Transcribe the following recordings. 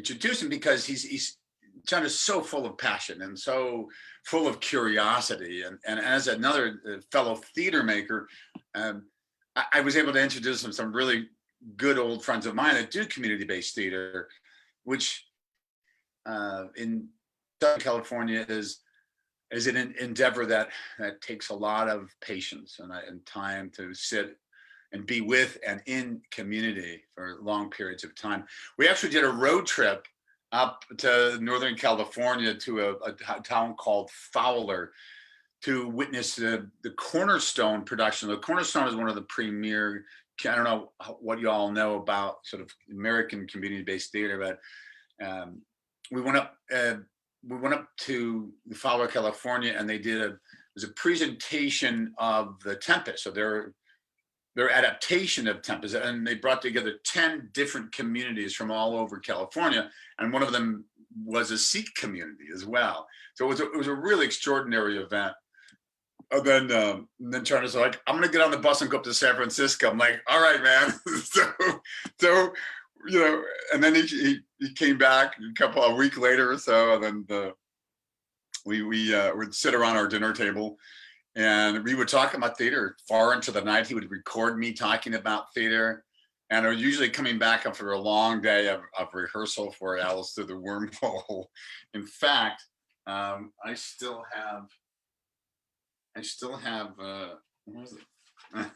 introduce him because John is so full of passion and so full of curiosity. And as another fellow theater maker, I was able to introduce him some really good old friends of mine that do community-based theater, which in Southern California is an endeavor that takes a lot of patience and time to sit and be with and in community for long periods of time. We actually did a road trip up to Northern California to a town called Fowler to witness the Cornerstone production. The Cornerstone is one of the premier, I don't know what you all know about sort of American community-based theater, but we went up to Fowler, California, and it was a presentation of The Tempest. So their adaptation of Tempest, and they brought together 10 different communities from all over California, and one of them was a Sikh community as well. So it was a really extraordinary event. And then Charles was like, "I'm gonna get on the bus and go up to San Francisco." I'm like, "All right, man." so and then he came back a week later or so, and then we would sit around our dinner table. And we would talk about theater far into the night. He would record me talking about theater. And I was usually coming back after a long day of rehearsal for Alistair the Wormhole. In fact, I still have what was it?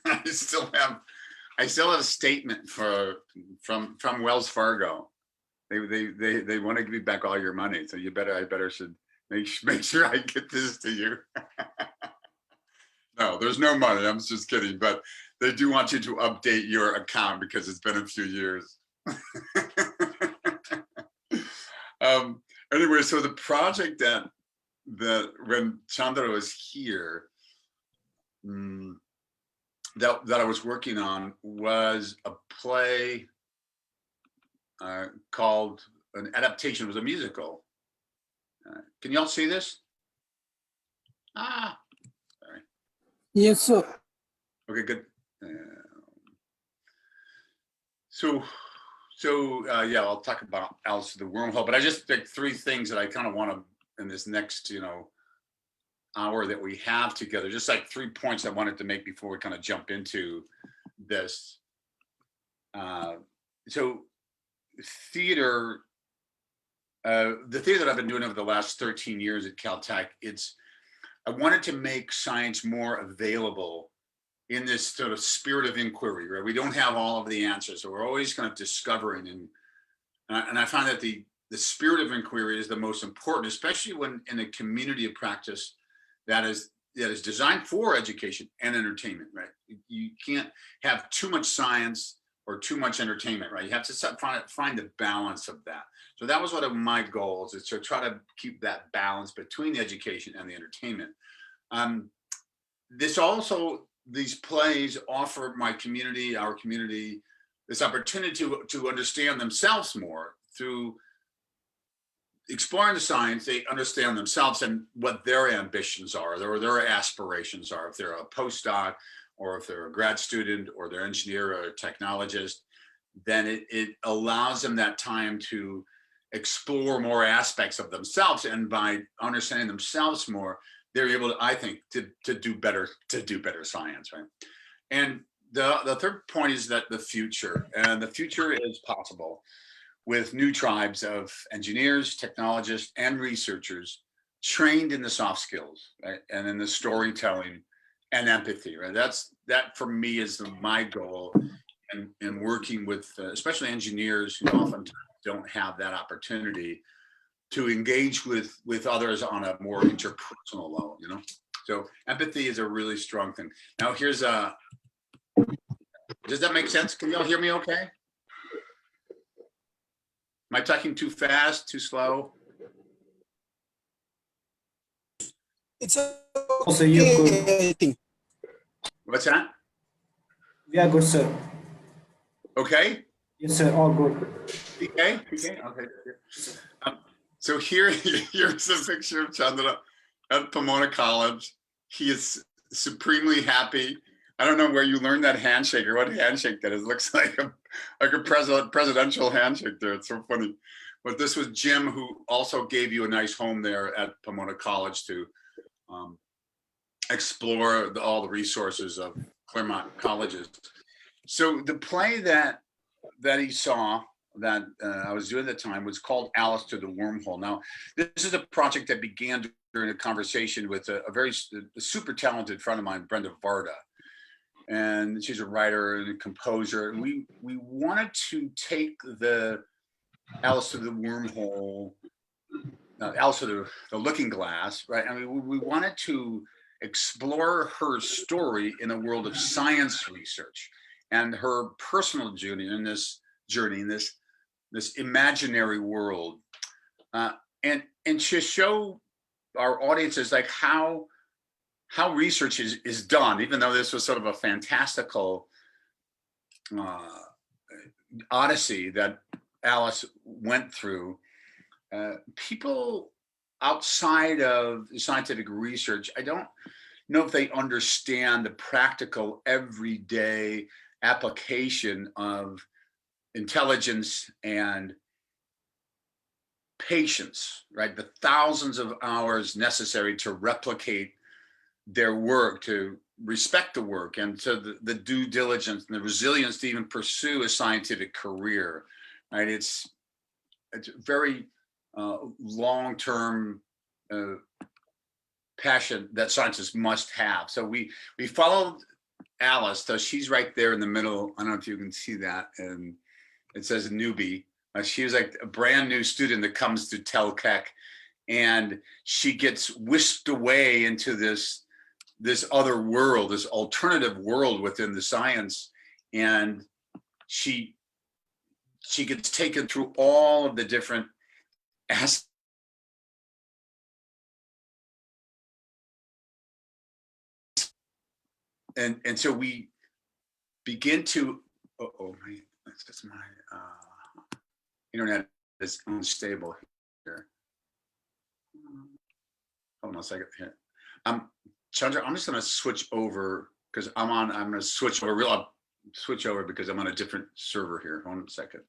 I still have a statement from Wells Fargo. They want to give you back all your money. So I should make sure I get this to you. No, there's no money. I'm just kidding. But they do want you to update your account because it's been a few years. Anyway, so the project that when Chandra was here, that I was working on was a play called an adaptation. It was a musical. Can y'all see this? Sorry. Yes, sir. Okay, good. So yeah, I'll talk about Alistair the Wormhole, but I just picked three things that I kind of want to, in this next, hour that we have together, just like 3 points I wanted to make before we kind of jump into this. So theater, the theater that I've been doing over the last 13 years at Caltech, I wanted to make science more available in this sort of spirit of inquiry, right? We don't have all of the answers, so we're always kind of discovering, and I find that the spirit of inquiry is the most important, especially when in a community of practice that is designed for education and entertainment, right? You can't have too much science or too much entertainment, right? You have to find the balance of that. So that was one of my goals, is to try to keep that balance between the education and the entertainment. These plays offer our community, this opportunity to understand themselves more through exploring the science. They understand themselves and what their ambitions are, or their aspirations are. If they're a postdoc, or if they're a grad student, or they're an engineer or a technologist, then it allows them that time to explore more aspects of themselves. And by understanding themselves more, they're able to, I think, to do better science, right? And the third point is that the future is possible with new tribes of engineers, technologists, and researchers trained in the soft skills, right? And in the storytelling and empathy, right? That for me is my goal in working with, especially engineers who oftentimes don't have that opportunity to engage with others on a more interpersonal level, So empathy is a really strong thing. Now does that make sense? Can y'all hear me okay? Am I talking too fast, too slow? It's Also, you're good. okay, I think. What's that? Yeah, good, sir. Okay. Yes, sir. All good. Okay. So here's a picture of Chandra at Pomona College. He is supremely happy I don't know where you learned that handshake or what handshake that is. It looks like a presidential handshake there. It's so funny. But this was Jim, who also gave you a nice home there at Pomona College to explore all the resources of Claremont colleges. So the play that he saw that I was doing at the time was called Alistair the Wormhole. Now, this is a project that began during a conversation with a super talented friend of mine, Brenda Varda. And she's a writer and a composer. And we wanted to take the Alistair the Wormhole, Alistair the Looking Glass, right? I mean, we wanted to explore her story in a world of science research and her personal journey in this imaginary world, and to show our audiences like how research is done, even though this was sort of a fantastical odyssey that Alice went through. People outside of scientific research, I don't know if they understand the practical everyday application of intelligence and patience, right? The thousands of hours necessary to replicate their work, to respect the work, and to the due diligence and the resilience to even pursue a scientific career, right? It's very long-term passion that scientists must have. So we followed Alice, so she's right there in the middle. I don't know if you can see that, and it says newbie. She was like a brand new student that comes to Caltech, and she gets whisked away into this other world, this alternative world within the science, and she gets taken through all of the different aspects. And so we begin to, that's just my internet is unstable here. Hold on a second here. Chandra, I'm just going to switch over because I'm going to switch over. I'll switch over because I'm on a different server here. Hold on a second.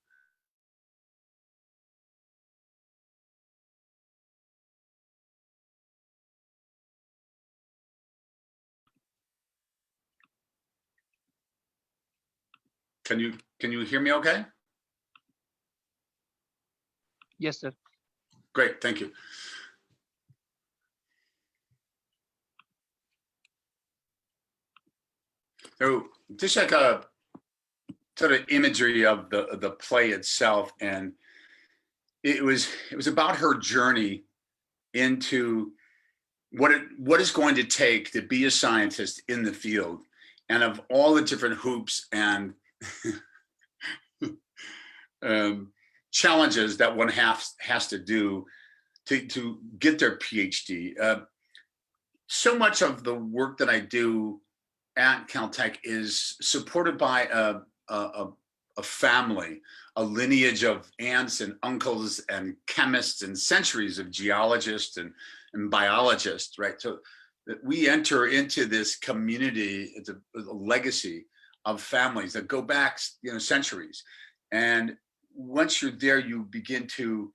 Can you hear me okay? Yes, sir. Great, thank you. So just like a sort of imagery of the play itself, and it was about her journey into what is going to take to be a scientist in the field, and of all the different hoops and challenges that one has to do to get their PhD. So much of the work that I do at Caltech is supported by a family, a lineage of aunts and uncles and chemists and centuries of geologists and biologists, right? So that we enter into this community, it's a legacy of families that go back, centuries. And once you're there, you begin to,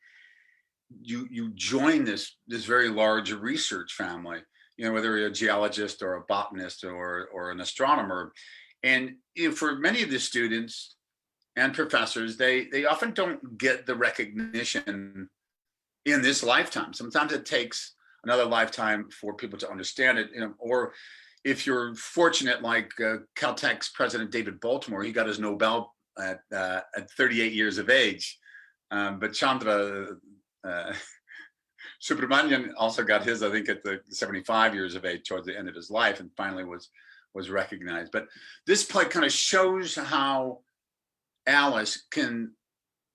you join this very large research family, whether you're a geologist or a botanist or an astronomer. And for many of the students and professors, they often don't get the recognition in this lifetime. Sometimes it takes another lifetime for people to understand it, or if you're fortunate, like Caltech's president, David Baltimore, he got his Nobel at 38 years of age. But Chandra Subramanian also got his, I think, at the 75 years of age towards the end of his life, and finally was recognized. But this play kind of shows how Alice can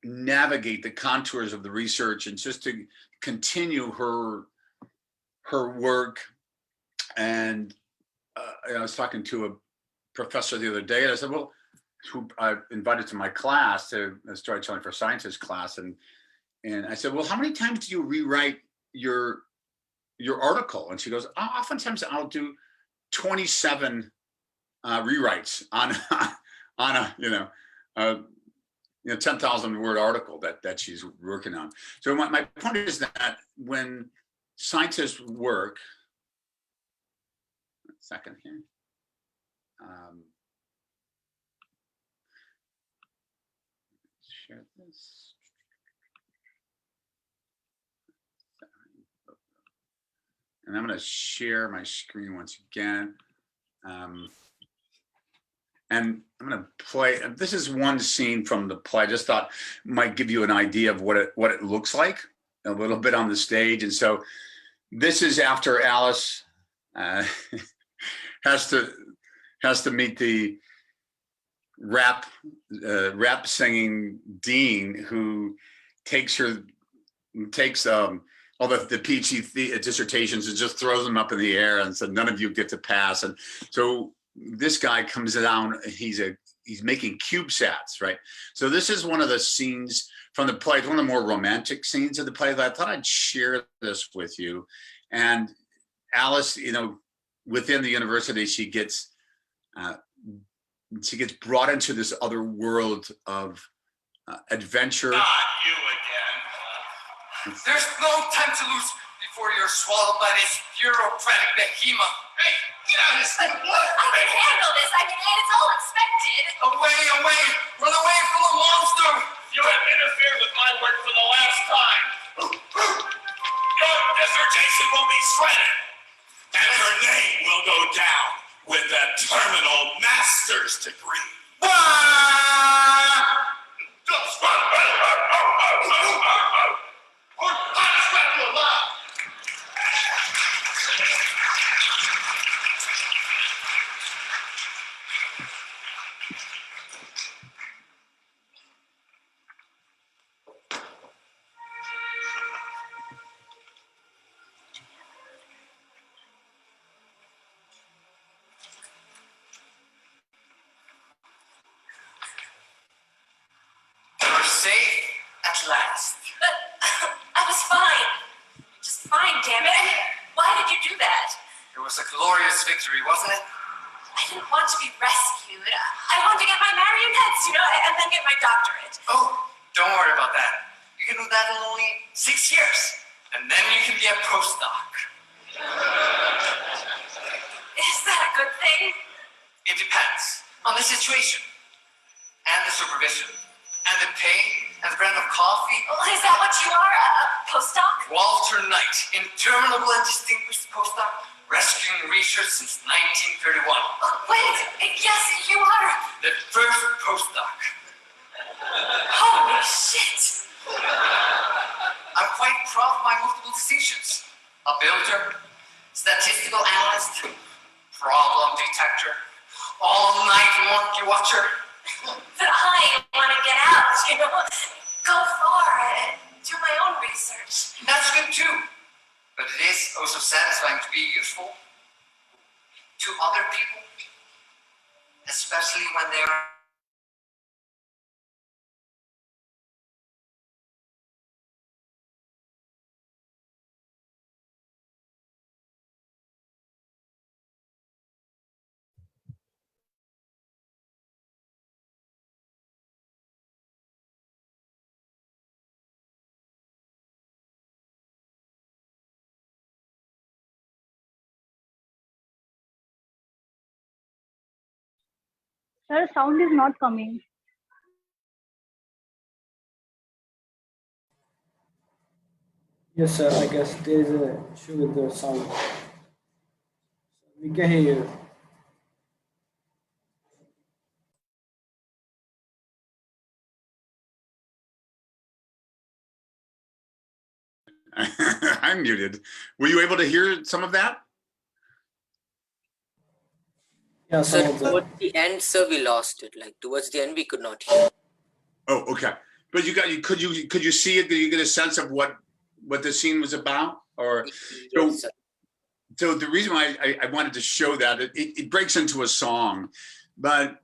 navigate the contours of the research and just to continue her work. And I was talking to a professor the other day, and I said, well, who I invited to my class, to a storytelling for scientists class, and I said, well, how many times do you rewrite your article? And she goes, oftentimes I'll do 27 rewrites on on a 10,000 word article that she's working on. So my point is that when scientists work, a second here. Share this. And I'm going to share my screen once again. And I'm going to play. This is one scene from the play. I just thought might give you an idea of what it looks like a little bit on the stage. And so this is after Alice has to meet the rap singing dean, who takes all the PhD dissertations and just throws them up in the air and said, none of you get to pass. And so this guy comes down, he's making CubeSats, right? So this is one of the scenes from the play. It's one of the more romantic scenes of the play that I thought I'd share this with you. And Alice, within the university, she gets brought into this other world of adventure. Not you again. There's no time to lose before you're swallowed by this bureaucratic behemoth. Hey, get out of this thing. I can handle this. It's all expected. Away, away. Run away from the monster. You have interfered with my work for the last time. Your dissertation will be shredded. And her name will go down with the terminal master's degree. Safe at last. But I was fine. Just fine, damn it. Why did you do that? It was a glorious victory, wasn't it? I didn't want to be rescued. I wanted to get my marionettes, and then get my doctorate. Oh, don't worry about that. You can do that in only 6 years. And then you can be a postdoc. Is that a good thing? It depends on the situation and the supervision. And the pay, and the brand of coffee. Well, is that what you are, a postdoc? Walter Knight, interminable and distinguished postdoc, rescuing research since 1931. Oh, wait, yes, you are. The first postdoc. Holy shit. I'm quite proud of my multiple distinctions. A builder, statistical analyst, problem detector, all-night monkey watcher. But I want to get out, go far and do my own research. That's good too. But it is also satisfying to be useful to other people, especially when they're Sir, sound is not coming. Yes, sir. I guess there is a issue with the sound. We can hear you. I'm muted. Were you able to hear some of that? Yeah, So some of the. towards the end, sir, we lost it. Like towards the end, we could not hear. Oh, okay. But could you see it? Did you get a sense of what the scene was about? Or Yes, sir. so the reason why I wanted to show that it breaks into a song, but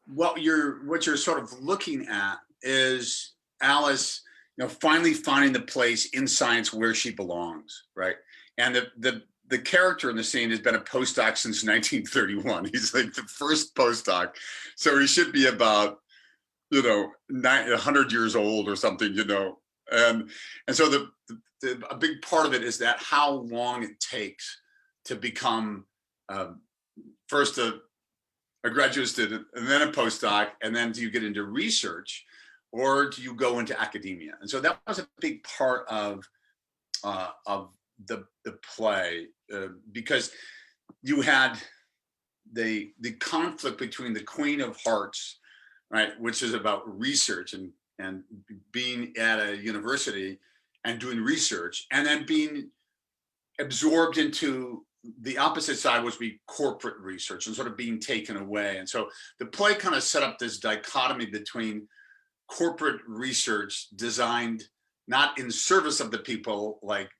what you're sort of looking at is Alice, finally finding the place in science where she belongs, right? And the character in the scene has been a postdoc since 1931. He's like the first postdoc. So he should be about, 100 years old or something, And so a big part of it is that how long it takes to become first a graduate student and then a postdoc, and then do you get into research or do you go into academia? And so that was a big part of the play, because you had the conflict between the Queen of Hearts, right, which is about research and being at a university and doing research, and then being absorbed into the opposite side, which would be corporate research and sort of being taken away. And so the play kind of set up this dichotomy between corporate research designed not in service of the people, like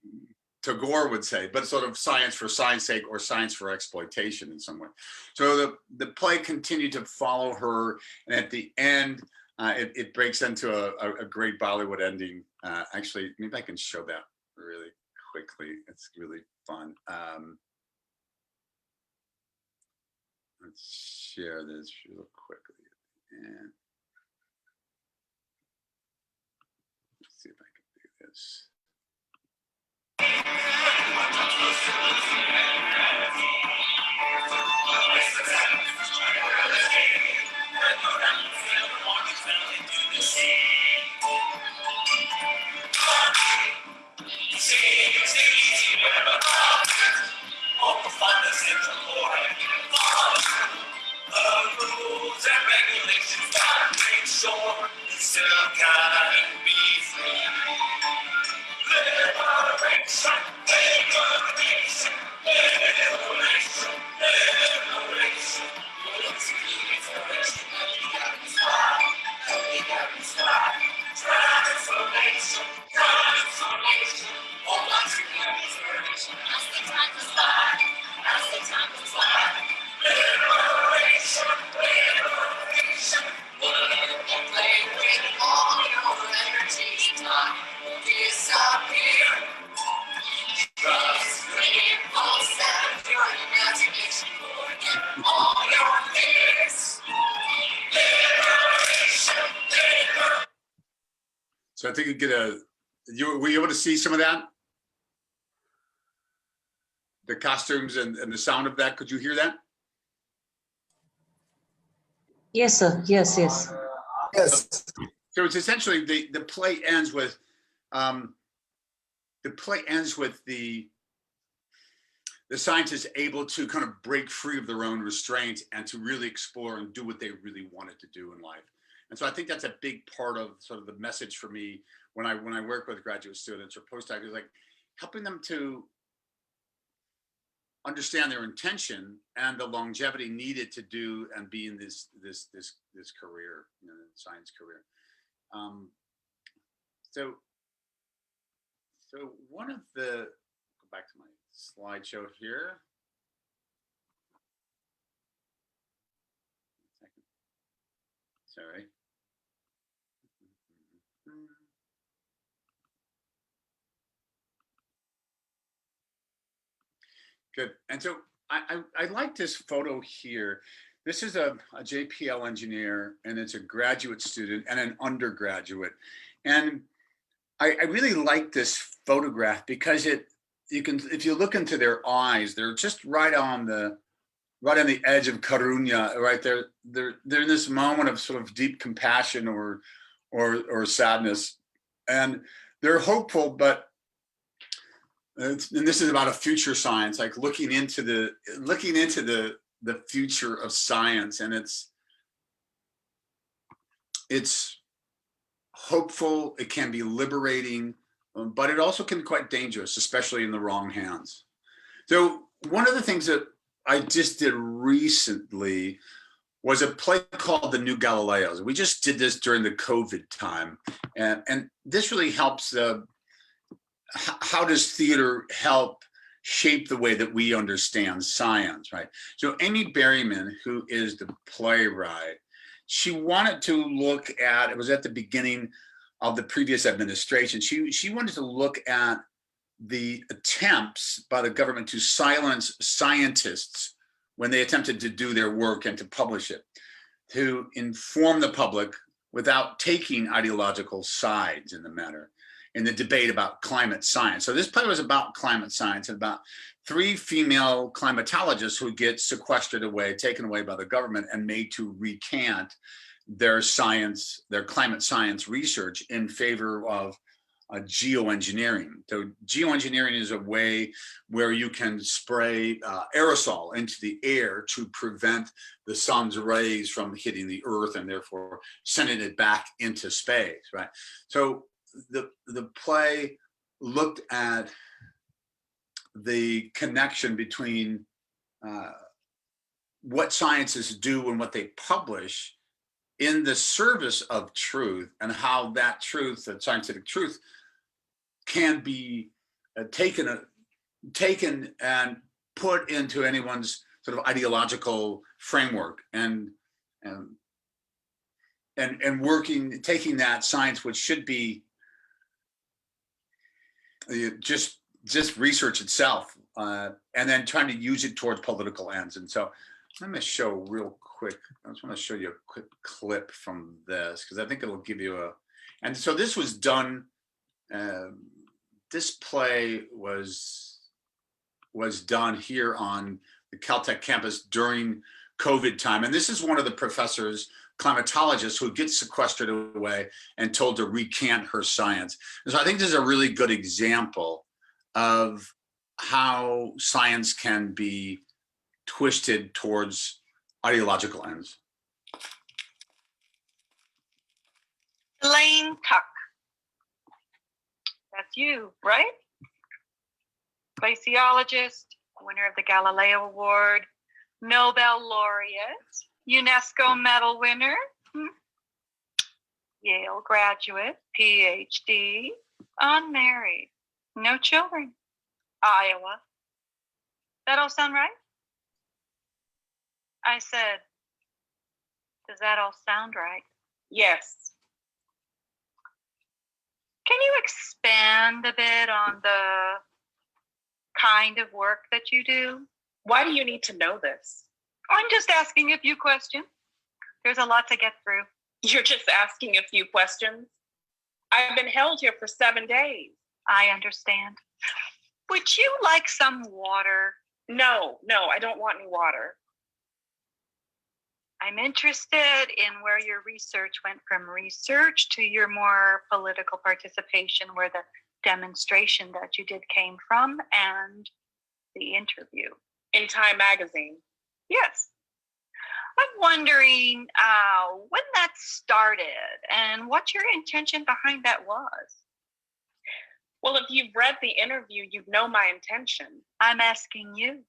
Tagore would say, but sort of science for science sake or science for exploitation in some way. So the play continued to follow her, and at the end, it breaks into a great Bollywood ending. Actually, maybe I can show that really quickly. It's really fun. Let's share this real quickly. And let's see if I can do this. Rules and regulations gotta make sure it still can be free. Liberation, liberation, liberation, liberation. Transformation, transformation. All I see is liberation. As the time goes by, as the time goes by. Liberation, liberation. And play with all your energy. Time will disappear. Trust the impulse and your imagination. Forget all your fears. Liberation, liberation. So I think you get were you able to see some of that? The costumes and the sound of that, could you hear that? Yes, sir. Yes, yes. Yes. So it's essentially the play ends with the scientists able to kind of break free of their own restraints and to really explore and do what they really wanted to do in life. And so I think that's a big part of sort of the message for me when I work with graduate students or postdocs, is like helping them to understand their intention and the longevity needed to do and be in this career, science career. So one of the, go back to my slideshow here. Sorry. Good. And so I like this photo here. This is a JPL engineer, and it's a graduate student and an undergraduate. And I really like this photograph because if you look into their eyes, they're just right on the edge of Karunya, right there. They're in this moment of sort of deep compassion or sadness, and they're hopeful, but and this is about a future science, like looking into the future of science, and it's hopeful. It can be liberating, but it also can be quite dangerous, especially in the wrong hands. So one of the things that I just did recently was a play called The New Galileos. We just did this during the COVID time, and this really helps. How does theater help shape the way that we understand science, right? So Amy Berryman, who is the playwright, she wanted to look at, it was at the beginning of the previous administration, she wanted to look at the attempts by the government to silence scientists when they attempted to do their work and to publish it, to inform the public without taking ideological sides in the matter, in the debate about climate science. So this play was about climate science and about 3 female climatologists who get sequestered away, taken away by the government and made to recant their science, their climate science research in favor of geoengineering. So geoengineering is a way where you can spray aerosol into the air to prevent the sun's rays from hitting the earth and therefore sending it back into space, right? So the play looked at the connection between what scientists do and what they publish in the service of truth, and how that truth, that scientific truth, can be taken and put into anyone's sort of ideological framework, and working, taking that science, which should be just research itself, and then trying to use it towards political ends. And so let me show real quick. I just want to show you a quick clip from this, because I think it'll give you a. And so this was done. This play was done here on the Caltech campus during COVID time, and this is one of the professors, climatologists, who gets sequestered away and told to recant her science. And so I think this is a really good example of how science can be twisted towards ideological ends. Elaine Tuck. That's you, right? Glaciologist, winner of the Galileo Award, Nobel laureate, UNESCO medal winner, Yale graduate, PhD, unmarried, no children, Iowa. That all sound right? I said, does that all sound right? Yes. Can you expand a bit on the kind of work that you do? Why do you need to know this? I'm just asking a few questions. There's a lot to get through. You're just asking a few questions? I've been held here for 7 days. I understand. Would you like some water? No, I don't want any water. I'm interested in where your research went from research to your more political participation, where the demonstration that you did came from, and the interview. In Time magazine? Yes. I'm wondering when that started and what your intention behind that was. Well, if you've read the interview, you'd know my intention. I'm asking you.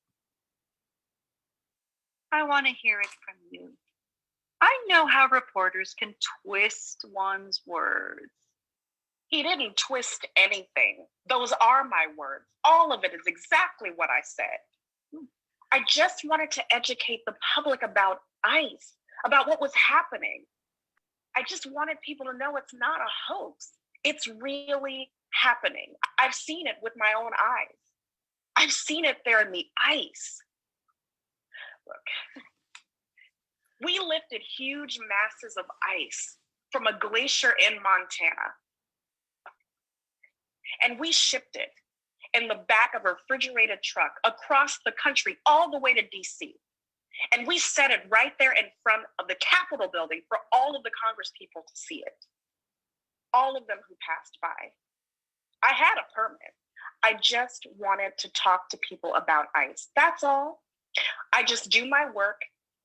I want to hear it from you. I know how reporters can twist one's words. He didn't twist anything. Those are my words. All of it is exactly what I said. I just wanted to educate the public about ice, about what was happening. I just wanted people to know it's not a hoax. It's really happening. I've seen it with my own eyes. I've seen it there in the ice. Look, we lifted huge masses of ice from a glacier in Montana, and we shipped it in the back of a refrigerated truck across the country, all the way to DC. And we set it right there in front of the Capitol building for all of the Congress people to see it. All of them who passed by. I had a permit. I just wanted to talk to people about ice. That's all. I just do my work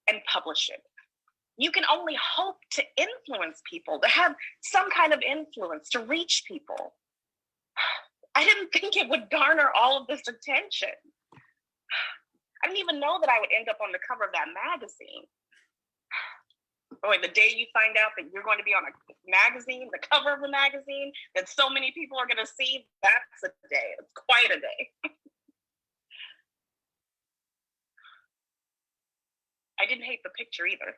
and publish it. You can only hope to influence people, to have some kind of influence, to reach people. I didn't think it would garner all of this attention. I didn't even know that I would end up on the cover of that magazine. Boy, the day you find out that you're going to be on a magazine, the cover of a magazine, that so many people are going to see, that's a day. It's quite a day. I didn't hate the picture either,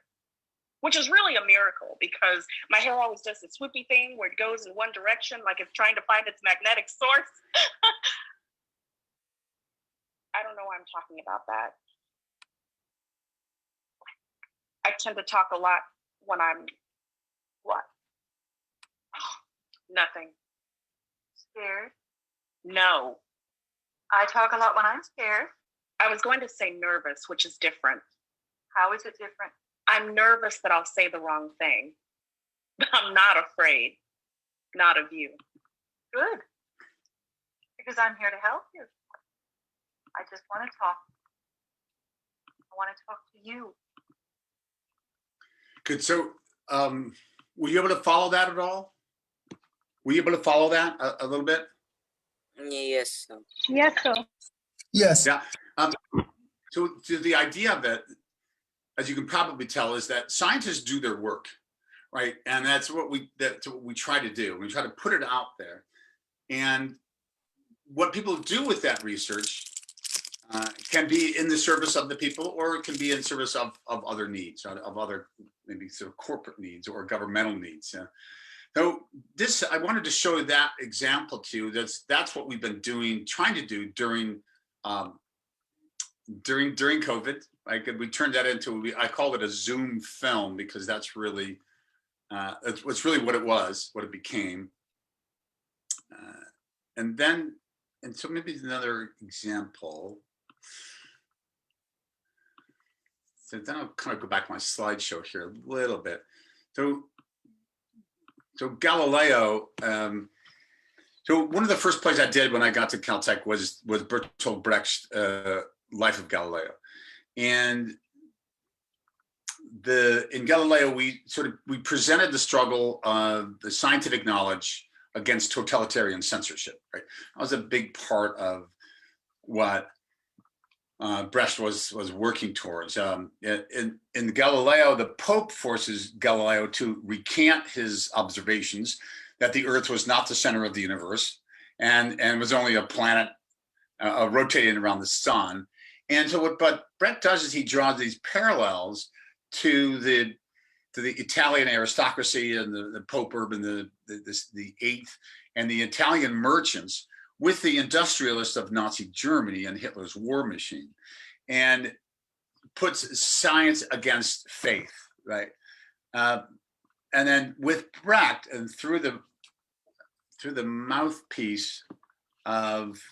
which is really a miracle because my hair always does the swoopy thing where it goes in one direction like it's trying to find its magnetic source. I don't know why I'm talking about that. I tend to talk a lot when I'm, what? Nothing. Scared? No. I talk a lot when I'm scared. I was going to say nervous, which is different. How is it different? I'm nervous that I'll say the wrong thing. But I'm not afraid. Not of you. Good. Because I'm here to help you. I just want to talk. I want to talk to you. Good. So, were you able to follow that at all? Were you able to follow that a little bit? Yes, sir. Yes, sir. Yes. Yeah. So the idea of it, as you can probably tell, is that scientists do their work, right? And that's what we try to do. We try to put it out there. And what people do with that research can be in the service of the people, or it can be in service of other needs, of other maybe sort of corporate needs or governmental needs. So this, I wanted to show that example to you. That's what we've been doing, trying to do during COVID. Like we turned that into, I called it a Zoom film, because that's really, it's really what it was, what it became. And so maybe another example. So then I'll kind of go back to my slideshow here a little bit. So Galileo, so one of the first plays I did when I got to Caltech was Bertolt Brecht's Life of Galileo. And in Galileo, we presented the struggle of the scientific knowledge against totalitarian censorship, right? That was a big part of what Brecht was working towards. In Galileo, the Pope forces Galileo to recant his observations that the Earth was not the center of the universe and was only a planet rotating around the sun. And so what Brecht does is he draws these parallels to the Italian aristocracy and the Pope Urban the Eighth and the Italian merchants with the industrialists of Nazi Germany and Hitler's war machine, and puts science against faith, right? And then with Brecht and through the mouthpiece of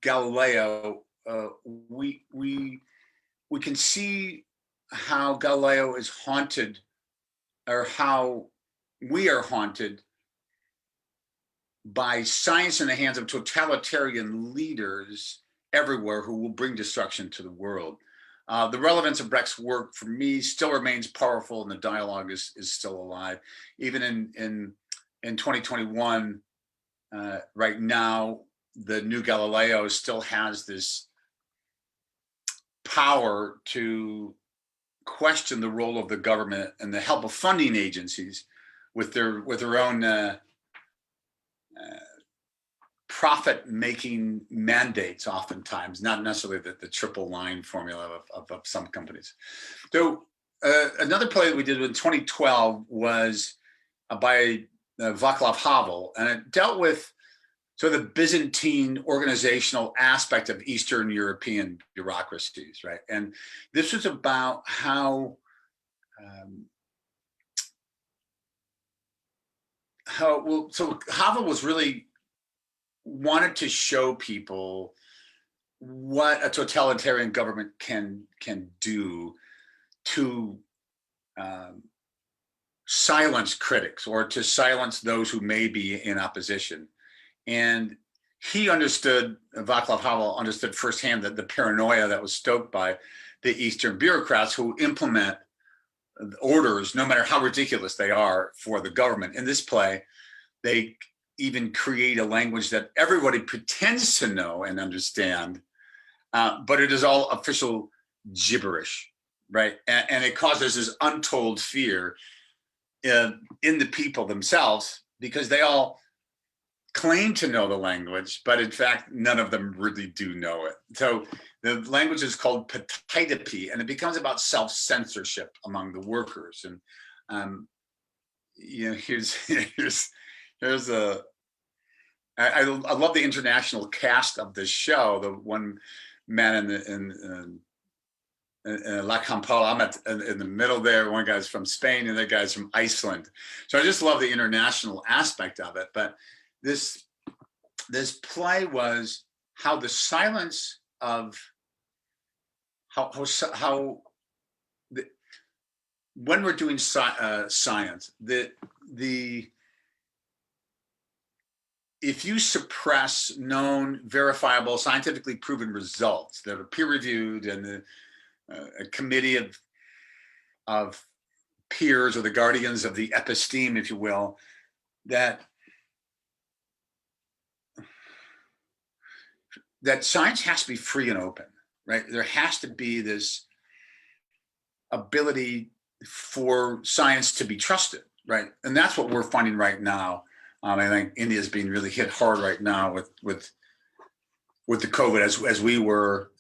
Galileo, we can see how Galileo is haunted, or how we are haunted by science in the hands of totalitarian leaders everywhere who will bring destruction to the world. The relevance of Brecht's work for me still remains powerful, and the dialogue is still alive. Even in 2021, right now, the new Galileo still has this power to question the role of the government and the help of funding agencies with their own profit-making mandates, oftentimes, not necessarily the triple line formula of some companies. So another play that we did in 2012 was by Václav Havel, and it dealt with sort of the Byzantine organizational aspect of Eastern European bureaucracies, right? And this was about how so Havel was really wanted to show people what a totalitarian government can do to silence critics, or to silence those who may be in opposition. And he understood, Václav Havel understood firsthand that the paranoia that was stoked by the Eastern bureaucrats who implement orders, no matter how ridiculous they are, for the government. In this play, they even create a language that everybody pretends to know and understand, but it is all official gibberish, right? And it causes this untold fear in the people themselves, because they all claim to know the language, but in fact, none of them really do know it. So the language is called pataidopi, and it becomes about self-censorship among the workers. And you know, here's a I love the international cast of this show. The one man in La Campana, I'm in the middle there. One guy's from Spain and the other guy's from Iceland. So I just love the international aspect of it. But this play was how the silence of when we're doing science, if you suppress known, verifiable, scientifically proven results that are peer-reviewed and a committee of peers or the guardians of the episteme, if you will, that science has to be free and open, right? There has to be this ability for science to be trusted, right? And that's what we're finding right now. I think India is being really hit hard right now with the COVID, as we were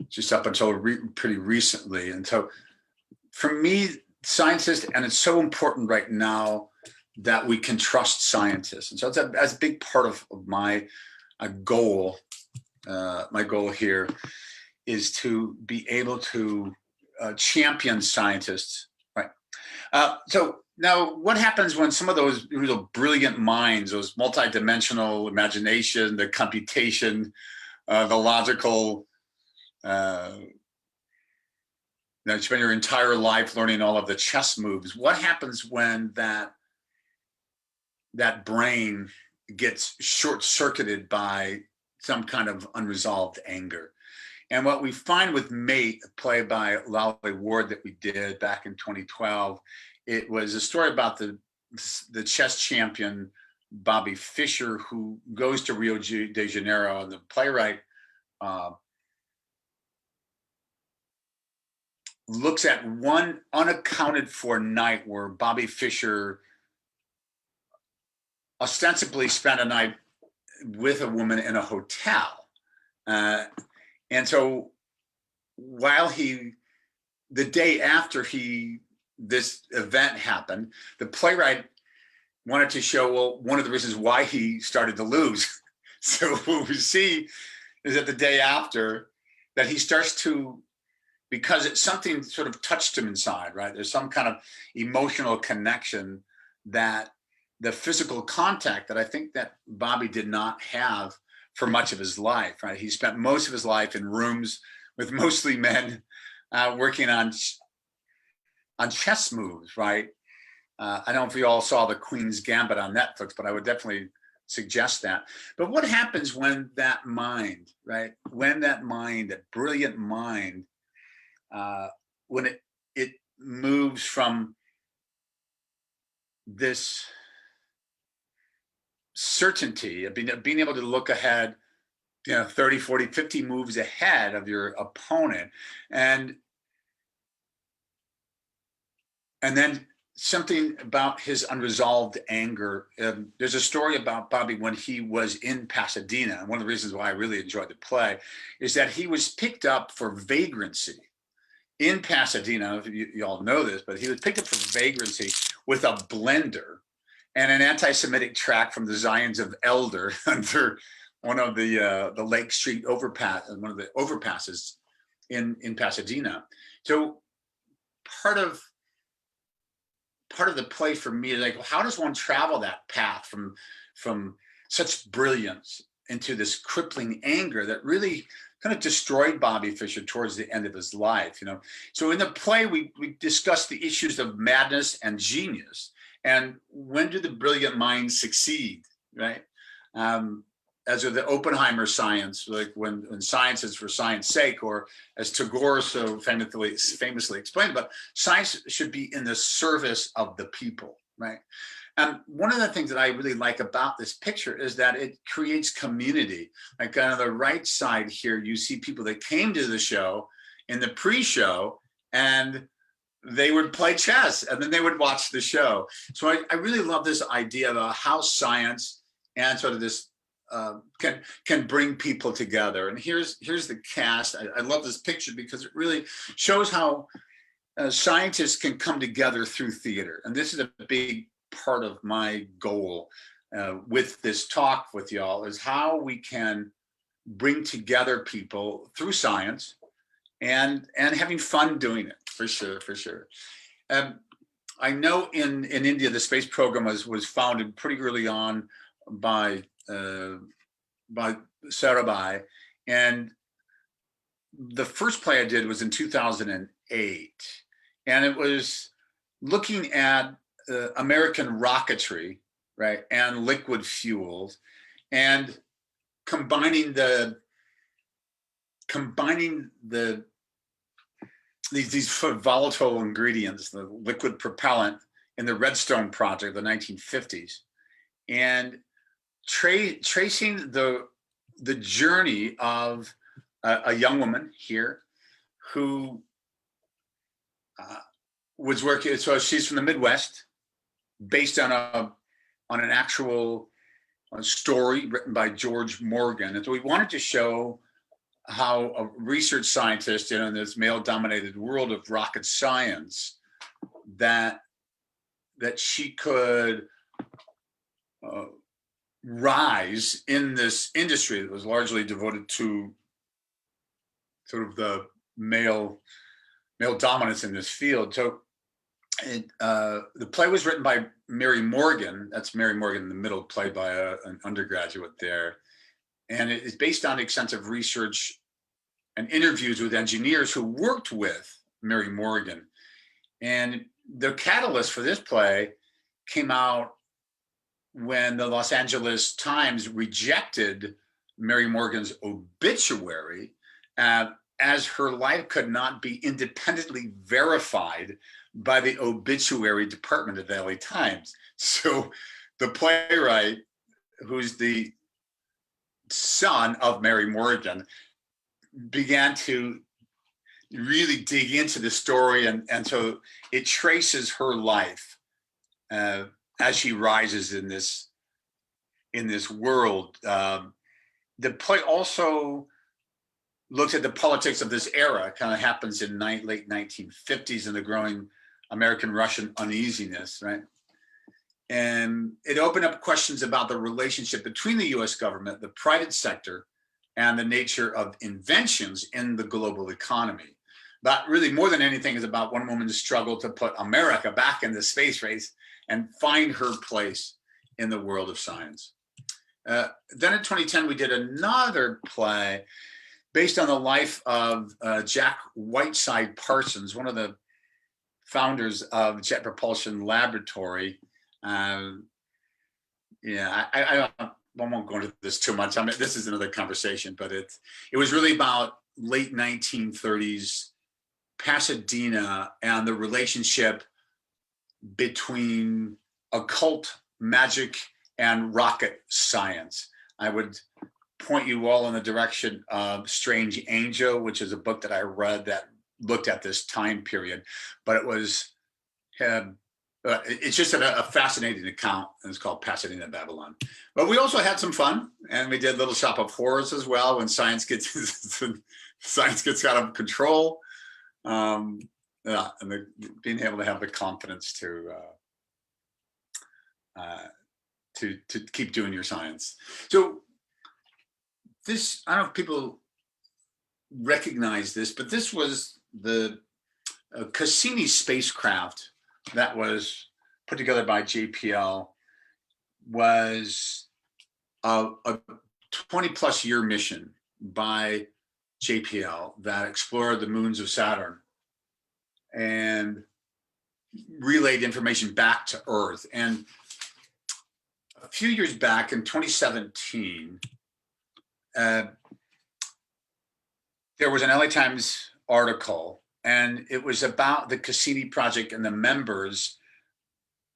just up until pretty recently. And so, for me, scientists, and it's so important right now that we can trust scientists. And so that's a big part of my goal. My goal here is to be able to champion scientists, right? So now, what happens when some of those brilliant minds, those multidimensional imagination, the computation, the logical, you spend your entire life learning all of the chess moves. What happens when that brain gets short-circuited by some kind of unresolved anger? And what we find with Mate, a play by Lally Ward that we did back in 2012, it was a story about the chess champion Bobby Fischer, who goes to Rio de Janeiro, and the playwright looks at one unaccounted for night where Bobby Fischer ostensibly spent a night with a woman in a hotel. And so while the day after this event happened, the playwright wanted to show, well, one of the reasons why he started to lose. So what we see is that the day after that he starts to, because something sort of touched him inside, right? There's some kind of emotional connection, that the physical contact that I think that Bobby did not have for much of his life, right? He spent most of his life in rooms with mostly men working on chess moves, right? I don't know if you all saw the Queen's Gambit on Netflix, but I would definitely suggest that. But what happens when that mind, right? When that mind, that brilliant mind, when it moves from this certainty of being able to look ahead, 30, 40, 50 moves ahead of your opponent, and then something about his unresolved anger. There's a story about Bobby when he was in Pasadena. And one of the reasons why I really enjoyed the play is that he was picked up for vagrancy in Pasadena. You all know this, but he was picked up for vagrancy with a blender and an anti-Semitic tract from the Zions of Elder under one of the Lake Street overpass, one of the overpasses in Pasadena. So part of the play for me is like, well, how does one travel that path from such brilliance into this crippling anger that really kind of destroyed Bobby Fischer towards the end of his life, So in the play, we discuss the issues of madness and genius, and when do the brilliant minds succeed, right? As with the Oppenheimer science, like when science is for science sake, or as Tagore so famously explained, but science should be in the service of the people, right? And one of the things that I really like about this picture is that it creates community. Like on the right side here, you see people that came to the show in the pre-show, and they would play chess, and then they would watch the show. So I really love this idea of how science and sort of this can bring people together. And here's the cast. I love this picture because it really shows how scientists can come together through theater. And this is a big part of my goal with this talk with y'all is how we can bring together people through science and having fun doing it, for sure. I know in India, the space program was founded pretty early on by Sarabhai, and the first play I did was in 2008, and it was looking at American rocketry, right, and liquid fuels, and combining these volatile ingredients, the liquid propellant in the Redstone project, the 1950s, and tracing the journey of a young woman here who was working. So she's from the Midwest, based on an actual story written by George Morgan. And so we wanted to show how a research scientist in this male-dominated world of rocket science, that she could rise in this industry that was largely devoted to sort of the male dominance in this field. So the play was written by Mary Morgan. That's Mary Morgan in the middle, played by an undergraduate there. And it is based on extensive research and interviews with engineers who worked with Mary Morgan. And the catalyst for this play came out when the Los Angeles Times rejected Mary Morgan's obituary, as her life could not be independently verified by the obituary department of the LA Times. So the playwright, who's the son of Mary Morgan, began to really dig into the story, and so it traces her life as she rises in this world. The play also looks at the politics of this era. It kind of happens in late 1950s, and the growing American-Russian uneasiness, right? And it opened up questions about the relationship between the US government, the private sector, and the nature of inventions in the global economy. But really, more than anything, is about one woman's struggle to put America back in the space race and find her place in the world of science. Then in 2010, we did another play based on the life of Jack Whiteside Parsons, one of the founders of Jet Propulsion Laboratory. I won't go into this too much. I mean, this is another conversation, but it was really about late 1930s Pasadena and the relationship between occult magic and rocket science. I would point you all in the direction of Strange Angel, which is a book that I read that looked at this time period, but it was it's just a fascinating account, and it's called Pasadena, Babylon. But we also had some fun, and we did Little Shop of Horrors as well, when science gets out of control. And being able to have the confidence to keep doing your science. So this, I don't know if people recognize this, but this was the Cassini spacecraft that was put together by JPL. Was a 20+ year mission by JPL that explored the moons of Saturn and relayed information back to Earth. And a few years back in 2017, there was an LA Times article, and it was about the Cassini project and the members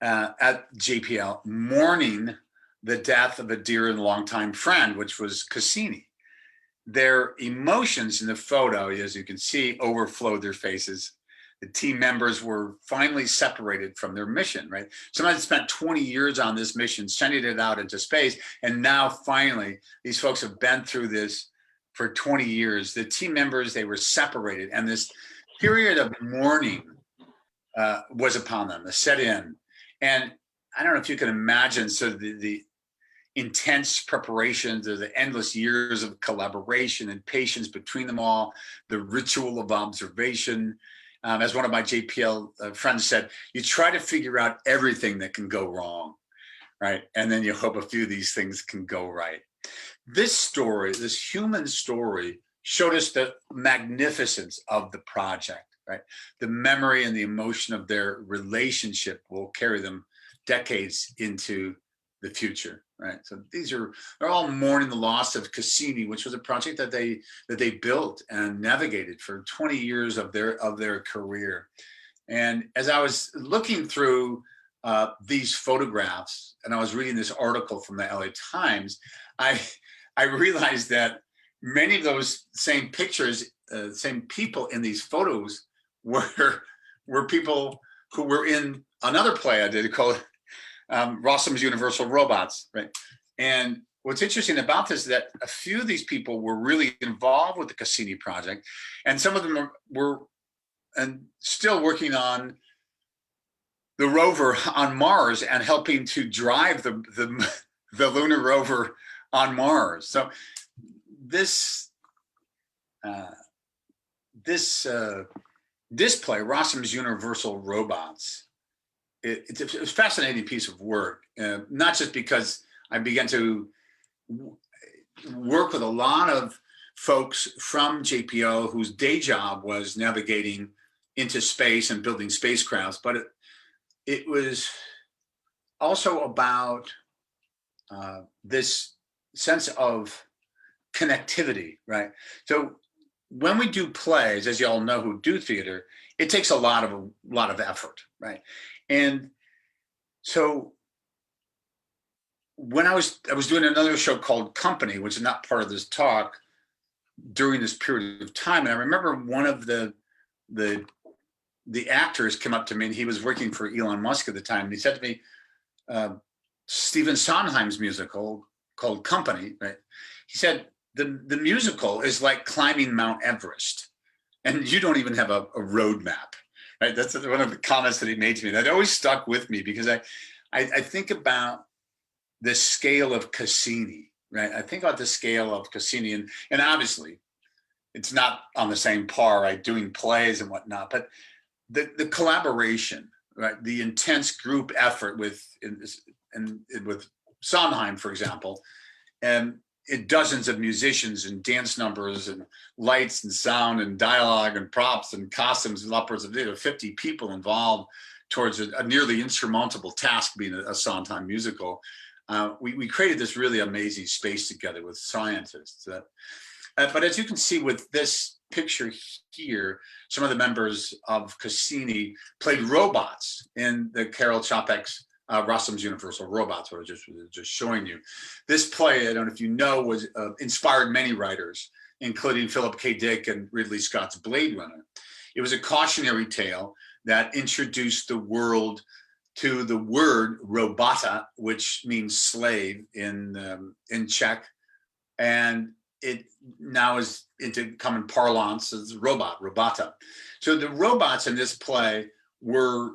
at JPL mourning the death of a dear and longtime friend, which was Cassini. Their emotions in the photo, as you can see, overflowed their faces. The team members were finally separated from their mission, right? Somebody spent 20 years on this mission, sending it out into space, and now finally, these folks have been through this for 20 years. The team members, they were separated, and this period of mourning was upon them, set in. And I don't know if you can imagine, so the intense preparation, the endless years of collaboration and patience between them all, the ritual of observation. As one of my JPL friends said, you try to figure out everything that can go wrong, right? And then you hope a few of these things can go right. This story, this human story, showed us the magnificence of the project, right? The memory and the emotion of their relationship will carry them decades into the future, right? So they're all mourning the loss of Cassini, which was a project that they built and navigated for 20 years of their career. And as I was looking through these photographs, and I was reading this article from the LA Times, I realized that many of those same pictures, same people in these photos were people who were in another play I did called Rossum's Universal Robots, right? And what's interesting about this is that a few of these people were really involved with the Cassini project, and some of them were and still working on the rover on Mars and helping to drive the lunar rover on Mars. So this play, Rossum's Universal Robots, it's a fascinating piece of work, not just because I began to work with a lot of folks from JPL whose day job was navigating into space and building spacecrafts, but it was also about this sense of connectivity, right? So when we do plays, as you all know who do theater, it takes a lot of effort, right? And so when I was doing another show called Company, which is not part of this talk, during this period of time, and I remember one of the actors came up to me, and he was working for Elon Musk at the time, and he said to me, Stephen Sondheim's musical called Company, right? He said, the musical is like climbing Mount Everest, and you don't even have a road map, right? That's one of the comments that he made to me that always stuck with me, because I think about the scale of Cassini, right? I think about the scale of Cassini, and obviously it's not on the same par, right? Doing plays and whatnot, but the collaboration, right? The intense group effort with Sondheim, for example, and dozens of musicians and dance numbers and lights and sound and dialogue and props and costumes and upwards of 50 people involved towards a nearly insurmountable task being a Sondheim musical. We created this really amazing space together with scientists. But as you can see with this picture here, some of the members of Cassini played robots in the Karel Čapek's Rossum's Universal Robots, what I was just showing you. This play, I don't know if you know, was inspired many writers, including Philip K. Dick and Ridley Scott's Blade Runner. It was a cautionary tale that introduced the world to the word robota, which means slave in Czech, and it now is into common parlance as robota. So the robots in this play were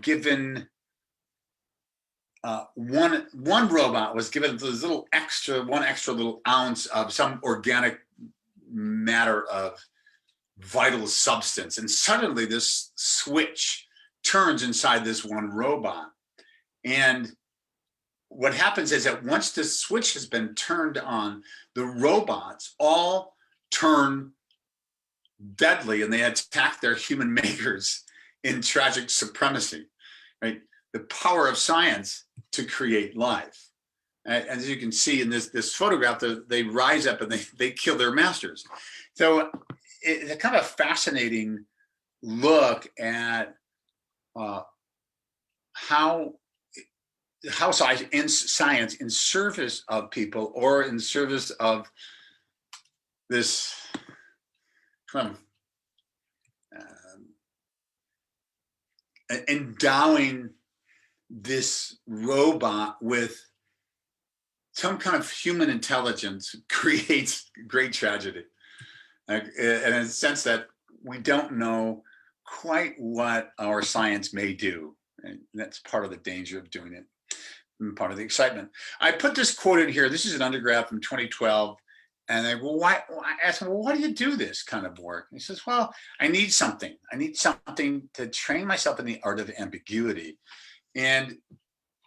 given one robot was given this one extra little ounce of some organic matter of vital substance, and suddenly this switch turns inside this one robot. And what happens is that once the switch has been turned on, the robots all turn deadly, and they attack their human makers in tragic supremacy, right? The power of science to create life. As you can see in this photograph, they rise up and they kill their masters. So it's a kind of fascinating look at how science in service of people, or in service of this kind of endowing this robot with some kind of human intelligence, creates great tragedy. And in a sense that we don't know quite what our science may do. And that's part of the danger of doing it. part of the excitement. I put this quote in here. This is an undergrad from 2012. And I asked him, well, why do you do this kind of work? And he says, well, I need something. I need something to train myself in the art of ambiguity. And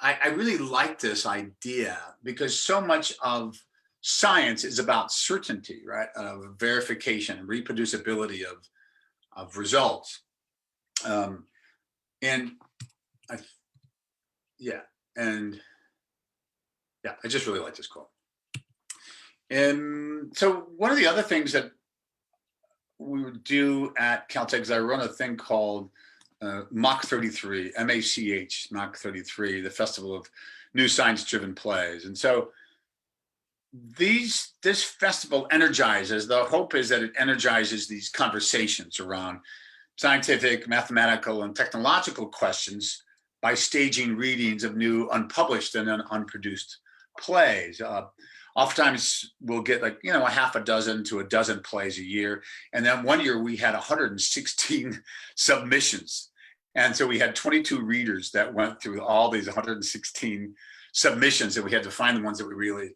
I really like this idea because so much of science is about certainty, right? Of verification, reproducibility of results. I just really like this quote. And so one of the other things that we would do at Caltech is I run a thing called Mach 33, M-A-C-H, Mach 33, the Festival of New Science-Driven Plays. And so this festival energizes, the hope is that it energizes these conversations around scientific, mathematical, and technological questions by staging readings of new unpublished and unproduced plays. Oftentimes we'll get like, a half a dozen to a dozen plays a year. And then one year we had 116 submissions. And so we had 22 readers that went through all these 116 submissions, and we had to find the ones that really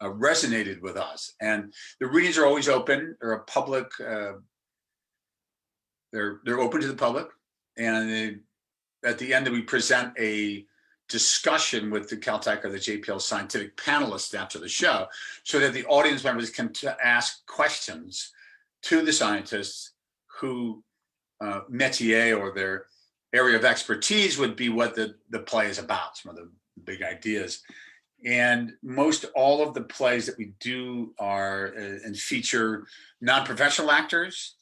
resonated with us. And the readings are always open. They're a public, they're open to the public. And at the end, we present a discussion with the Caltech or the JPL scientific panelists after the show, so that the audience members can ask questions to the scientists who métier or their area of expertise would be what the play is about, some of the big ideas. And most all of the plays that we do are and feature non-professional actors,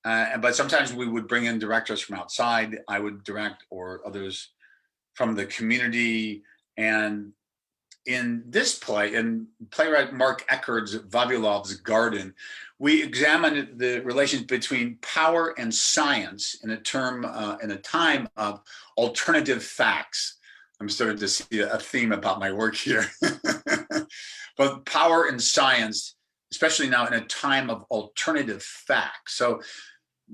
but sometimes we would bring in directors from outside. I would direct, or others from the community. And in this play, in playwright Mark Eckhard's Vavulov's Garden, we examined the relations between power and science in a time of alternative facts. I'm starting to see a theme about my work here. But power and science, especially now in a time of alternative facts. So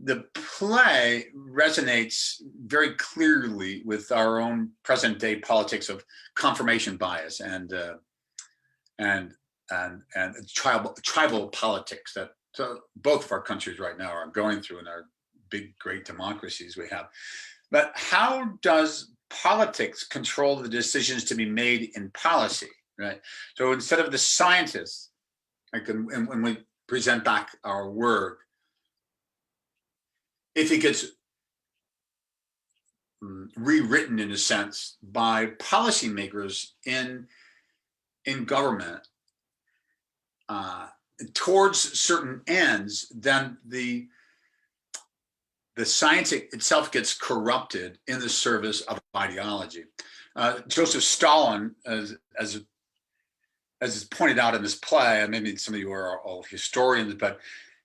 the play resonates very clearly with our own present day politics of confirmation bias and tribal politics that both of our countries right now are going through in our big, great democracies we have. But how does politics control the decisions to be made in policy, right? So instead of the scientists, like when we present back our work, if it gets rewritten in a sense by policymakers in government towards certain ends, then the science itself gets corrupted in the service of ideology. Joseph Stalin, as is pointed out in this play, and maybe some of you are all historians, but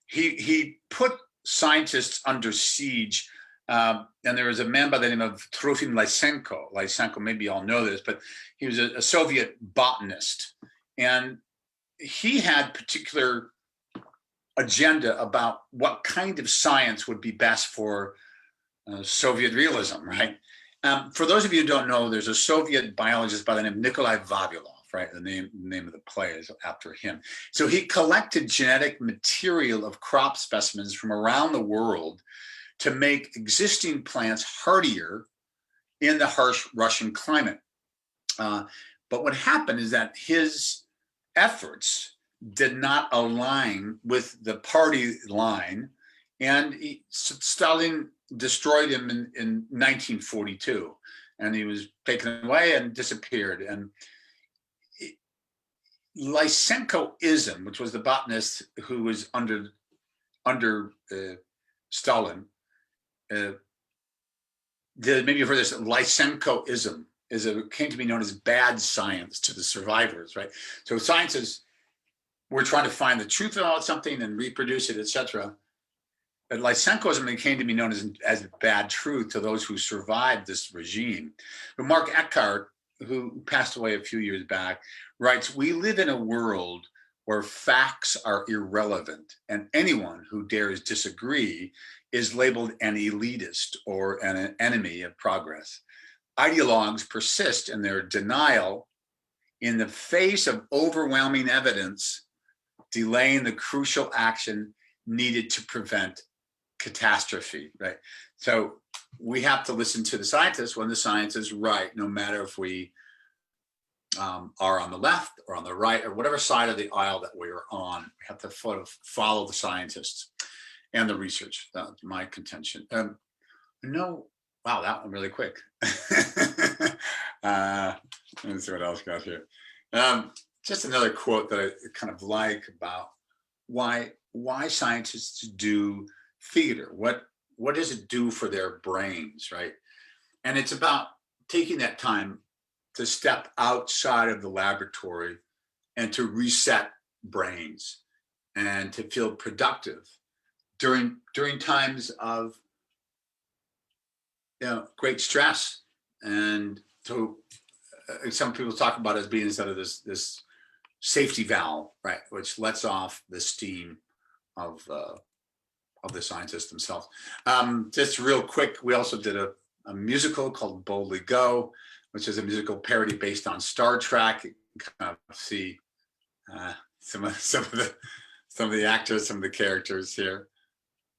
he put scientists under siege. And there was a man by the name of Trofim Lysenko. Lysenko, maybe you all know this, but he was a Soviet botanist. And he had particular agenda about what kind of science would be best for Soviet realism, right? For those of you who don't know, there's a Soviet biologist by the name of Nikolai Vavulov, right? The name of the play is after him. So he collected genetic material of crop specimens from around the world to make existing plants hardier in the harsh Russian climate. But what happened is that his efforts did not align with the party line, and Stalin destroyed him in 1942, and he was taken away and disappeared. And Lysenkoism, which was the botanist who was under Stalin, maybe you've heard this, Lysenkoism came to be known as bad science to the survivors, right? So scientists were trying to find the truth about something and reproduce it, etc. But Lysenkoism came to be known as bad truth to those who survived this regime. But Mark Eckhard, who passed away a few years back, writes, "We live in a world where facts are irrelevant, and anyone who dares disagree is labeled an elitist or an enemy of progress." ideologues persist in their denial in the face of overwhelming evidence, delaying the crucial action needed to prevent catastrophe, right? So we have to listen to the scientists when the science is right, no matter if we are on the left or on the right or whatever side of the aisle that we're on. We have to follow the scientists and the research. That's my contention. No, wow, that one really quick. Let's see what else got here. Just another quote that I kind of like about why scientists do theater. What does it do for their brains, right? And it's about taking that time to step outside of the laboratory and to reset brains and to feel productive during times of great stress. And so some people talk about it as being sort of this safety valve, right, which lets off the steam of the scientists themselves. Just real quick, we also did a musical called Boldly Go, which is a musical parody based on Star Trek. You can kind of see some of the actors, some of the characters here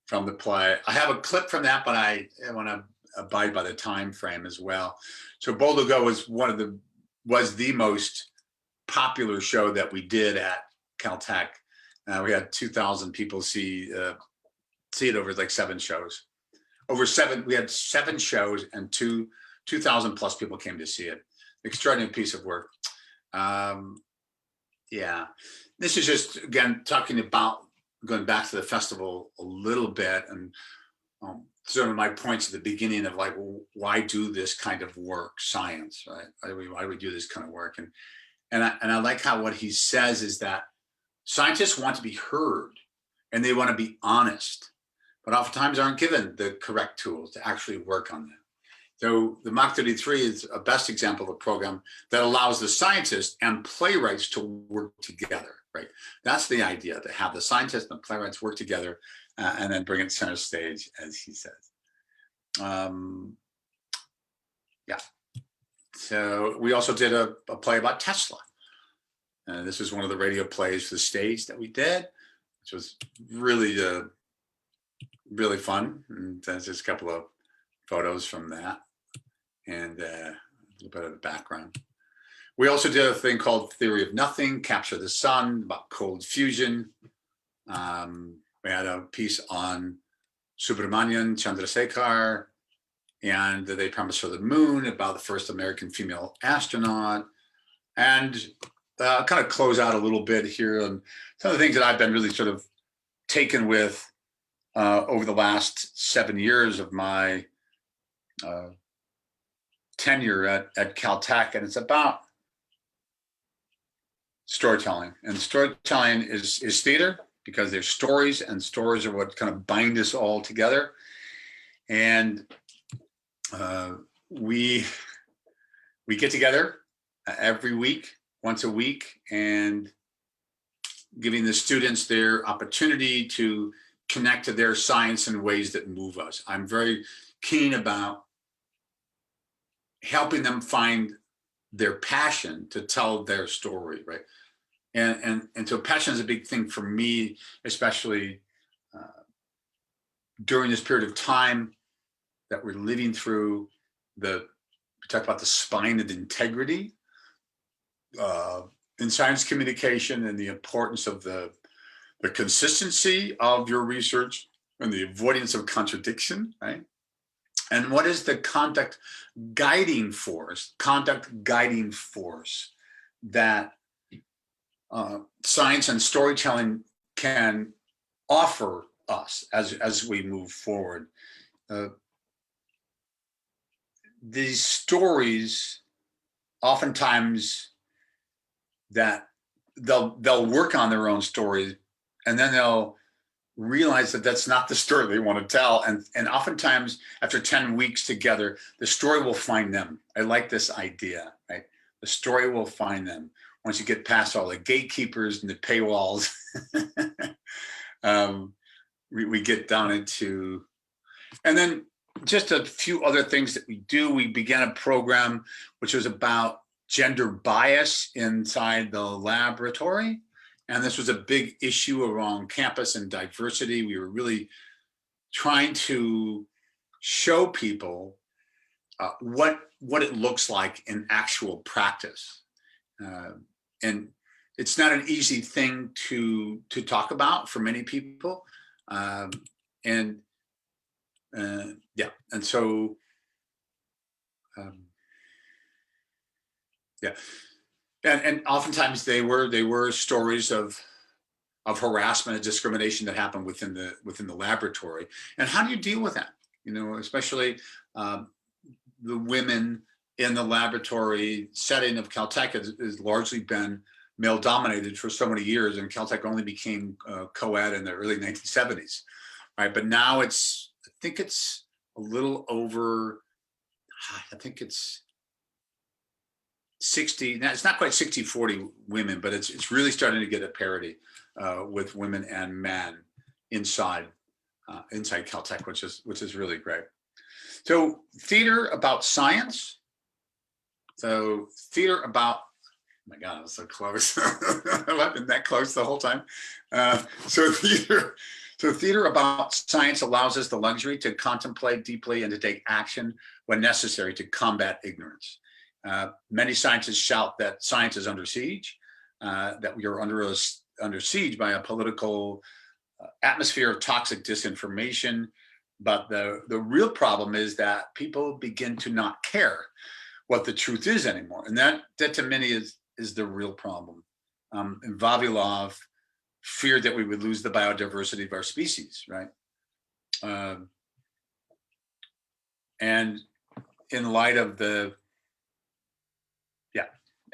from the play. I have a clip from that, but I want to abide by the time frame as well. So Boldly Go was was the most popular show that we did at Caltech. We had 2,000 people see it over like 7 shows. We had 7 shows and 2,000 plus people came to see it. Extraordinary piece of work. Yeah, this is just, again, talking about going back to the festival a little bit and sort of my points at the beginning of like, well, why do this kind of work, science, right? Why do we do this kind of work? And I like how what he says is that scientists want to be heard and they want to be honest, but oftentimes aren't given the correct tools to actually work on them. So the Mach 33 is a best example of a program that allows the scientists and playwrights to work together, right? That's the idea, to have the scientists and the playwrights work together and then bring it center stage, as he says. Yeah. So we also did a play about Tesla. This was one of the radio plays for the stage that we did, which was really, really fun. And there's just a couple of photos from that and a little bit of the background. We also did a thing called Theory of Nothing, Capture the Sun, about cold fusion. We had a piece on Subramanian Chandrasekhar and They Promised Her the Moon, about the first American female astronaut. And kind of close out a little bit here on some of the things that I've been really sort of taken with over the last 7 years of my tenure at Caltech. And it's about storytelling. And storytelling is theater, because there's stories, and stories are what kind of bind us all together. And we get together every week, once a week, and giving the students their opportunity to connect to their science in ways that move us. I'm very keen about helping them find their passion to tell their story, right? And so passion is a big thing for me, especially during this period of time that we're living through. We talk about the spine of integrity in science communication, and the importance of the consistency of your research and the avoidance of contradiction, right? And what is the conduct guiding force that science and storytelling can offer us as we move forward? These stories, oftentimes, that they'll work on their own stories, and then they'll realize that that's not the story they want to tell. And oftentimes, after 10 weeks together, the story will find them. I like this idea, right? The story will find them once you get past all the gatekeepers and the paywalls. We get down into, and then just a few other things that we do. We began a program which was about gender bias inside the laboratory. And this was a big issue around campus and diversity. We were really trying to show people what it looks like in actual practice. And it's not an easy thing to talk about for many people. And so, and oftentimes they were stories of harassment and discrimination that happened within the laboratory. And how do you deal with that? You know, especially the women in the laboratory setting of Caltech has largely been male dominated for so many years, and Caltech only became co-ed in the early 1970s, right? But now I think it's a little over, I think it's 60, it's not quite 60-40 women, but it's really starting to get a parity with women and men inside Caltech, which is really great. So theater about science. So theater about, oh my God, I was so close. I've been that close the whole time. So theater about science allows us the luxury to contemplate deeply and to take action when necessary to combat ignorance. Many scientists shout that science is under siege, that we are under siege by a political atmosphere of toxic disinformation. But the real problem is that people begin to not care what the truth is anymore. And that to many is the real problem. And Vavulov feared that we would lose the biodiversity of our species, right? And in light of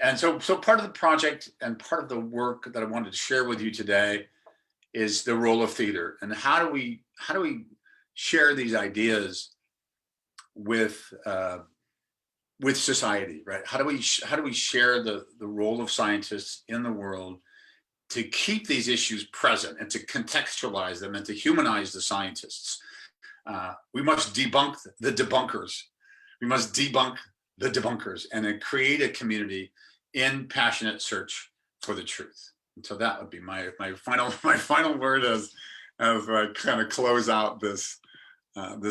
and so part of the project and part of the work that I wanted to share with you today is the role of theater, and how do we share these ideas with society, right? How do we share the role of scientists in the world to keep these issues present and to contextualize them and to humanize the scientists? We must debunk the debunkers. We must debunk the debunkers and then create a community in passionate search for the truth. And so that would be my final word as I kind of close out this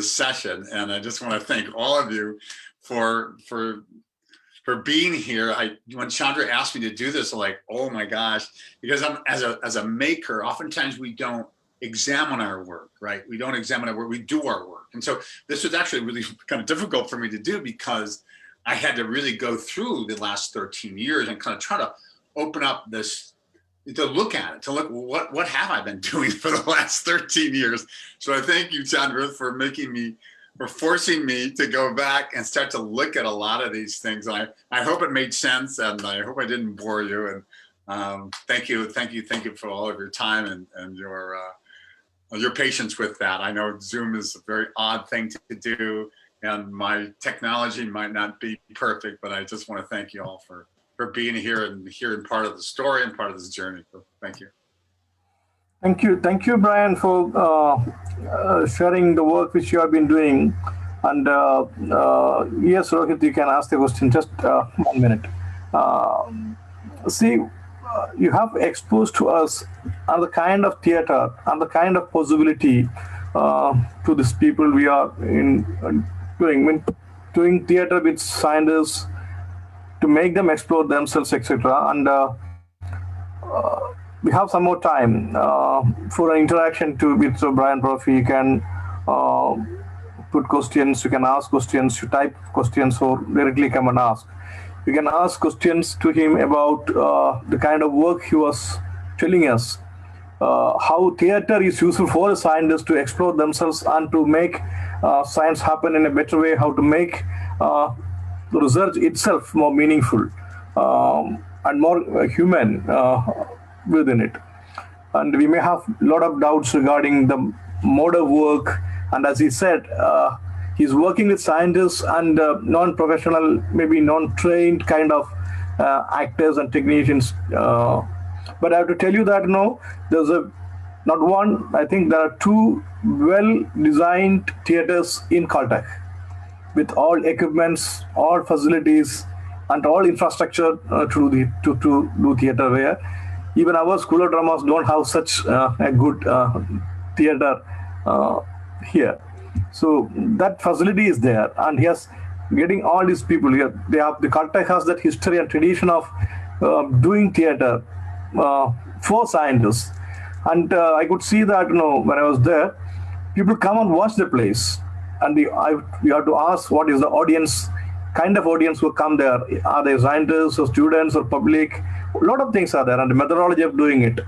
session. And I just want to thank all of you for being here. When Chandra asked me to do this, I'm like, oh my gosh, because I'm as a maker, oftentimes we don't examine our work, right? We don't examine our work, we do our work. And so this was actually really kind of difficult for me to do, because I had to really go through the last 13 years and kind of try to open up this, to look at it, to look, what have I been doing for the last 13 years? So I thank you, Chandra, for forcing me to go back and start to look at a lot of these things. I hope it made sense, and I hope I didn't bore you. And thank you for all of your time and your patience with that. I know Zoom is a very odd thing to do, and my technology might not be perfect, but I just want to thank you all for being here and hearing part of the story and part of this journey. So thank you. Thank you, Brian, for sharing the work which you have been doing. And yes, Rohit, you can ask the question. Just 1 minute. You have exposed to us the kind of theater and the kind of possibility to these people we are doing theater with scientists to make them explore themselves, etc. And we have some more time for an interaction with Brian Brophy. You can put questions, you can ask questions, you type questions, or directly come and ask. You can ask questions to him about the kind of work he was telling us, how theater is useful for the scientists to explore themselves and to make science happen in a better way, how to make the research itself more meaningful and more human within it. And we may have a lot of doubts regarding the mode of work. And as he said, he's working with scientists and non-professional, maybe non-trained kind of actors and technicians. But I have to tell you that there's a not one, I think there are two well-designed theaters in Caltech with all equipments, all facilities, and all infrastructure to do theater where even our school of dramas don't have such a good theater here. So that facility is there, and he has getting all these people here. The Caltech has that history and tradition of doing theater for scientists, and I could see that when I was there, people come and watch the place, and we have to ask what is the audience, kind of audience who come there. Are they scientists or students or public? A lot of things are there, and the methodology of doing it.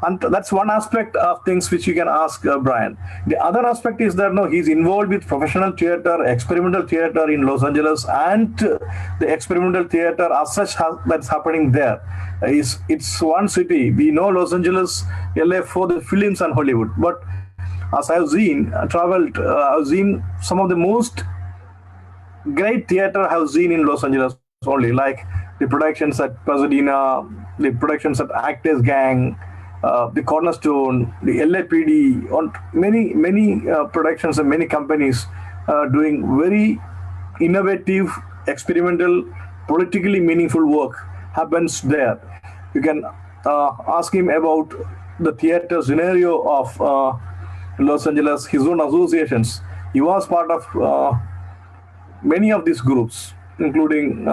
And that's one aspect of things which you can ask Brian. The other aspect is that he's involved with professional theater, experimental theater in Los Angeles, and the experimental theater as such that's happening there. It's one city. We know Los Angeles, LA for the films and Hollywood, but as I've seen, I've seen some of the most great theater I've seen in Los Angeles only, like the productions at Pasadena, the productions at Actors Gang, the Cornerstone, the LAPD, on many productions and many companies doing very innovative, experimental, politically meaningful work happens there. You can ask him about the theater scenario of Los Angeles, his own associations. He was part of many of these groups, including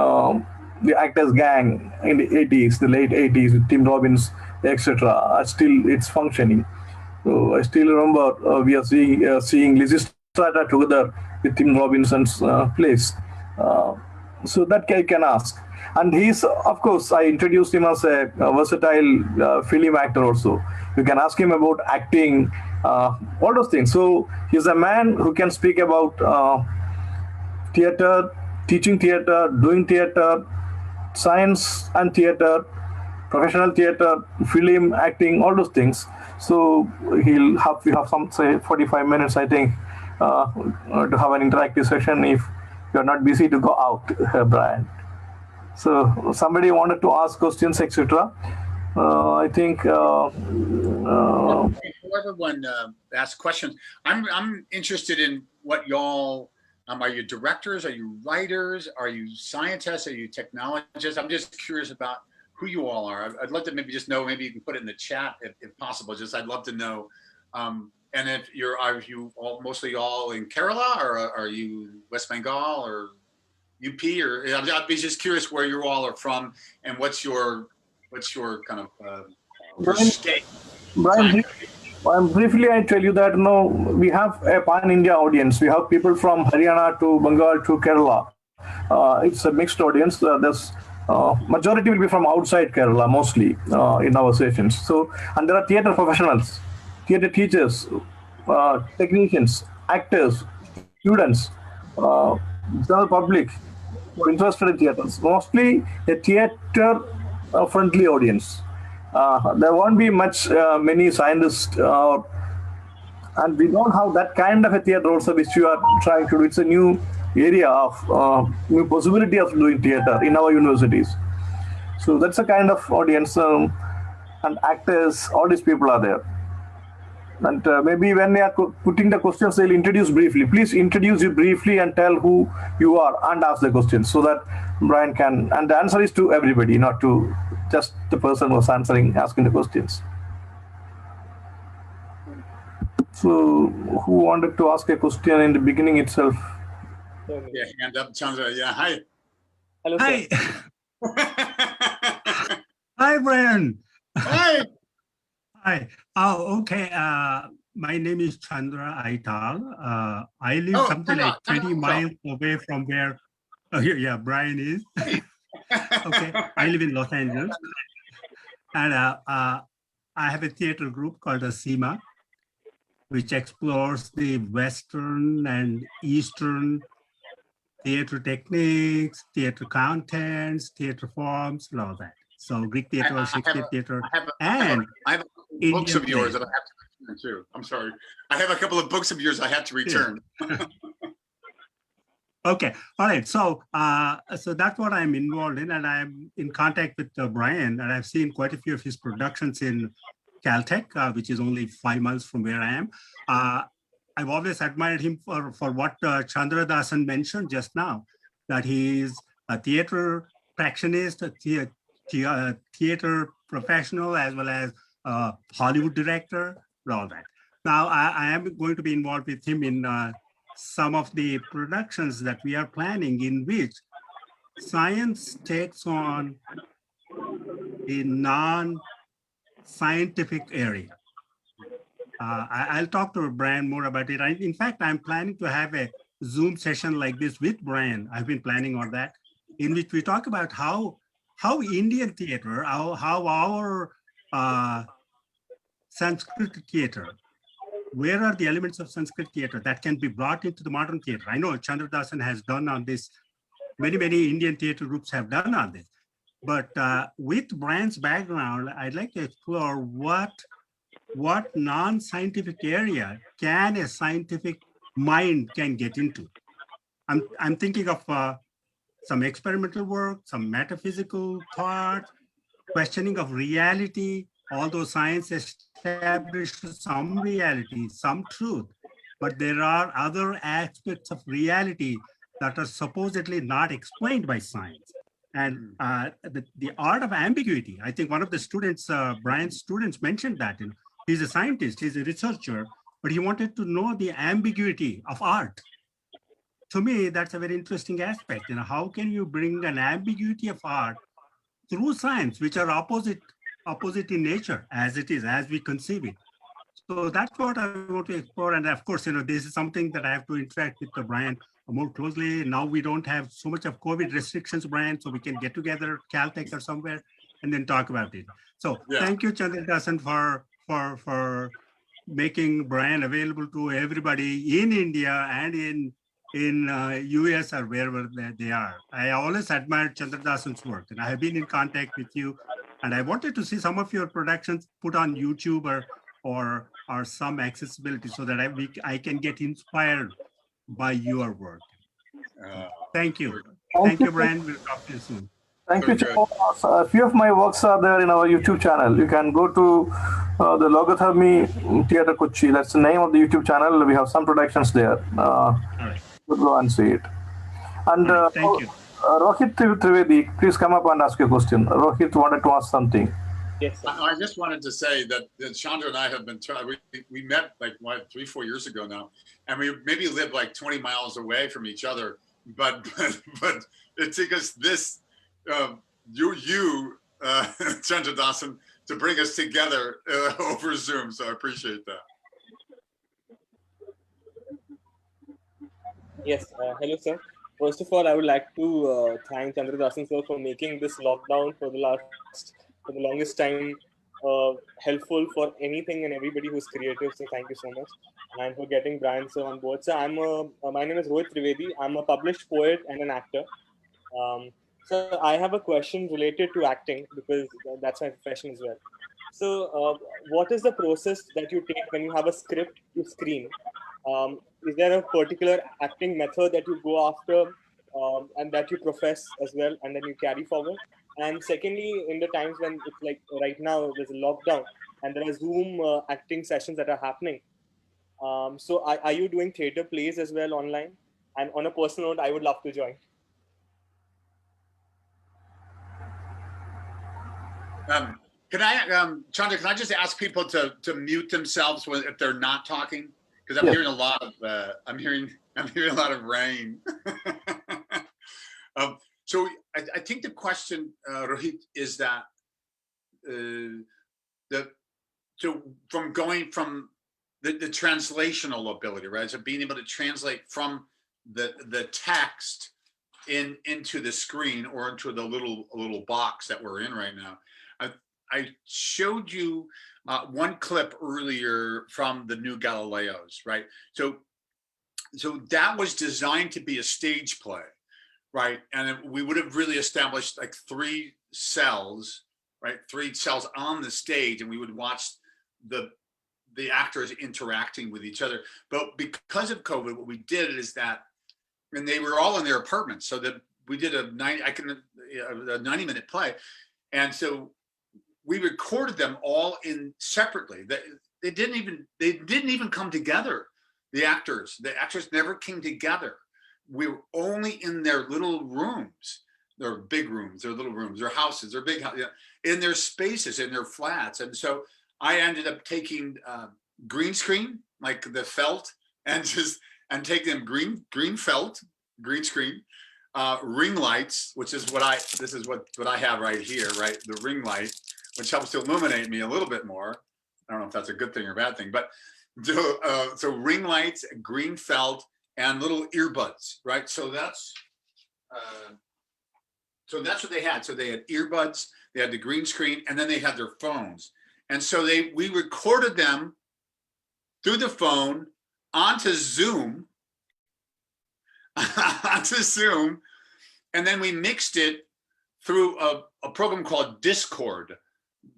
the Actors Gang in the 80s, the late 80s, with Tim Robbins, etc. Still, it's functioning. So I still remember we are seeing Lizzie Strata together with Tim Robinson's plays. So that guy can ask. And he's, of course, I introduced him as a versatile film actor also. You can ask him about acting, all those things. So he's a man who can speak about theater, teaching theater, doing theater, science and theater, professional theater, film, acting, all those things. So we have some, say, 45 minutes, I think, to have an interactive session if you're not busy to go out, Brian. So somebody wanted to ask questions, etc. I think everyone asks questions. I'm interested in what y'all. Are you directors? Are you writers? Are you scientists? Are you technologists? I'm just curious about who you all are. I'd love to maybe just know. Maybe you can put it in the chat if possible. Just I'd love to know. And if are you all mostly all in Kerala, or are you West Bengal or UP? Or I'd be just curious where you all are from and what's your kind of state. Brian, briefly, I tell you that we have a pan-India audience. We have people from Haryana to Bengal to Kerala. It's a mixed audience. There's majority will be from outside Kerala, mostly in our sessions. So, and there are theater professionals, theater teachers, technicians, actors, students, general public who are interested in theaters. Mostly a theater-friendly audience. There won't be many scientists, and we don't have that kind of a theater also which you are trying to do. It's a new area of new possibility of doing theater in our universities. So that's a kind of audience, and actors, all these people are there. And maybe when they are putting the questions, they'll introduce briefly. Please introduce you briefly and tell who you are and ask the questions so that Brian can, and the answer is to everybody, not to just the person who's asking the questions. So who wanted to ask a question in the beginning itself? Yeah, hand up, Chandra. Yeah, hi. Hello, Hi. Sir. Hi, Brian. Hi. Hi. Oh, okay. My name is Chandra Aital. I live something like 20 miles away from where Brian is. Okay. I live in Los Angeles. And I have a theater group called the SEMA, which explores the Western and Eastern theater techniques, theater contents, theater forms, and all that. So Greek theater, Shakespeare theater, and I have books of yours that I have to return too. I'm sorry. I have a couple of books of yours I have to return. Yeah. Okay. All right. So so that's what I'm involved in, and I'm in contact with Brian, and I've seen quite a few of his productions in Caltech, which is only 5 miles from where I am. I've always admired him for what Chandra Dasan mentioned just now, that he is a theater practitionist, a theater professional, as well as a Hollywood director, all that. Now, I am going to be involved with him in some of the productions that we are planning, in which science takes on a non-scientific area. I'll talk to Brian more about it. In fact, I'm planning to have a Zoom session like this with Brian. I've been planning on that, in which we talk about how Indian theater, how our Sanskrit theater, where are the elements of Sanskrit theater that can be brought into the modern theater? I know Chandra Dasan has done on this. Many Indian theater groups have done on this. But with Brian's background, I'd like to explore what non-scientific area can a scientific mind can get into. I'm thinking of some experimental work, some metaphysical thought, questioning of reality, although science establishes some reality, some truth, but there are other aspects of reality that are supposedly not explained by science. And the art of ambiguity, I think one of the students, Brian's students mentioned that. He's a scientist, he's a researcher, but he wanted to know the ambiguity of art. To me, that's a very interesting aspect. How can you bring an ambiguity of art through science, which are opposite in nature, as it is, as we conceive it? So that's what I want to explore. And of course, this is something that I have to interact with Brian more closely. Now we don't have so much of COVID restrictions, Brian, so we can get together, Caltech or somewhere, and then talk about it. So Thank you, Chandra Dasan, for making Brian available to everybody in India and in US or wherever they are. I always admired Chandra Dasan's work, and I have been in contact with you, and I wanted to see some of your productions put on YouTube or some accessibility so that I can get inspired by your work. Thank you. Thank you, Brian. We'll talk to you soon. Thank you. A few of my works are there in our YouTube channel. You can go to the Lokadharmi Theatre Kochi. That's the name of the YouTube channel. We have some productions there. Go and see it. And thank you. Rohit Trivedi, please come up and ask a question. Rohit wanted to ask something. Yes, I just wanted to say that Chandra and I have been we met like 3-4 years ago now, and we maybe live like 20 miles away from each other, but it took us this Chandra Dasan, to bring us together over Zoom. So I appreciate that. Yes, hello sir. First of all, I would like to thank Chandra Dasan sir for making this lockdown for the longest time helpful for anything and everybody who's creative. So thank you so much, and for getting Brian sir on board. So my name is Rohit Trivedi. I'm a published poet and an actor. So I have a question related to acting, because that's my profession as well. So what is the process that you take when you have a script to screen? Is there a particular acting method that you go after and that you profess as well, and then you carry forward? And secondly, in the times when it's like right now, there's a lockdown and there are Zoom acting sessions that are happening. So are you doing theater plays as well online? And on a personal note, I would love to join. Can I, Chandra, can I just ask people to mute themselves if they're not talking? Because I'm hearing a lot of I'm hearing a lot of rain. So I think the question, Rohit, is that from going from the translational ability, right? So being able to translate from the text into the screen or into the little box that we're in right now. I showed you one clip earlier from the new Galileos, right? So that was designed to be a stage play, right? And we would have really established like 3 cells, right? 3 cells on the stage, and we would watch the actors interacting with each other. But because of COVID, what we did is that, and they were all in their apartments, so that we did a 90-minute play, and so we recorded them all in separately. They didn't even come together. The actors never came together. We were only in their little rooms, their big rooms, their little rooms, their houses, their big house, in their spaces, in their flats. And so I ended up taking green screen, like the felt, and taking them green felt, green screen, ring lights, which is what I have right here, right? The ring light, which helps to illuminate me a little bit more. I don't know if that's a good thing or bad thing, but so ring lights, green felt, and little earbuds, right? So that's what they had. So they had earbuds, they had the green screen, and then they had their phones. And so we recorded them through the phone onto Zoom, and then we mixed it through a program called Discord,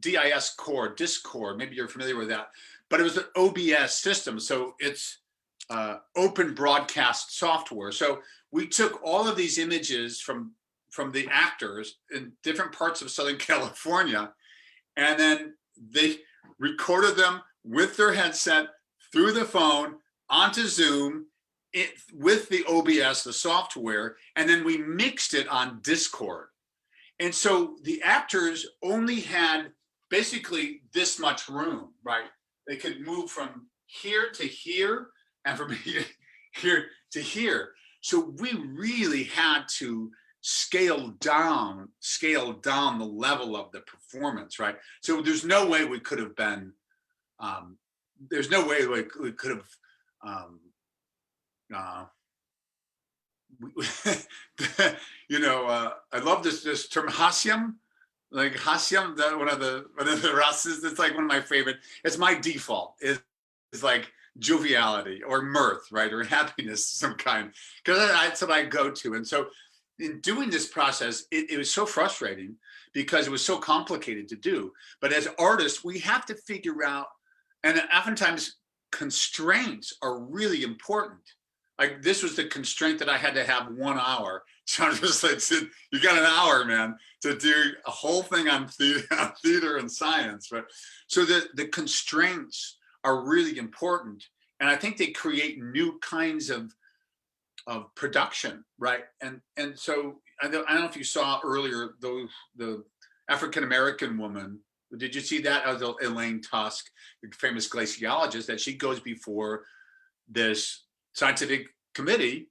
Discord. Maybe you're familiar with that, but it was an OBS system. So it's open broadcast software. So we took all of these images from the actors in different parts of Southern California, and then they recorded them with their headset through the phone onto Zoom with the OBS, the software, and then we mixed it on Discord. And so the actors only had basically this much room, right? They could move from here to here and from here to here. So we really had to scale down the level of the performance, right? So there's no way we could have been, there's no way we could have, I love this term hasyam, like hasyam, one of the rases. It's like one of my favorite. It's my default. It's like joviality or mirth, right, or happiness of some kind, because that's what I go to. And so, in doing this process, it was so frustrating because it was so complicated to do. But as artists, we have to figure out, and oftentimes constraints are really important. Like this was the constraint that I had to have 1 hour. Chandra said, "You got an hour, man, to do a whole thing on theater and science." But so the constraints are really important, and I think they create new kinds of production, right? And so I don't know if you saw earlier the African American woman. Did you see that? Elaine Tusk, the famous glaciologist, that she goes before this scientific committee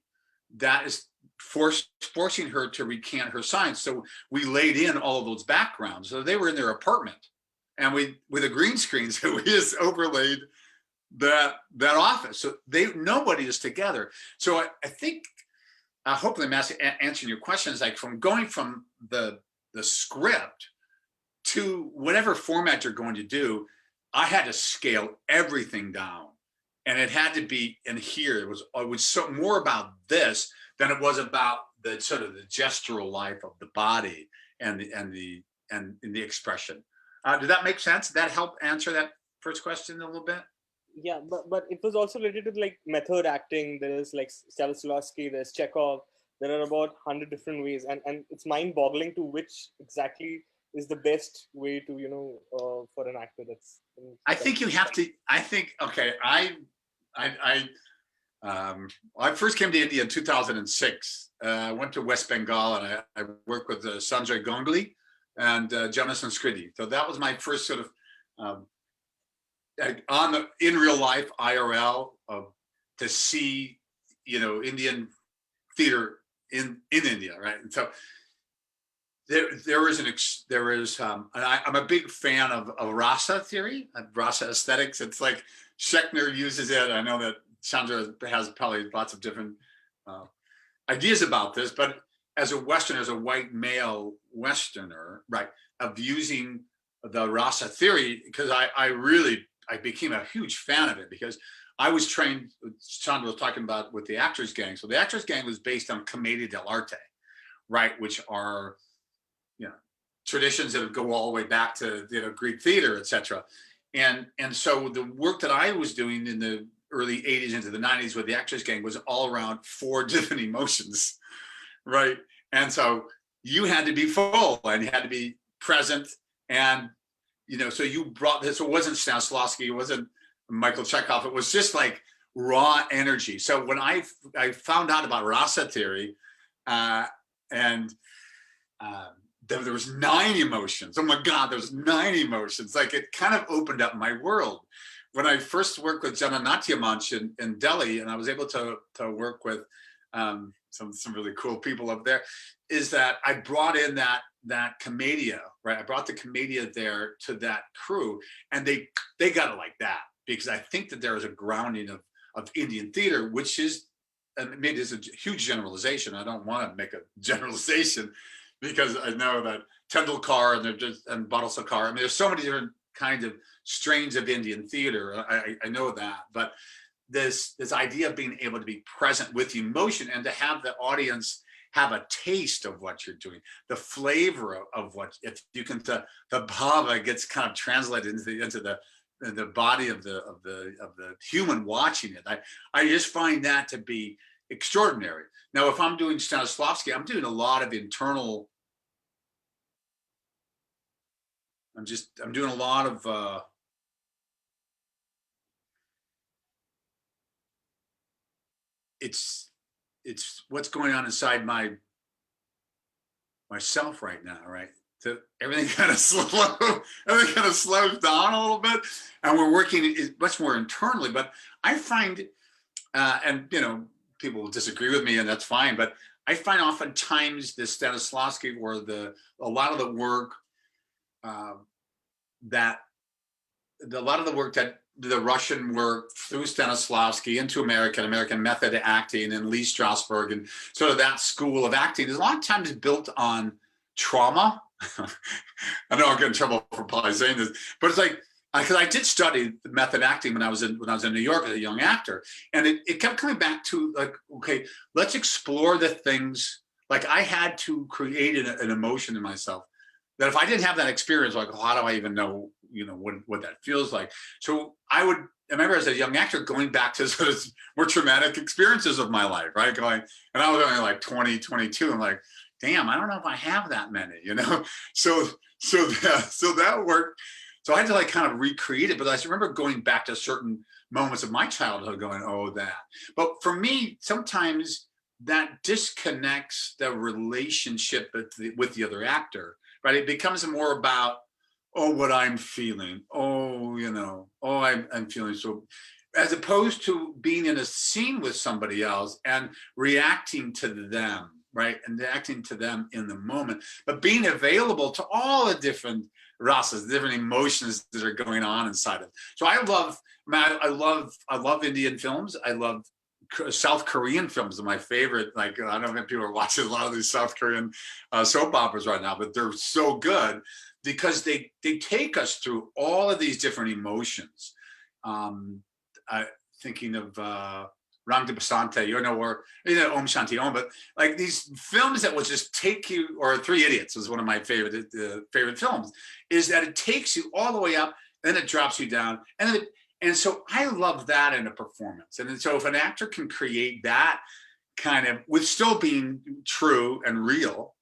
that is forcing her to recant her science. So we laid in all of those backgrounds. So they were in their apartment, and with a green screen, so we just overlaid that office. So nobody is together. So I think hopefully I'm answering your questions, like from going from the script to whatever format you're going to do, I had to scale everything down, and it had to be in here. It was so more about this than it was about the sort of the gestural life of the body and the expression. Did that make sense? Did that help answer that first question a little bit? Yeah, but it was also related to like method acting. There is like Stanislavski, there's Chekhov. There are about 100 different ways, and it's mind-boggling to which exactly is the best way to for an actor. I think you have to. I think okay. I first came to India in 2006. I went to West Bengal, and I worked with Sanjay Gangli and Jonathan Scritti. So that was my first sort of in real life IRL to see Indian theater in India, right? And so there is and I'm a big fan of rasa theory, rasa aesthetics. It's like Schechner uses it. I know that Chandra has probably lots of different ideas about this, but as a Westerner, as a white male Westerner, right, of using the rasa theory, because I became a huge fan of it because I was trained, Chandra was talking about with the Actors Gang. So the Actors Gang was based on commedia dell'arte, right, which are traditions that go all the way back to Greek theater, etc. And so the work that I was doing in the early 80s into the 90s with the Actors Gang was all around 4 different emotions, right? And so you had to be full and you had to be present, and so you brought this, it wasn't Stanislavski, it wasn't Michael Chekhov, it was just like raw energy. So when I found out about rasa theory, and there was 9 emotions. Oh my God, there's 9 emotions. Like it kind of opened up my world. When I first worked with Jananatya Manch in Delhi, and I was able to work with some really cool people up there, is that I brought in that commedia, right? I brought the commedia there to that crew, and they got it like that, because I think that there is a grounding of Indian theater, which is, and maybe it's a huge generalization. I don't want to make a generalization, because I know that Tendulkar and Bhattacharya, I mean, there's so many different kinds of strains of Indian theater. I know that, but this idea of being able to be present with emotion and to have the audience have a taste of what you're doing, the flavor of what, if you can, the bhava gets kind of translated into the body of the human watching it. I just find that to be extraordinary. Now, if I'm doing Stanislavski, I'm doing a lot of internal. I'm doing a lot of. It's what's going on inside myself right now, right? So everything kind of slows down a little bit, and we're working much more internally. But I find, and people will disagree with me, and that's fine. But I find oftentimes the Stanislavski, or a lot of the work that the Russian work through Stanislavski into American method acting and Lee Strasberg and sort of that school of acting is a lot of times built on trauma. I know I'll get in trouble for probably saying this, but it's like, because I did study method acting when I was in New York as a young actor, and it kept coming back to like, okay, let's explore the things. Like I had to create an emotion in myself that if I didn't have that experience, like, well, how do I even know, what that feels like? So I remember as a young actor going back to sort of more traumatic experiences of my life, right? And I was only like 20, 22. I'm like, damn, I don't know if I have that many, So that worked. So I had to like kind of recreate it, but I remember going back to certain moments of my childhood going, oh, that. But for me, sometimes that disconnects the relationship with the other actor, right? It becomes more about, oh, what I'm feeling. Oh, I'm feeling so, as opposed to being in a scene with somebody else and reacting to them, right? And reacting to them in the moment, but being available to all the different rasas, different emotions that are going on inside of. So I love Indian films. I love South Korean films are my favorite. Like, I don't know if people are watching a lot of these South Korean soap operas right now, but they're so good because they take us through all of these different emotions. Thinking of Rang de Basante, or Om Shanti Om, but like these films that will just take you, or Three Idiots was one of my favorite films, is that it takes you all the way up, then it drops you down, and so I love that in a performance. And so if an actor can create that kind of, with still being true and real,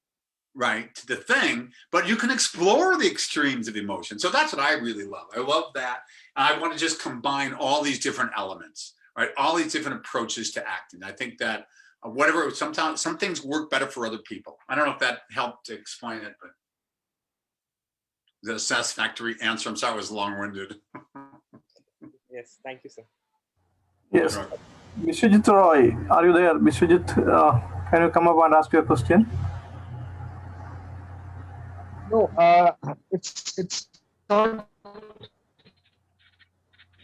right, to the thing, but you can explore the extremes of emotion. So that's what I really love. I love that. I want to just combine all these different elements, right? All these different approaches to acting. I think that sometimes some things work better for other people. I don't know if that helped to explain it, but is that a satisfactory answer? I'm sorry, I was long-winded. Yes, thank you, sir. Yes. Vishwajit Roy, are you there? Vishwajit, can you come up and ask your question? No, it's not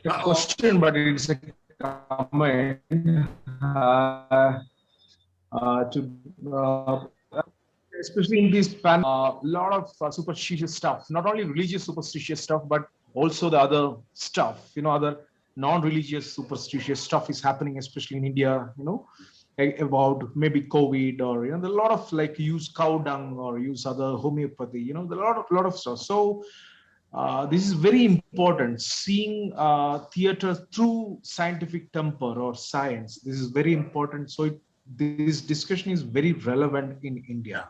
a question, but it's a comment especially in this panel, a lot of superstitious stuff, not only religious superstitious stuff, but also the other stuff, other non-religious superstitious stuff is happening, especially in India, about maybe COVID, or, there are a lot of like use cow dung or use other homeopathy, there are a lot of stuff. So this is very important, seeing theater through scientific temper or science. This is very important. So this discussion is very relevant in India.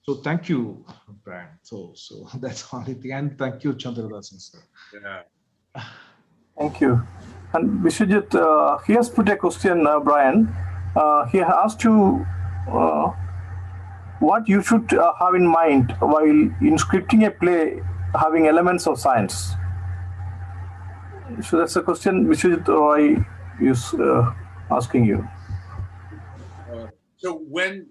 So thank you, Brian. So that's the only thing. And thank you, Chandradasan sir. Yeah. Thank you. And Vishwajit, he has put a question, Brian. He asked you what you should have in mind while in scripting a play having elements of science. So that's a question Vishwajit Roy is asking you. So when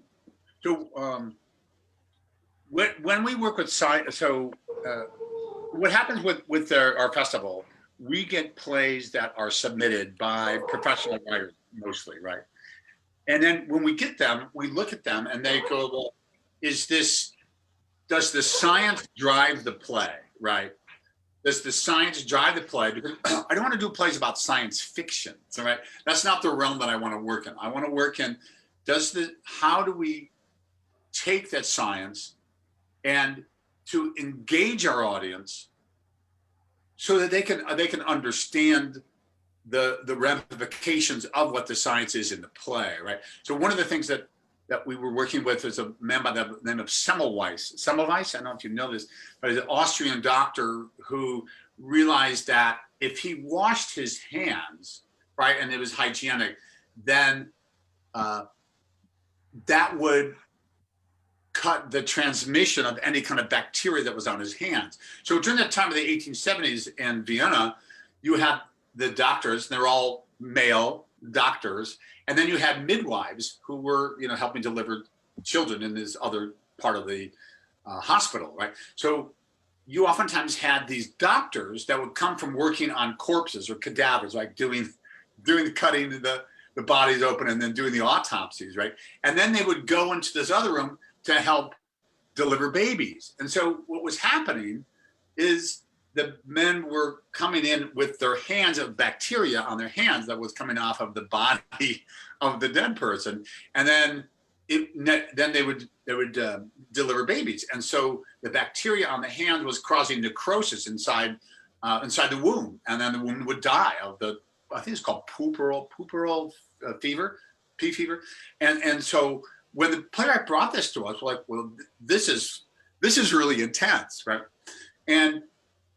we work with science, what happens with our festival, we get plays that are submitted by professional writers mostly, right? And then when we get them, we look at them and they go, well, does the science drive the play, right? Does the science drive the play? Because I don't want to do plays about science fiction, right? That's not the realm that I want to work in. I want to work in, how do we take that science and to engage our audience so that they can understand the ramifications of what the science is in the play, right? So one of the things that we were working with is a man by the name of Semmelweis. Semmelweis, I don't know if you know this, but he's an Austrian doctor who realized that if he washed his hands, right, and it was hygienic, then that would cut the transmission of any kind of bacteria that was on his hands. So during the time of the 1870s in Vienna, you had the doctors, and they're all male doctors, and then you had midwives who were, helping deliver children in this other part of the hospital, right? So you oftentimes had these doctors that would come from working on corpses or cadavers, like doing the cutting the bodies open and then doing the autopsies, right? And then they would go into this other room to help deliver babies. And so what was happening is the men were coming in with their hands of bacteria on their hands that was coming off of the body of the dead person, and then they would deliver babies. And so the bacteria on the hand was causing necrosis inside the womb, and then the woman would die of I think it's called puerperal fever, P fever, and so when the playwright brought this to us, we're like, well, this is really intense, right? And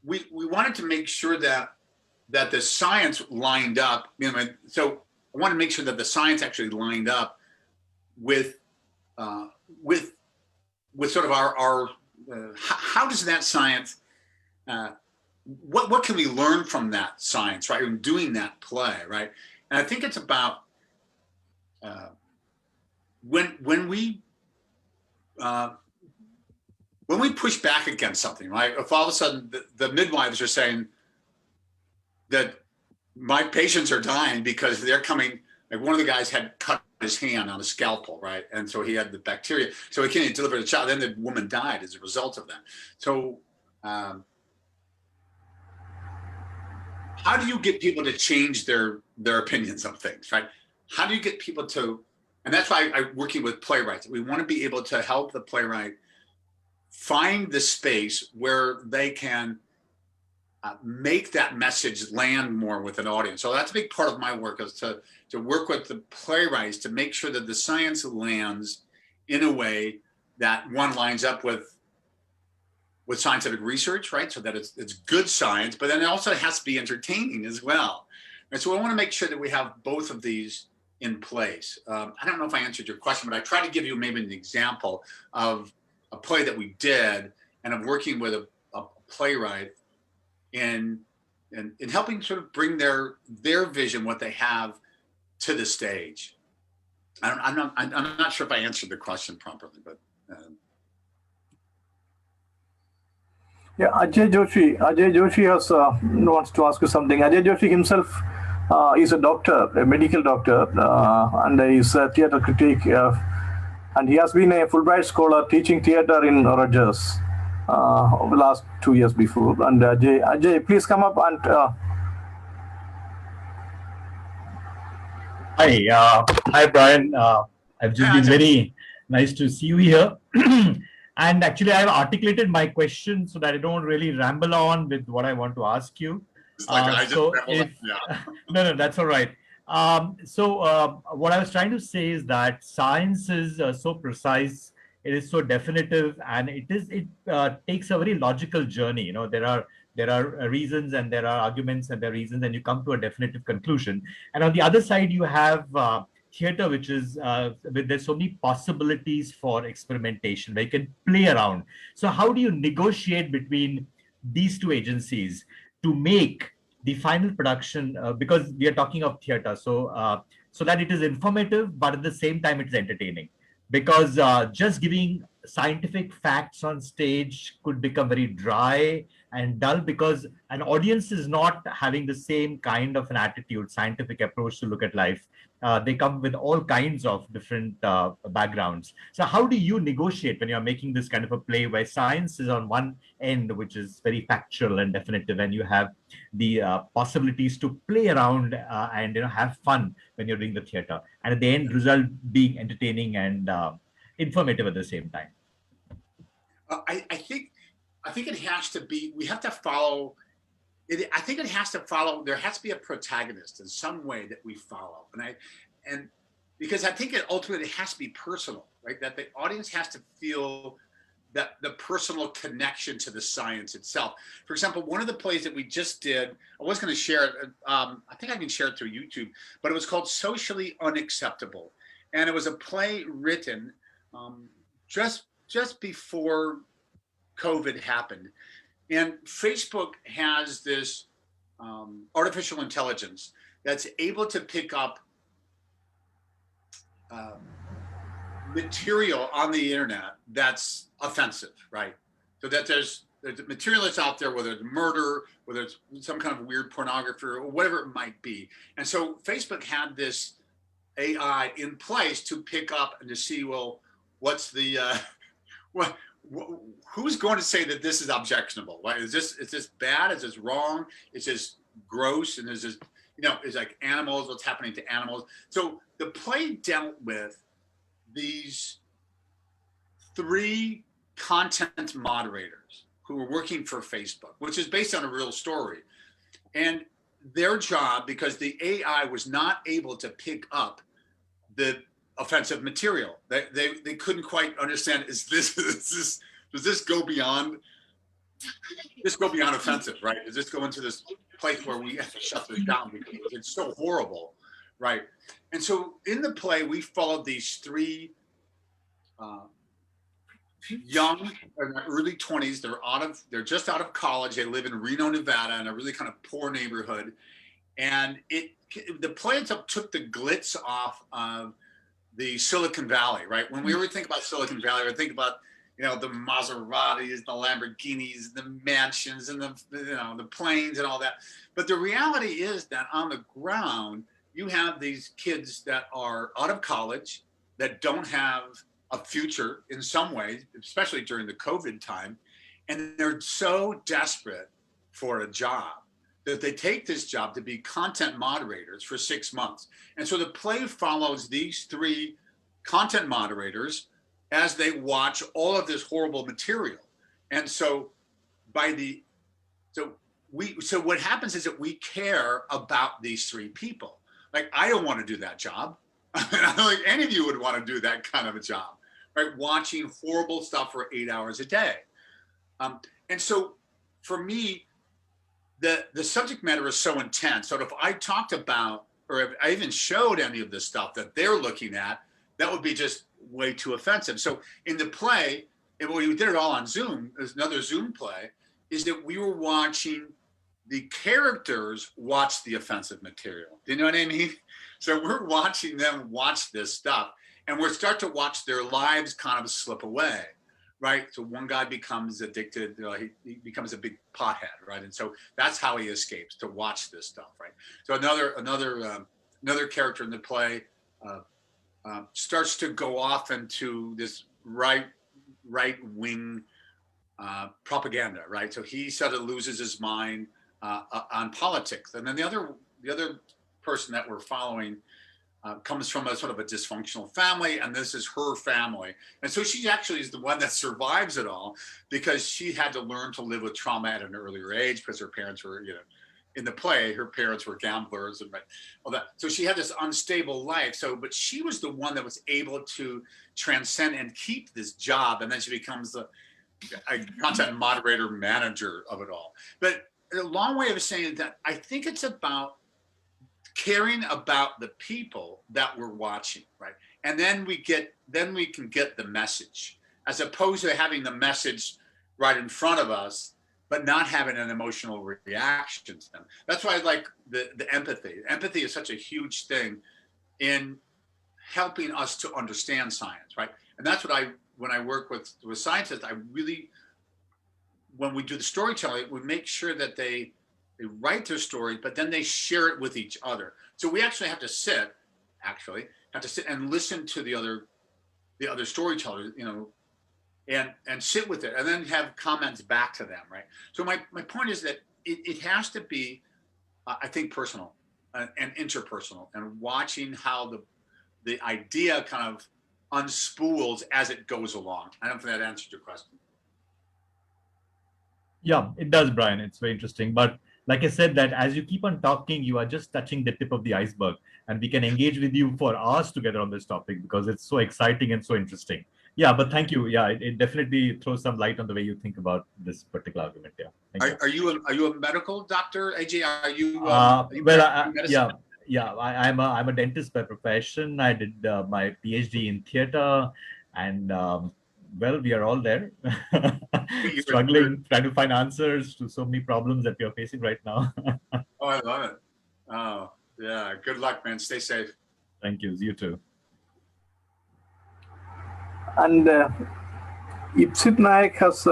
we wanted to make sure that the science lined up. So I wanted to make sure that the science actually lined up with sort of our how does that science what can we learn from that science, right? In doing that play, right? And I think it's about when we push back against something, right? If all of a sudden the midwives are saying that my patients are dying because they're coming, like one of the guys had cut his hand on a scalpel, right? And so he had the bacteria, so he can't deliver the child. Then the woman died as a result of that. So how do you get people to change their opinions on things, right? How do you get people to, and that's why I'm working with playwrights. We want to be able to help the playwright find the space where they can make that message land more with an audience. So that's a big part of my work, is to work with the playwrights to make sure that the science lands in a way that one lines up with scientific research, right? So that it's good science, but then it also has to be entertaining as well. And so I want to make sure that we have both of these in place. I don't know if I answered your question, but I tried to give you maybe an example of a play that we did, and I'm working with a playwright in helping sort of bring their vision, what they have, to the stage. I'm not sure if I answered the question properly, but. Yeah, Ajay Joshi wants to ask you something. Ajay Joshi himself is a doctor, a medical doctor, and he's a theatre critic, and he has been a Fulbright scholar teaching theatre in Rogers over the last 2 years before. And Ajay, please come up and. Hi, Brian. I've just been very nice to see you here. And actually, I've articulated my question so that I don't really ramble on with what I want to ask you. No, that's all right. What I was trying to say is that science is so precise it is so definitive, and it takes a very logical journey. You know, there are reasons and there are arguments and there are reasons, and you come to a definitive conclusion. And on the other side, you have theater, which is there's so many possibilities for experimentation where you can play around. So how do you negotiate between these two agencies to make the final production, because we are talking of theater, so that it is informative, but at the same time it is entertaining? Because just giving scientific facts on stage could become very dry and dull, because an audience is not having the same kind of an attitude, scientific approach to look at life. They come with all kinds of different backgrounds. So how do you negotiate when you're making this kind of a play where science is on one end, which is very factual and definitive, and you have the possibilities to play around and have fun when you're doing the theater, and at the end result being entertaining and informative at the same time? I think it has to be, we have to follow it. I think it has to follow, there has to be a protagonist in some way that we follow. And because I think it ultimately has to be personal, right? That the audience has to feel that the personal connection to the science itself. For example, one of the plays that we just did, I was going to share it. I think I can share it through YouTube, but it was called Socially Unacceptable. And it was a play written just before COVID happened. And Facebook has this artificial intelligence that's able to pick up material on the internet that's offensive, right? So that there's material that's out there, whether it's murder, whether it's some kind of weird pornography or whatever it might be. And so Facebook had this AI in place to pick up and to see, well, what's the who's going to say that this is objectionable? Right? Is this bad? Is this wrong? Is this gross? And is this, it's like animals, what's happening to animals? So the play dealt with these 3 content moderators who were working for Facebook, which is based on a real story. And their job, because the AI was not able to pick up the offensive material, they couldn't quite understand, does this go beyond offensive, right? Does this go into this place where we have to shut this down because it's so horrible, right? And so in the play, we followed these 3 young, in their early 20s. They're just out of college. They live in Reno, Nevada, in a really kind of poor neighborhood. And the play itself took the glitz off of the Silicon Valley, right? When we ever think about Silicon Valley, we think about the Maseratis, the Lamborghinis, the mansions, and the planes and all that. But the reality is that on the ground, you have these kids that are out of college, that don't have a future in some ways, especially during the COVID time, and they're so desperate for a job that they take this job to be content moderators for 6 months. And so the play follows these 3 content moderators as they watch all of this horrible material. And so so what happens is that we care about these 3 people. Like, I don't want to do that job. I don't think any of you would want to do that kind of a job, right? Watching horrible stuff for 8 hours a day. And so for me, the subject matter is so intense. So if I talked about, or if I even showed any of this stuff that they're looking at, that would be just way too offensive. So in the play, and we did it all on Zoom, there's another Zoom play, is that we were watching the characters watch the offensive material. Do you know what I mean? So we're watching them watch this stuff, and we're start to watch their lives kind of slip away, right? So one guy becomes addicted, he becomes a big pothead, right? And so that's how he escapes, to watch this stuff, right? So another character in the play starts to go off into this right-wing propaganda, right? So he sort of loses his mind on politics. And then the other person that we're following comes from a sort of a dysfunctional family, and this is her family. And so she actually is the one that survives it all, because she had to learn to live with trauma at an earlier age, because her parents were, in the play, her parents were gamblers and all that. So she had this unstable life. So, but she was the one that was able to transcend and keep this job. And then she becomes a content moderator manager of it all. But a long way of saying that I think it's about caring about the people that we're watching, right? And then we can get the message, as opposed to having the message right in front of us, but not having an emotional reaction to them. That's why I like the empathy. Empathy is such a huge thing in helping us to understand science, right? And that's what when I work with scientists, I really, when we do the storytelling, we make sure that they write their stories, but then they share it with each other. So we actually have to sit and listen to the other storytellers, you know, and sit with it and then have comments back to them, right? So my point is that it has to be, I think, personal and interpersonal, and watching how the idea kind of unspools as it goes along. I don't think that answered your question. Yeah, it does, Brian. It's very interesting. But like I said, that as you keep on talking, you are just touching the tip of the iceberg, and we can engage with you for hours together on this topic because it's so exciting and so interesting. Yeah, but thank you. Yeah, it definitely throws some light on the way you think about this particular argument. Yeah. Are you a medical doctor, AJ? Are you? I'm a dentist by profession. I did my PhD in theater, and well, we are all there, struggling, trying to find answers to so many problems that we are facing right now. Oh, I love it. Oh, yeah. Good luck, man. Stay safe. Thank you. You too. And Ipsit Naik has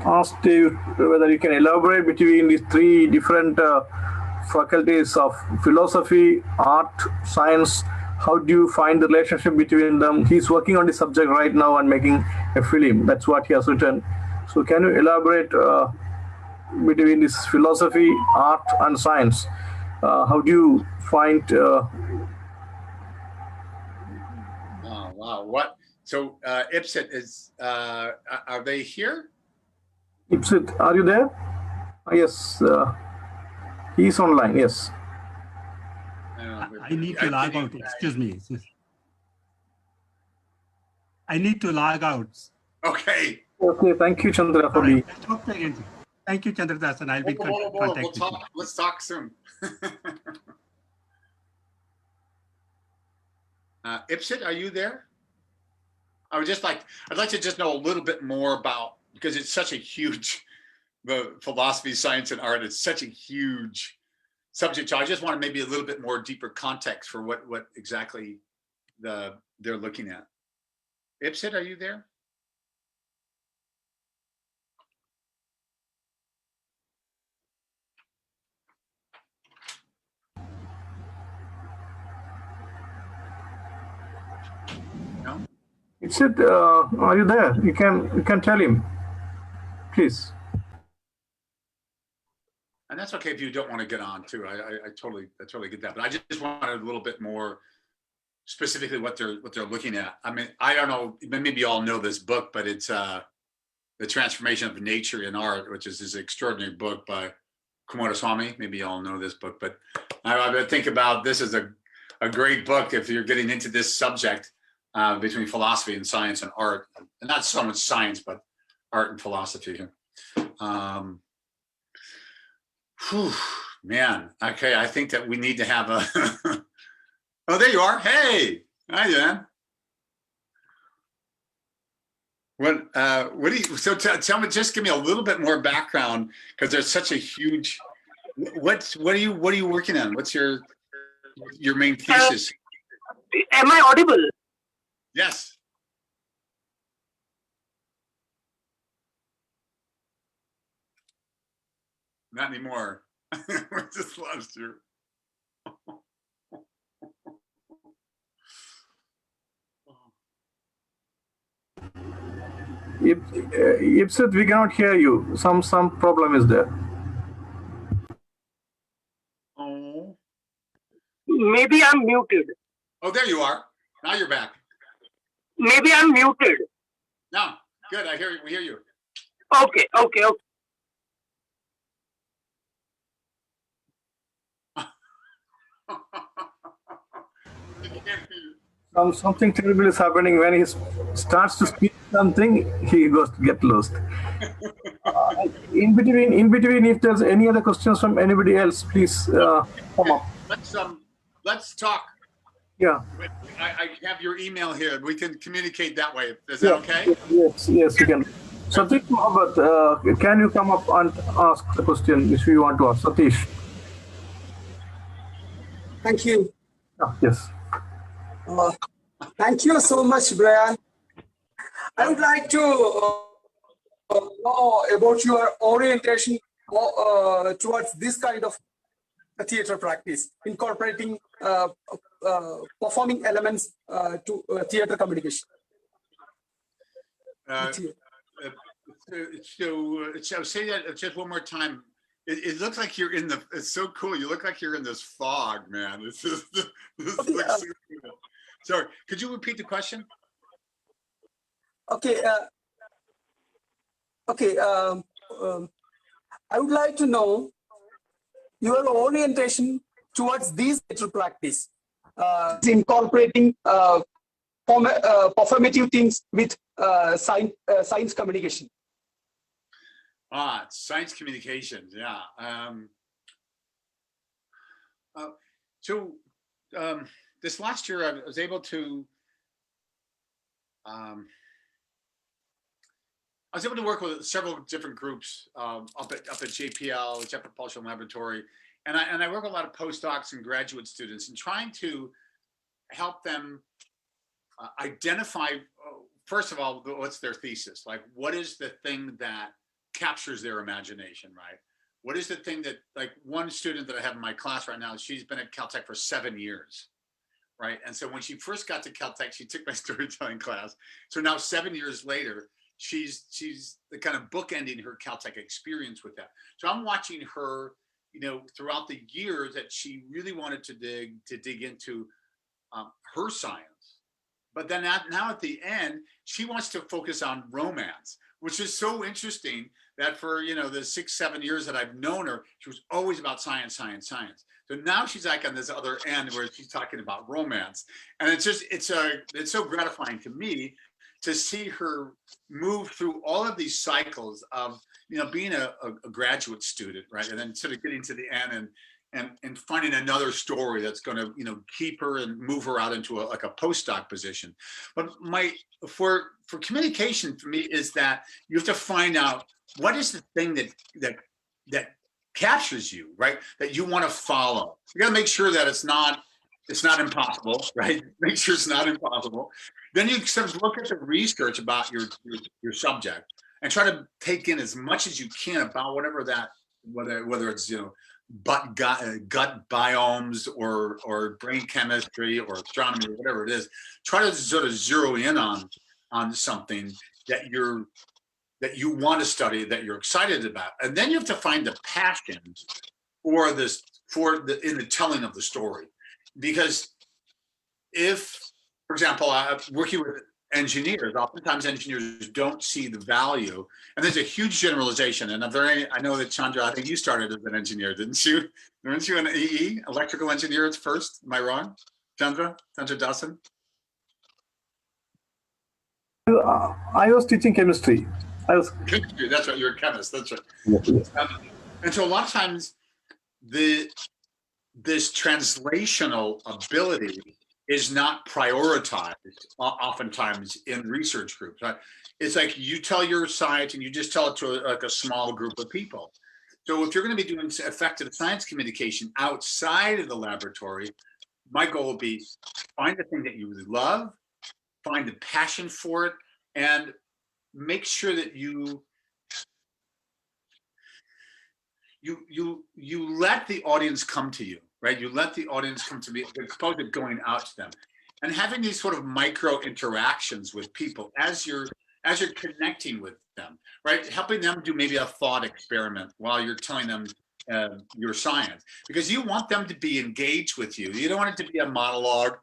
asked you whether you can elaborate between these three different faculties of philosophy, art, science. How do you find the relationship between them? He's working on the subject right now and making a film. That's what he has written. So can you elaborate between this philosophy, art, and science? How do you find... Oh, wow. What? So Ipsit is, are they here? Ipsit, are you there? Yes, he's online, yes. I need to log out, excuse me. I need to log out. Okay. Okay, thank you, Chandra, for the... Thank you, Chandra Dasan. I'll be contact with you. Let's talk soon. Ipsit, are you there? I'd like to just know a little bit more about, because it's such a huge, the philosophy, science, and art, it's such a huge subject. So I just want maybe a little bit more deeper context for what exactly they're looking at. Ipsit, are you there? No? Ipsit, are you there? You can tell him, please. And that's okay if you don't want to get on too. I totally get that. But I just wanted a little bit more specifically what they're looking at. I mean, I don't know, maybe you all know this book, but it's The Transformation of Nature in Art, which is this extraordinary book by Kumaraswamy. Maybe you all know this book, but I think about this as a great book if you're getting into this subject between philosophy and science and art, and not so much science, but art and philosophy. Man, okay, I think that we need to have a... Oh, there you are. Hey, hi, man. What do you, so tell me, just give me a little bit more background, because there's such a huge, what are you working on? What's your main thesis? Am I audible? Yes. Not anymore. We just lost you. Ipsit, we cannot hear you. Some problem is there. Oh. Maybe I'm muted. Oh, there you are. Now you're back. Maybe I'm muted. No, good. I hear you. We hear you. Okay. Something terrible is happening when he starts to speak something. He goes to get lost. In between, if there's any other questions from anybody else, please come up. Let's talk. Yeah. I have your email here. We can communicate that way. Is that okay? Yes, you can. Satish Mohammed, can you come up and ask the question if you want to ask? Satish. Thank you. Yes. Thank you so much, Brian. I would like to know about your orientation towards this kind of theater practice, incorporating performing elements to theater communication. So say that just one more time. It looks like you're in the. It's so cool. You look like you're in this fog, man. This looks so cool. Sorry, could you repeat the question? Okay. I would like to know your orientation towards these theater practice, incorporating performative things with science communication. Science communications, yeah. This last year, I was able to work with several different groups up at JPL, Jet Propulsion Laboratory, and I work with a lot of postdocs and graduate students, and trying to help them identify, first of all, what's their thesis? Like, what is the thing that captures their imagination, right? What is the thing that, like, one student that I have in my class right now, she's been at Caltech for 7 years, right? And so when she first got to Caltech, she took my storytelling class. So now 7 years later, she's the kind of bookending her Caltech experience with that. So I'm watching her, throughout the years that she really wanted to dig into her science. But then now at the end, she wants to focus on romance, which is so interesting that for, the 6-7 years that I've known her, she was always about science. So now she's like on this other end where she's talking about romance. And it's so gratifying to me to see her move through all of these cycles of, being a graduate student, right? And then sort of getting to the end and finding another story that's going to, keep her and move her out into a postdoc position. But for communication for me is that you have to find out what is the thing that captures you, right? That you want to follow. You got to make sure that it's not impossible, right? Make sure it's not impossible. Then you sort of look at the research about your subject and try to take in as much as you can about whatever it's, gut biomes or brain chemistry or astronomy or whatever it is. Try to sort of zero in on something that you want to study, that you're excited about. And then you have to find the passion in the telling of the story. Because if, for example, I'm working with engineers, oftentimes engineers don't see the value. And there's a huge generalization. And I know that Chandra, I think you started as an engineer, didn't you? Weren't you an EE, electrical engineer at first? Am I wrong? Chandra Dasan? I was teaching chemistry. Chemistry, that's right, you're a chemist, that's right. And so a lot of times this translational ability is not prioritized oftentimes in research groups, right? It's like you tell your science and you just tell it to a small group of people. So if you're going to be doing effective science communication outside of the laboratory, my goal would be find the thing that you really love, find the passion for it, and make sure that you let the audience come to you, right? You let the audience come to me, opposed to going out to them, and having these sort of micro interactions with people as you're connecting with them, right? Helping them do maybe a thought experiment while you're telling them your science, because you want them to be engaged with you. You don't want it to be a monologue,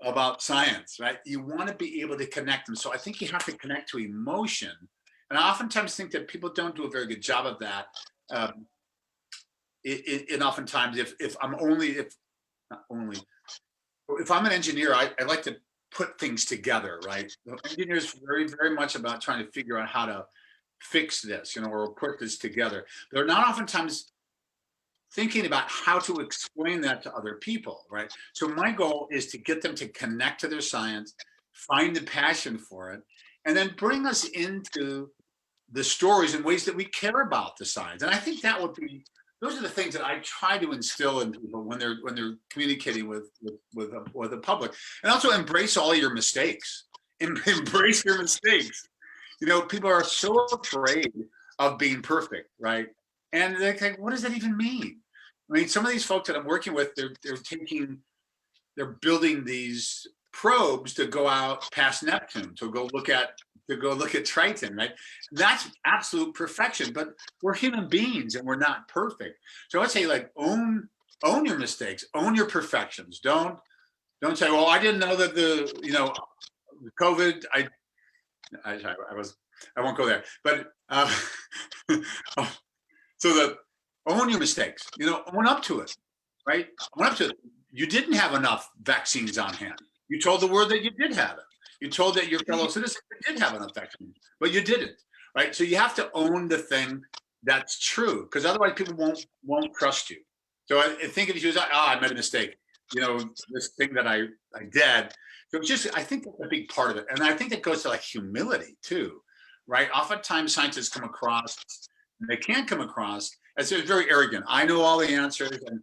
about science, right? You want to be able to connect them. So I think you have to connect to emotion. And I oftentimes think that people don't do a very good job of that. And oftentimes, if I'm an engineer, I like to put things together, right? Engineers very, very much about trying to figure out how to fix this, or put this together. They're not oftentimes thinking about how to explain that to other people, right? So my goal is to get them to connect to their science, find the passion for it, and then bring us into the stories in ways that we care about the science. And I think that would be, those are the things that I try to instill in people when they're communicating with the public. And also embrace all your mistakes. Embrace your mistakes. People are so afraid of being perfect, right? And they're like, what does that even mean? I mean, some of these folks that I'm working with, they're building these probes to go out past Neptune, to go look at Triton, right? That's absolute perfection, but we're human beings and we're not perfect. So I'd say, like, own your mistakes, own your perfections. Don't say, well, I didn't know that the COVID. I won't go there, but so that own your mistakes. Own up to it, right? Own up to it. You didn't have enough vaccines on hand. You told the world that you did have it. You told that your fellow citizens did have enough vaccines, but you didn't, right? So you have to own the thing that's true, because otherwise people won't trust you. So I think if you say, I made a mistake, this thing that I did. So I think that's a big part of it. And I think that goes to, like, humility too, right? Oftentimes scientists come across, and they can come across as they're very arrogant. I know all the answers, and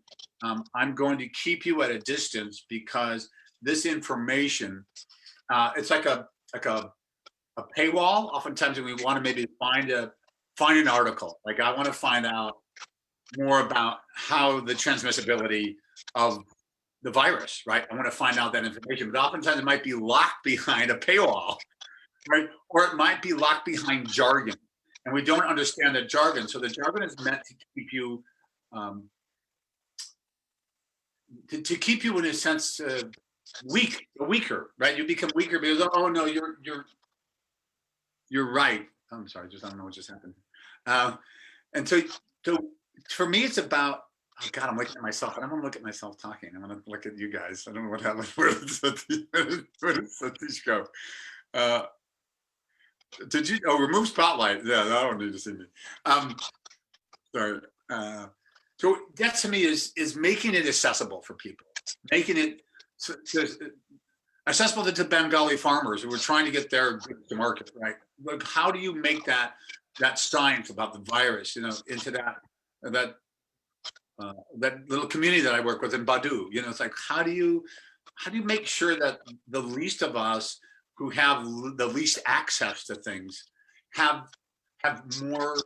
I'm going to keep you at a distance because this information, it's like a paywall. Oftentimes we want to maybe find an article. Like, I want to find out more about how the transmissibility of the virus, right? I want to find out that information, but oftentimes it might be locked behind a paywall, right? Or it might be locked behind jargon, and we don't understand the jargon. So the jargon is meant to keep you, to keep you in a sense weaker, right? You become weaker because, oh no, you're right. I'm sorry, I don't know what just happened. And so for me, it's about, oh God, I'm looking at myself. I don't want to look at myself talking. I want to look at you guys. I don't know what happened. Where did Satish go? Did you? Oh, remove spotlight. Yeah, I don't need to see me. Sorry. So that to me is making it accessible for people, making it accessible to Bengali farmers who are trying to get their goods to market, right? Like, how do you make that science about the virus, into that little community that I work with in Badu? It's like, how do you make sure that the least of us who have the least access to things have more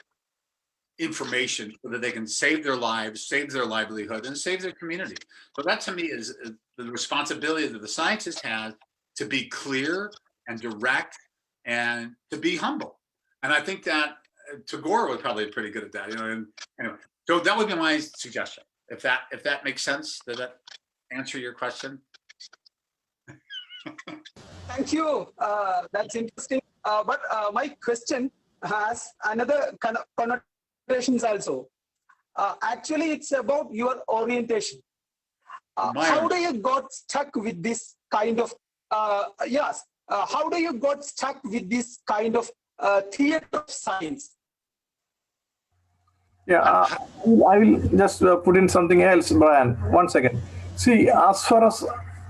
information so that they can save their lives, save their livelihood, and save their community? So that to me is the responsibility that the scientist has, to be clear and direct and to be humble. And I think that Tagore was probably pretty good at that, and anyway, so that would be my suggestion. If that makes sense, does that answer your question? Thank you. That's interesting. But my question has another kind of connotations also. Actually, it's about your orientation. How do you got stuck with this kind of yes? How do you got stuck with this kind of theater of science? Yeah, I will just put in something else, Brian. 1 second. See, as far as,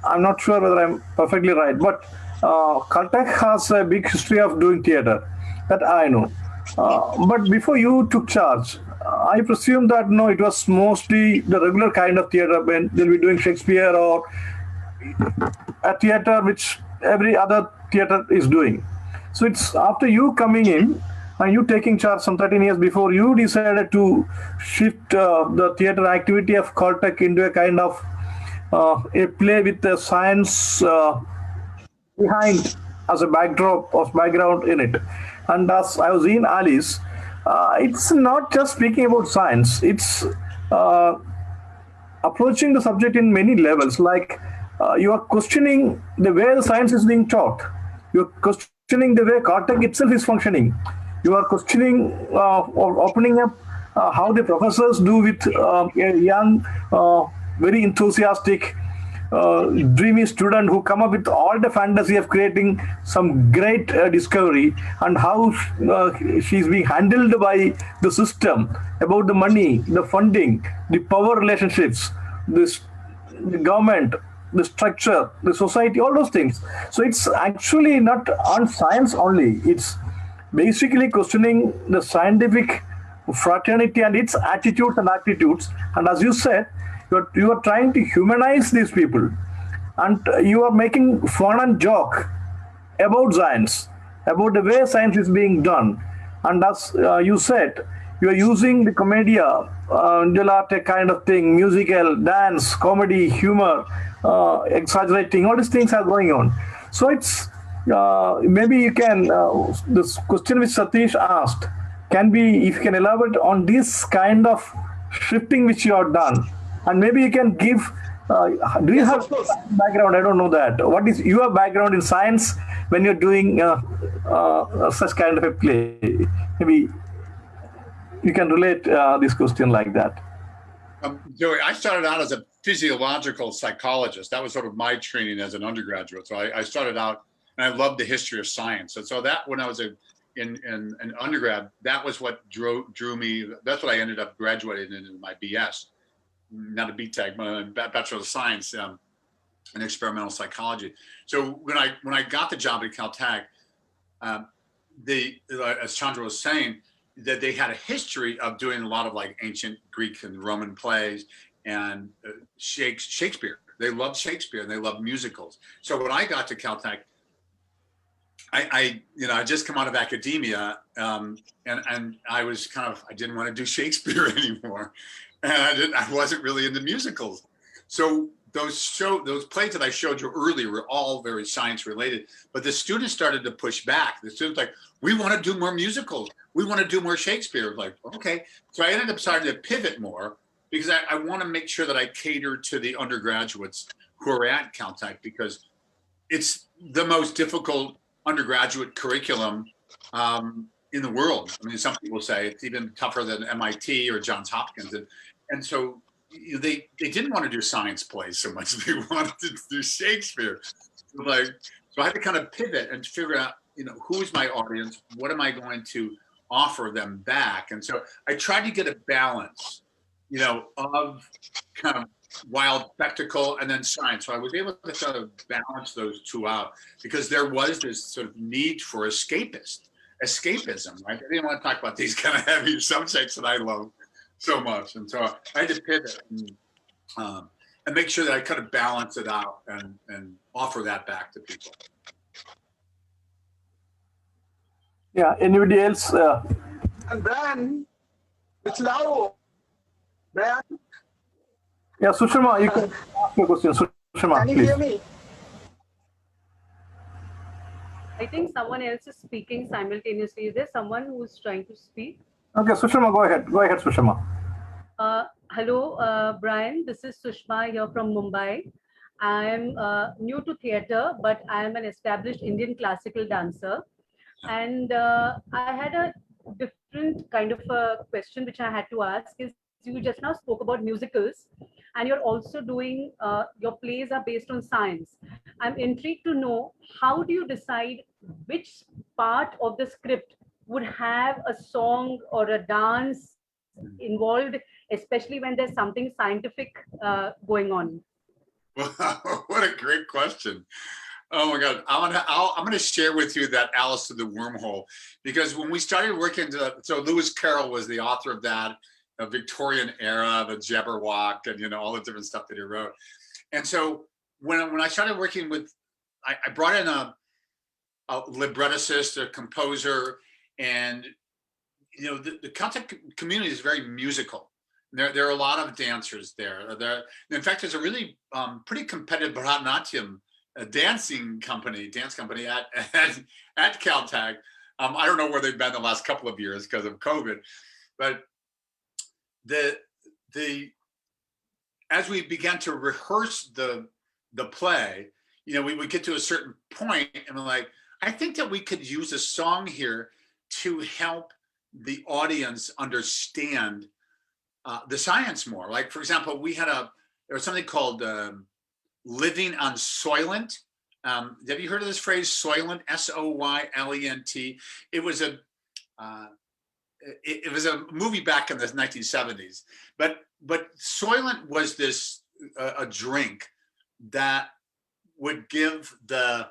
I'm not sure whether I'm perfectly right, but Caltech has a big history of doing theater, that I know. But before you took charge, I presume that no, it was mostly the regular kind of theater when they'll be doing Shakespeare or a theater which every other theater is doing. So it's after you coming in and you taking charge some 13 years before, you decided to shift the theater activity of Caltech into a kind of a play with the science behind as a background in it. And as I was in Alice, it's not just speaking about science, it's approaching the subject in many levels. Like you are questioning the way the science is being taught. You are questioning the way Caltech itself is functioning. You are questioning or opening up how the professors do with a young, very enthusiastic dreamy student who come up with all the fantasy of creating some great discovery, and how she's being handled by the system, about the money, the funding, the power relationships, the government, the structure, the society, all those things. So it's actually not on science only. It's basically questioning the scientific fraternity and its attitudes and attitudes. And as you said, you are trying to humanize these people, and you are making fun and joke about science, about the way science is being done. And as you said, you are using the commedia, dell'arte kind of thing, musical, dance, comedy, humor, exaggerating, all these things are going on. So it's maybe you can, this question which Satish asked, can be, if you can elaborate on this kind of shifting which you have done, and maybe you can give, do you have background? I don't know that. What is your background in science when you're doing such kind of a play? Maybe you can relate this question like that. Joey, I started out as a physiological psychologist. That was sort of my training as an undergraduate. So I started out, and I loved the history of science. And so that, when I was in undergrad, that was what drew me. That's what I ended up graduating into my BS, not a BTech, but a Bachelor of Science in experimental psychology. So when I got the job at Caltech, as Chandra was saying, that they had a history of doing a lot of like ancient Greek and Roman plays and Shakespeare. They loved Shakespeare and they loved musicals. So when I got to Caltech, I just come out of academia, and I was I didn't want to do Shakespeare anymore, and I wasn't really into musicals. So those plays that I showed you earlier were all very science related, but the students started to push back. The students like, we want to do more musicals. We want to do more Shakespeare. Like, okay. So I ended up starting to pivot more, because I want to make sure that I cater to the undergraduates who are at Caltech, because it's the most difficult undergraduate curriculum in the world. I mean, some people say it's even tougher than MIT or Johns Hopkins. And so they didn't want to do science plays so much. They wanted to do Shakespeare. So I had to kind of pivot and figure out, who is my audience? What am I going to offer them back? And so I tried to get a balance, of kind of wild spectacle and then science. So I was able to sort of balance those two out, because there was this sort of need for escapism, right? I didn't want to talk about these kind of heavy subjects that I love so much. And so I had to pivot and make sure that I kind of balance it out and offer that back to people. Yeah, anybody else? And Brian, it's loud. Brian? Yeah, Sushma, you can ask your question. Sushma, can you please. hear me? I think someone else is speaking simultaneously. Is there someone who's trying to speak? Okay, Sushma, go ahead. Go ahead, Sushma. Hello, Brian. This is Sushma here from Mumbai. I'm new to theater, but I am an established Indian classical dancer. And I had a different kind of a question which I had to ask is, you just now spoke about musicals, and you're also doing, your plays are based on science. I'm intrigued to know, how do you decide which part of the script would have a song or a dance involved, especially when there's something scientific going on? What a great question. Oh my God, I'm gonna share with you that Alistair the Wormhole, because when we started working, so Lewis Carroll was the author of that, Victorian era, the Jabberwock, and all the different stuff that he wrote. And so when I started working with, I brought in a librettist, a composer, and the Caltech community is very musical. There are a lot of dancers there. In fact, there's a really pretty competitive Bharatanatyam dance company at Caltech. I don't know where they've been the last couple of years because of COVID, but as we began to rehearse the play, we would get to a certain point and we're like, I think that we could use a song here to help the audience understand the science more. Like, for example, there was something called living on Soylent. Have you heard of this phrase, Soylent? S-O-Y-L-E-N-T. It was a movie back in the 1970s, but Soylent was this a drink that would give the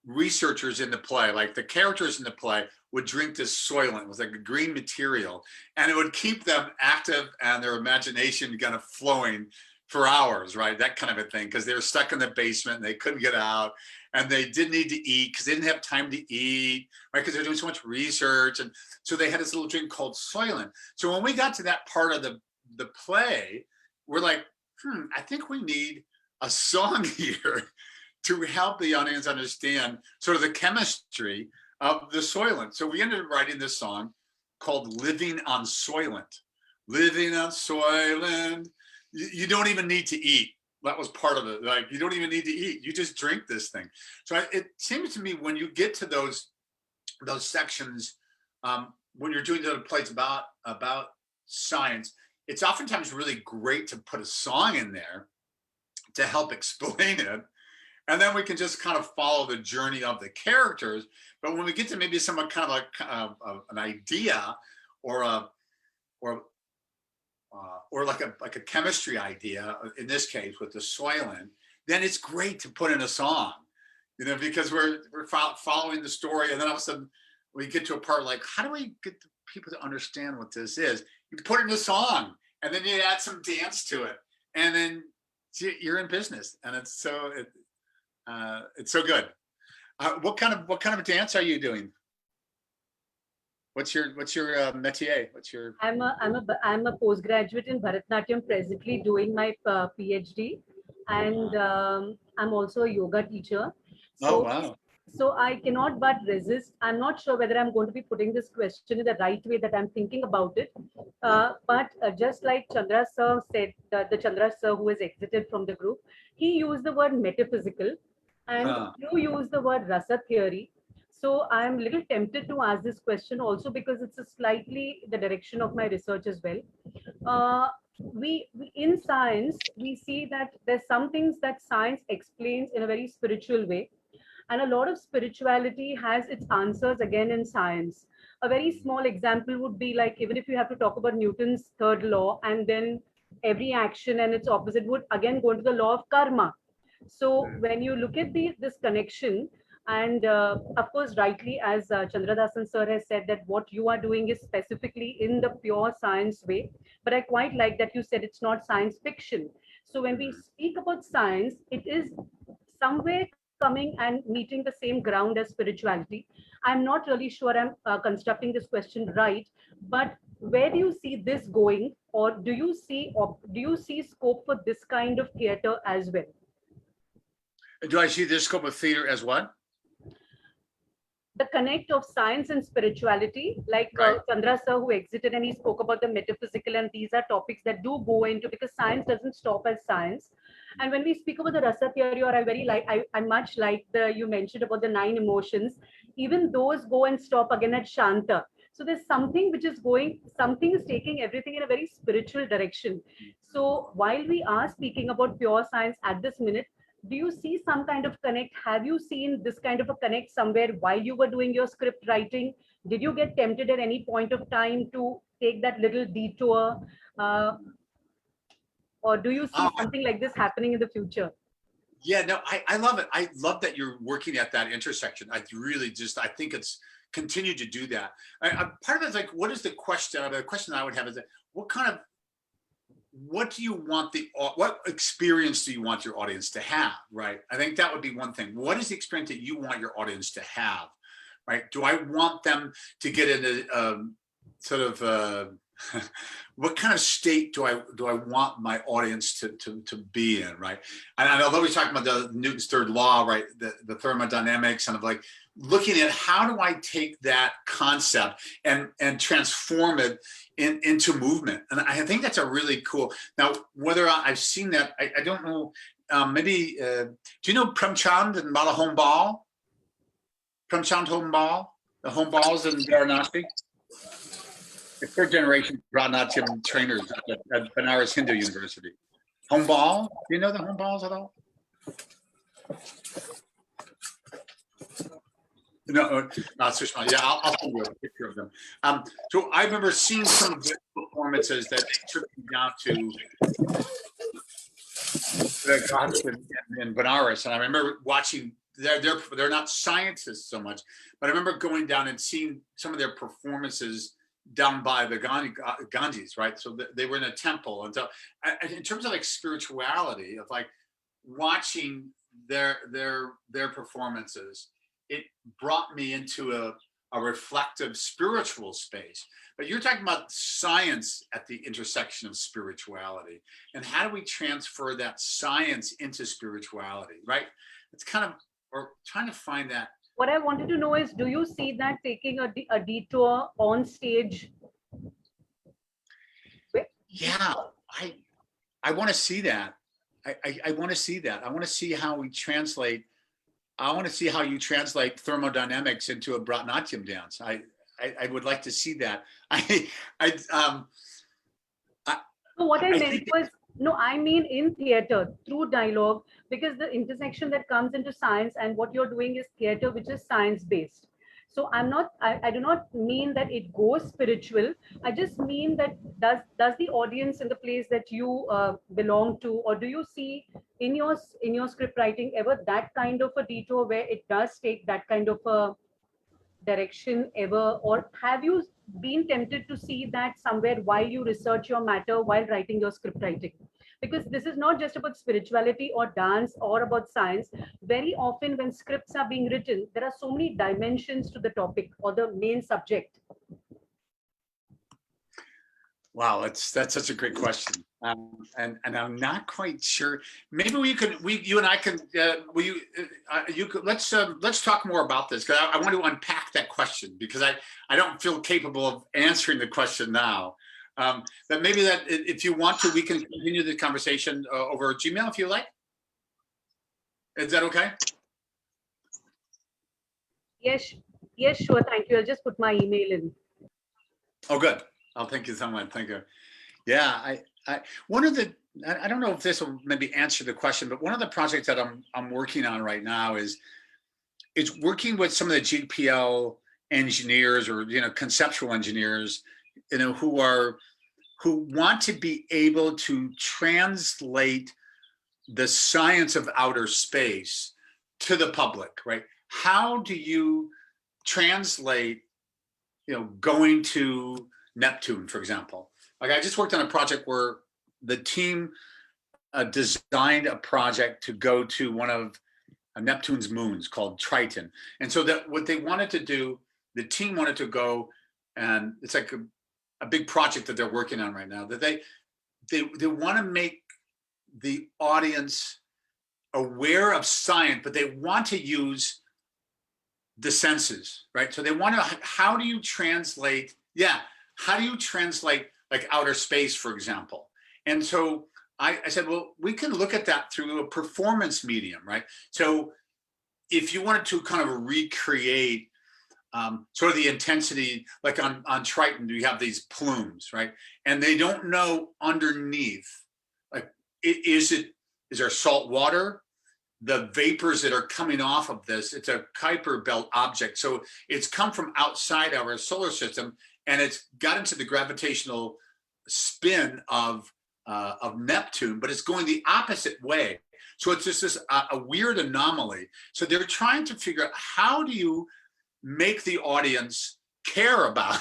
researchers in the play, like the characters in the play, would drink this Soylent. It was like a green material, and it would keep them active and their imagination kind of flowing for hours, right? That kind of a thing, because they were stuck in the basement and they couldn't get out, and they didn't need to eat because they didn't have time to eat, right? Because they're doing so much research, and so they had this little drink called Soylent. So when we got to that part of the play, we're like, I think we need a song here to help the audience understand sort of the chemistry of the Soylent. So we ended up writing this song called Living on Soylent. Living on Soylent. You don't even need to eat. That was part of it. Like, you don't even need to eat. You just drink this thing. So it seems to me when you get to those sections, when you're doing the other plays about science, it's oftentimes really great to put a song in there to help explain it. And then we can just kind of follow the journey of the characters. But when we get to maybe someone kind of like an idea or like a chemistry idea, in this case with the Soylent, then it's great to put in a song, because we're following the story, and then all of a sudden we get to a part like, how do we get the people to understand what this is? You put it in a song, and then you add some dance to it, and then you're in business, and it's so good. What kind of dance are you doing? What's your métier? I'm a postgraduate in Bharatanatyam, presently doing my PhD, and I'm also a yoga teacher. So, oh wow! So I cannot but resist. I'm not sure whether I'm going to be putting this question in the right way that I'm thinking about it. But just like Chandra sir said, the Chandra sir who has exited from the group, he used the word metaphysical, and you use the word rasa theory. So I'm a little tempted to ask this question also because it's a slightly the direction of my research as well. We in science, we see that there's some things that science explains in a very spiritual way. And a lot of spirituality has its answers again in science. A very small example would be like, even if you have to talk about Newton's third law, and then every action and its opposite would again go into the law of karma. So when you look at this connection, and of course, rightly, as Chandradasan sir has said, that what you are doing is specifically in the pure science way. But I quite like that you said it's not science fiction. So when we speak about science, it is somewhere coming and meeting the same ground as spirituality. I'm not really sure I'm constructing this question right, but where do you see this going, or do you see scope for this kind of theater as well? Do I see this scope of theater as what? The connect of science and spirituality, like Chandra sir who exited, and he spoke about the metaphysical, and these are topics that do go into, because science doesn't stop as science. And when we speak about the rasa theory, or I much like you mentioned about the 9 emotions, even those go and stop again at Shanta. So there's something which is something is taking everything in a very spiritual direction. So while we are speaking about pure science at this minute, do you see some kind of connect? Have you seen this kind of a connect somewhere while you were doing your script writing? Did you get tempted at any point of time to take that little detour? Or do you see something like this happening in the future? Yeah, no, I love it. I love that you're working at that intersection. I think it's continue to do that. Part of it is like, what is the question? The question I would have is that what do you want what experience do you want your audience to have, right? I think that would be one thing. What is the experience that you want your audience to have, right? Do I want them to get into sort of what kind of state do I want my audience to be in, right? And although we're talking about the Newton's third law, right, the thermodynamics, and of like looking at how do I take that concept and transform it into movement. And I think that's a really cool. Now, whether I've seen that, I don't know. Maybe do you know Premchand and Mala Home Ball? Premchand Home Ball, the Home Balls in Varanasi. The third generation Bharatanatyam trainers at Banaras Hindu University. Home Ball? Do you know the Home Balls at all? No, not Sushma. Yeah, I'll send you a picture of them. So I remember seeing some of the performances that took me down to the Ghats in Banaras, and I remember watching. They're not scientists so much, but I remember going down and seeing some of their performances down by the Ganges, right? So they were in a temple, and so in terms of like spirituality, of like watching their performances, it brought me into a reflective spiritual space. But you're talking about science at the intersection of spirituality, and how do we transfer that science into spirituality, right? It's kind of, or trying to find that. What I wanted to know is, do you see that taking a detour on stage? Yeah, I want to see that. I want to see that. I want to see how we translate. I want to see how you translate thermodynamics into a Bharatanatyam dance. I would like to see that. So what I meant was, no, I mean in theater, through dialogue, because the intersection that comes into science and what you're doing is theater, which is science-based. So I do not mean that it goes spiritual. I just mean that does the audience in the place that you belong to, or do you see in your script writing ever that kind of a detour where it does take that kind of a direction ever, or have you been tempted to see that somewhere while you research your matter, while writing your script writing? Because this is not just about spirituality or dance or about science. Very often when scripts are being written, there are so many dimensions to the topic or the main subject. Wow, that's such a great question, and I'm not quite sure. Maybe you and I can, let's talk more about this, because I want to unpack that question, because I don't feel capable of answering the question now. But maybe that if you want to, we can continue the conversation over Gmail if you like. Is that okay? Yes, sure. Thank you. I'll just put my email in. Oh, good. Oh, thank you so much. Thank you. Yeah, one of the, I don't know if this will maybe answer the question, but one of the projects that I'm working on right now is working with some of the GPL engineers, or conceptual engineers, who want to be able to translate the science of outer space to the public, right? How do you translate, going to Neptune, for example? Like, I just worked on a project where the team designed a project to go to one of Neptune's moons called Triton. And so that what they wanted to do, the team wanted to go, and it's like a big project that they're working on right now, that they want to make the audience aware of science, but they want to use the senses, right? So they want to, how do you translate like outer space, for example? And so I said, well, we can look at that through a performance medium, right? So if you wanted to kind of recreate sort of the intensity, like on Triton, you have these plumes, right? And they don't know underneath, like, is there salt water? The vapors that are coming off of this, it's a Kuiper belt object. So it's come from outside our solar system, and it's got into the gravitational spin of Neptune, but it's going the opposite way. So it's just a weird anomaly. So they're trying to figure out, how do you make the audience care about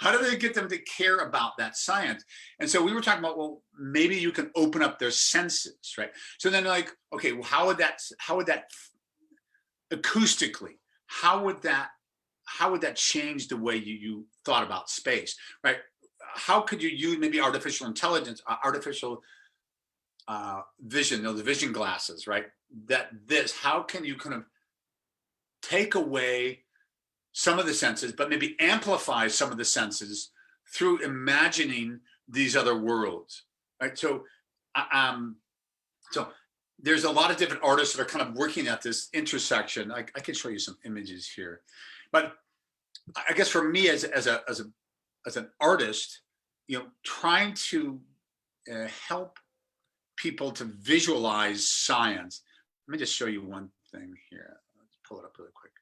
how do they get them to care about that science? And so we were talking about, well, maybe you can open up their senses, right? So then, like, okay, well, how would that acoustically, how would that change the way you thought about space, right? How could you use maybe artificial intelligence, artificial vision, the vision glasses, right? How can you kind of take away some of the senses, but maybe amplify some of the senses through imagining these other worlds, right? So, so there's a lot of different artists that are kind of working at this intersection. I can show you some images here, but I guess for me as an artist, trying to help people to visualize science, let me just show you one thing here. Let's pull it up really quick.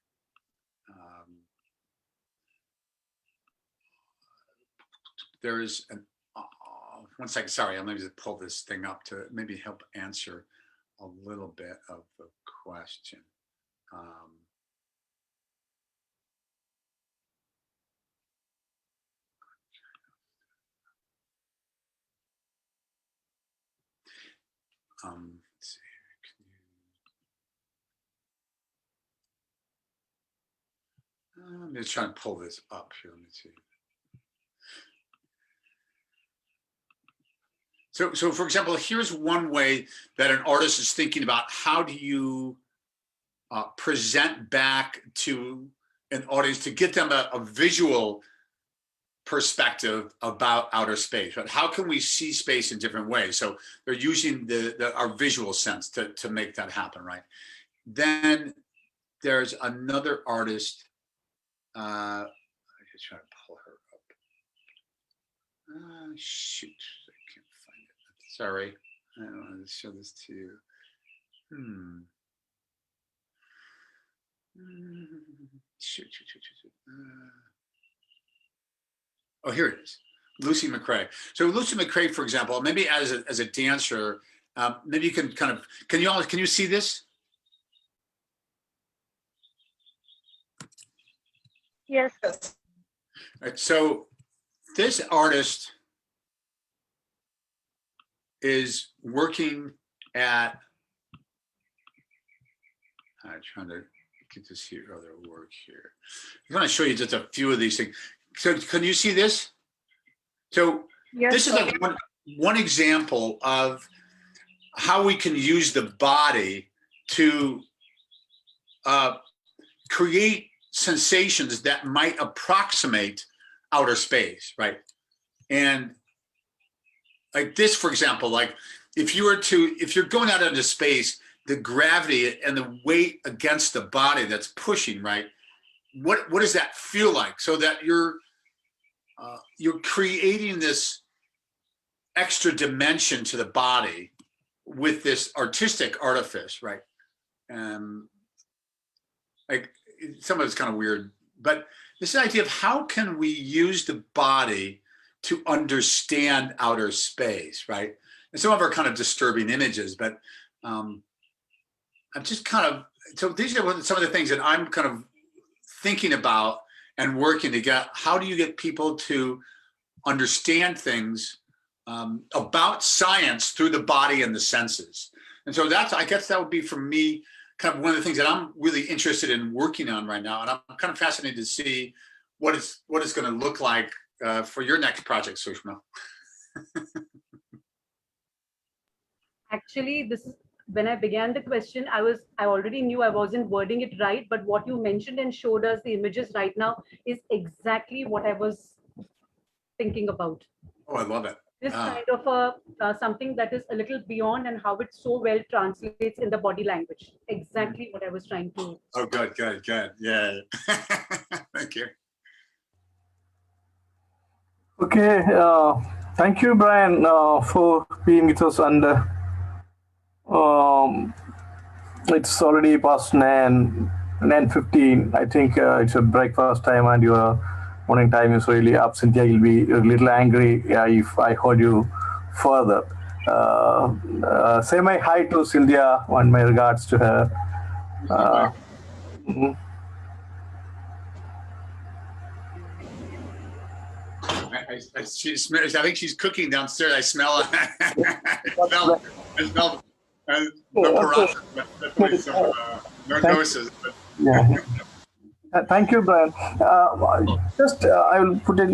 There is an, one second, sorry, I'm going to pull this thing up to maybe help answer a little bit of the question. Let's see. I'm just trying to pull this up here. Let me see. So for example, here's one way that an artist is thinking about how do you present back to an audience to get them a visual perspective about outer space. But how can we see space in different ways? So they're using our visual sense to make that happen, right? Then there's another artist. I just try to pull her up. Shoot, I can't find it. Sorry, I don't want to show this to you. Shoot. Oh, here it is, Lucy Mcrae. So Lucy Mcrae, for example, maybe as a dancer, maybe you can kind of, can you see this? Yes. Right, so this artist is working at, I'm trying to get this here, other work here. I'm going to show you just a few of these things. So can you see this? So yes, this is like one example of how we can use the body to create sensations that might approximate outer space, right? And like this, for example, like if you're going out into space, the gravity and the weight against the body that's pushing, right? What does that feel like? So that you're creating this extra dimension to the body with this artistic artifice, right? Like some of it's kind of weird, but this idea of how can we use the body to understand outer space, right? And some of them are kind of disturbing images, but I'm just kind of, so these are some of the things that I'm kind of thinking about and working to get, how do you get people to understand things about science through the body and the senses? And so that's, I guess that would be for me, kind of one of the things that I'm really interested in working on right now. And I'm kind of fascinated to see what it's going to look like for your next project, Sushma. Actually, this is, when I began the question, I already knew I wasn't wording it right, but what you mentioned and showed us the images right now is exactly what I was thinking about. Oh, I love it. This kind of something that is a little beyond, and how it so well translates in the body language. Exactly what I was trying to. Oh, good. Yeah. Thank you. Okay, thank you, Brian, for being with us. And it's already past 9:15. I think it's a breakfast time, and your morning time is really up. Cynthia will be a little angry if I heard you further. Say my hi to Cynthia and my regards to her. I think she's cooking downstairs. I smell Thank you, Brian. I will put a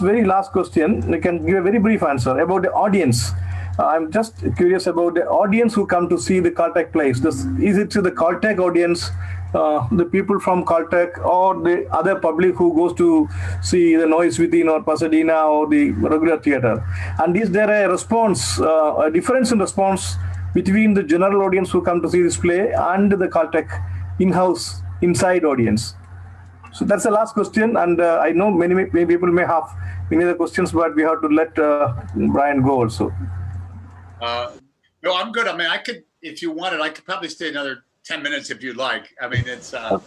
very last question. You can give a very brief answer about the audience. I'm just curious about the audience who come to see the Caltech plays. Is it to the Caltech audience, the people from Caltech, or the other public who goes to see the Noise Within or Pasadena or the regular theater? And is there a response, a difference in response between the general audience who come to see this play and the Caltech in-house, inside audience? So that's the last question, and I know many people may have many other questions, but we have to let Brian go also. No, I'm good. I mean, I could, if you wanted, I could probably stay another 10 minutes if you'd like. I mean, it's I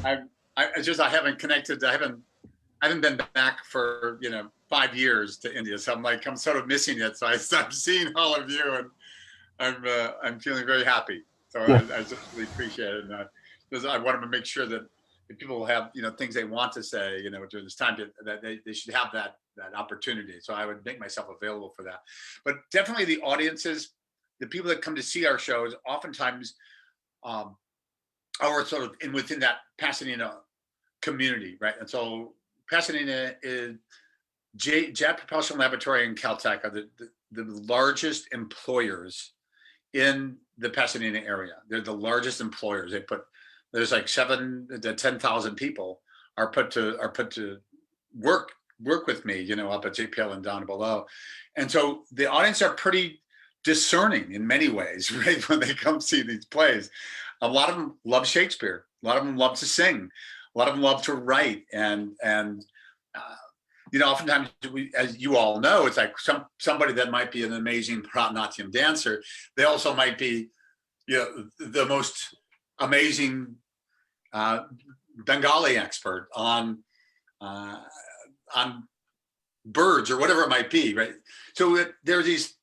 haven't connected. I haven't been back for 5 years to India, so I'm sort of missing it. So I'm seeing all of you, and I'm feeling very happy. So I just really appreciate it. And because I wanted to make sure that if people have things they want to say during this time, that they should have that opportunity. So I would make myself available for that. But definitely the audiences, the people that come to see our shows, oftentimes are sort of within that Pasadena community, right? And so Pasadena is Jet Propulsion Laboratory and Caltech are the largest employers in the Pasadena area. They're the largest employers. There's like 7,000 to 10,000 people are put to work with me, up at JPL and down below. And so the audience are pretty discerning in many ways, right? When they come see these plays, a lot of them love Shakespeare. A lot of them love to sing. A lot of them love to write. And oftentimes, as you all know, it's like somebody that might be an amazing Bharatanatyam dancer. They also might be, the most amazing Bengali expert on birds or whatever it might be, right? So there are these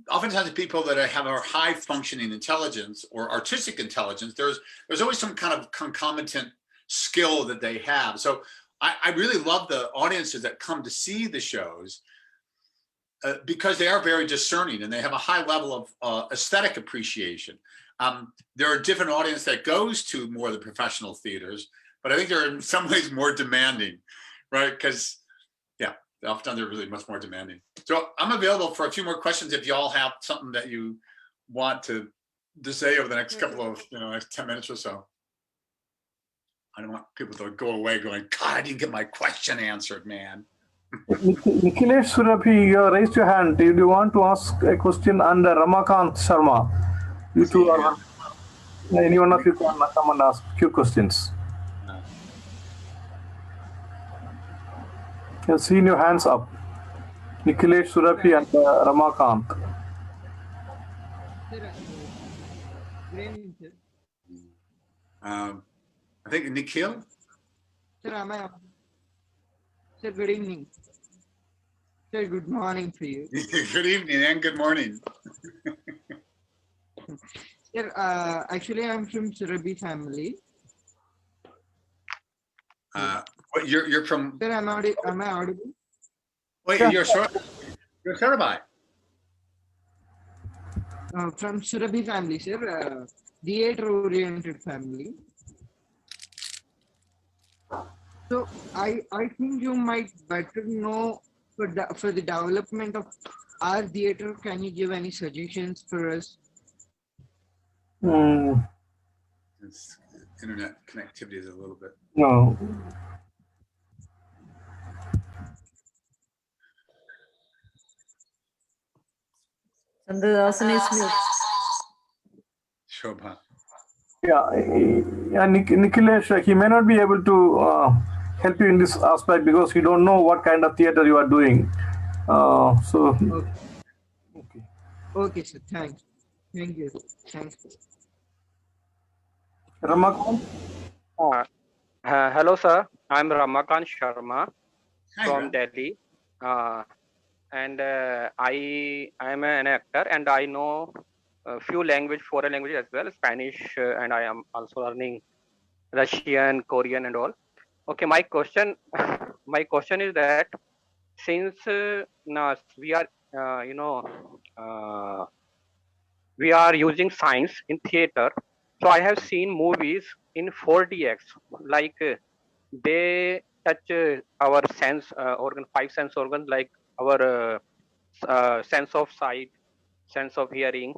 oftentimes people that have a high functioning intelligence or artistic intelligence. There's always some kind of concomitant skill that they have. So I really love the audiences that come to see the shows because they are very discerning and they have a high level of aesthetic appreciation. There are different audience that goes to more of the professional theaters, but I think they're in some ways more demanding, right? Because often they're really much more demanding. So I'm available for a few more questions if y'all have something that you want to say over the next couple of, next 10 minutes or so. I don't want people to go away going, God, I didn't get my question answered, man. Nikolai Surabhi, you raised your hand. Do you want to ask a question? And Ramakant Sharma, you two are, any one of you can come and ask a few questions. You've seen your hands up. Nikolai Surabhi and Ramakant. I think Nikhil. Sir, Sir, good evening. Sir, good morning for you. Good evening and good morning. Sir, actually, I'm from Surabhi family. You're from? Sir, am I audible? Wait, you're Surabhi. From Surabhi family, sir. Theatre-oriented family. So I think you might better know for the development of our theatre. Can you give any suggestions for us? Internet connectivity is a little bit. No. Chandra is mute. Shobha. Yeah, Nikhilesh, he may not be able to help you in this aspect because he don't know what kind of theater you are doing. Okay, sir. Thanks. Thank you. Thanks. Ramakant? Hello, sir. I'm Ramakant Sharma from Delhi. And I am an actor and I know a few foreign languages as well, Spanish, and I am also learning Russian, Korean and all. Okay, my question is that since we are using science in theater, so I have seen movies in 4DX, like they touch our five sense organs, like our sense of sight, sense of hearing,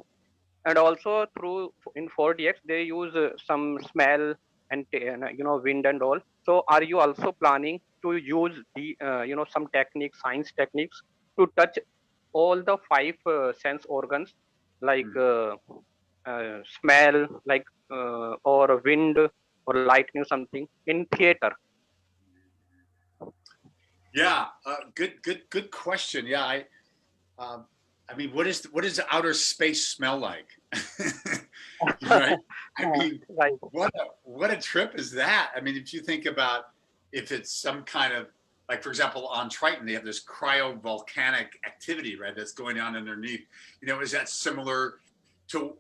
and also in 4DX they use some smell and wind and all. So are you also planning to use the some science techniques to touch all the five sense organs, like smell, like or wind or lightning, something in theater? Yeah, good question. Yeah, I mean, what does outer space smell like? Right? I mean, Right. what a trip is that? I mean, if you think about if it's some kind of, like, for example, on Triton, they have this cryovolcanic activity, right, that's going on underneath. You know, is that similar to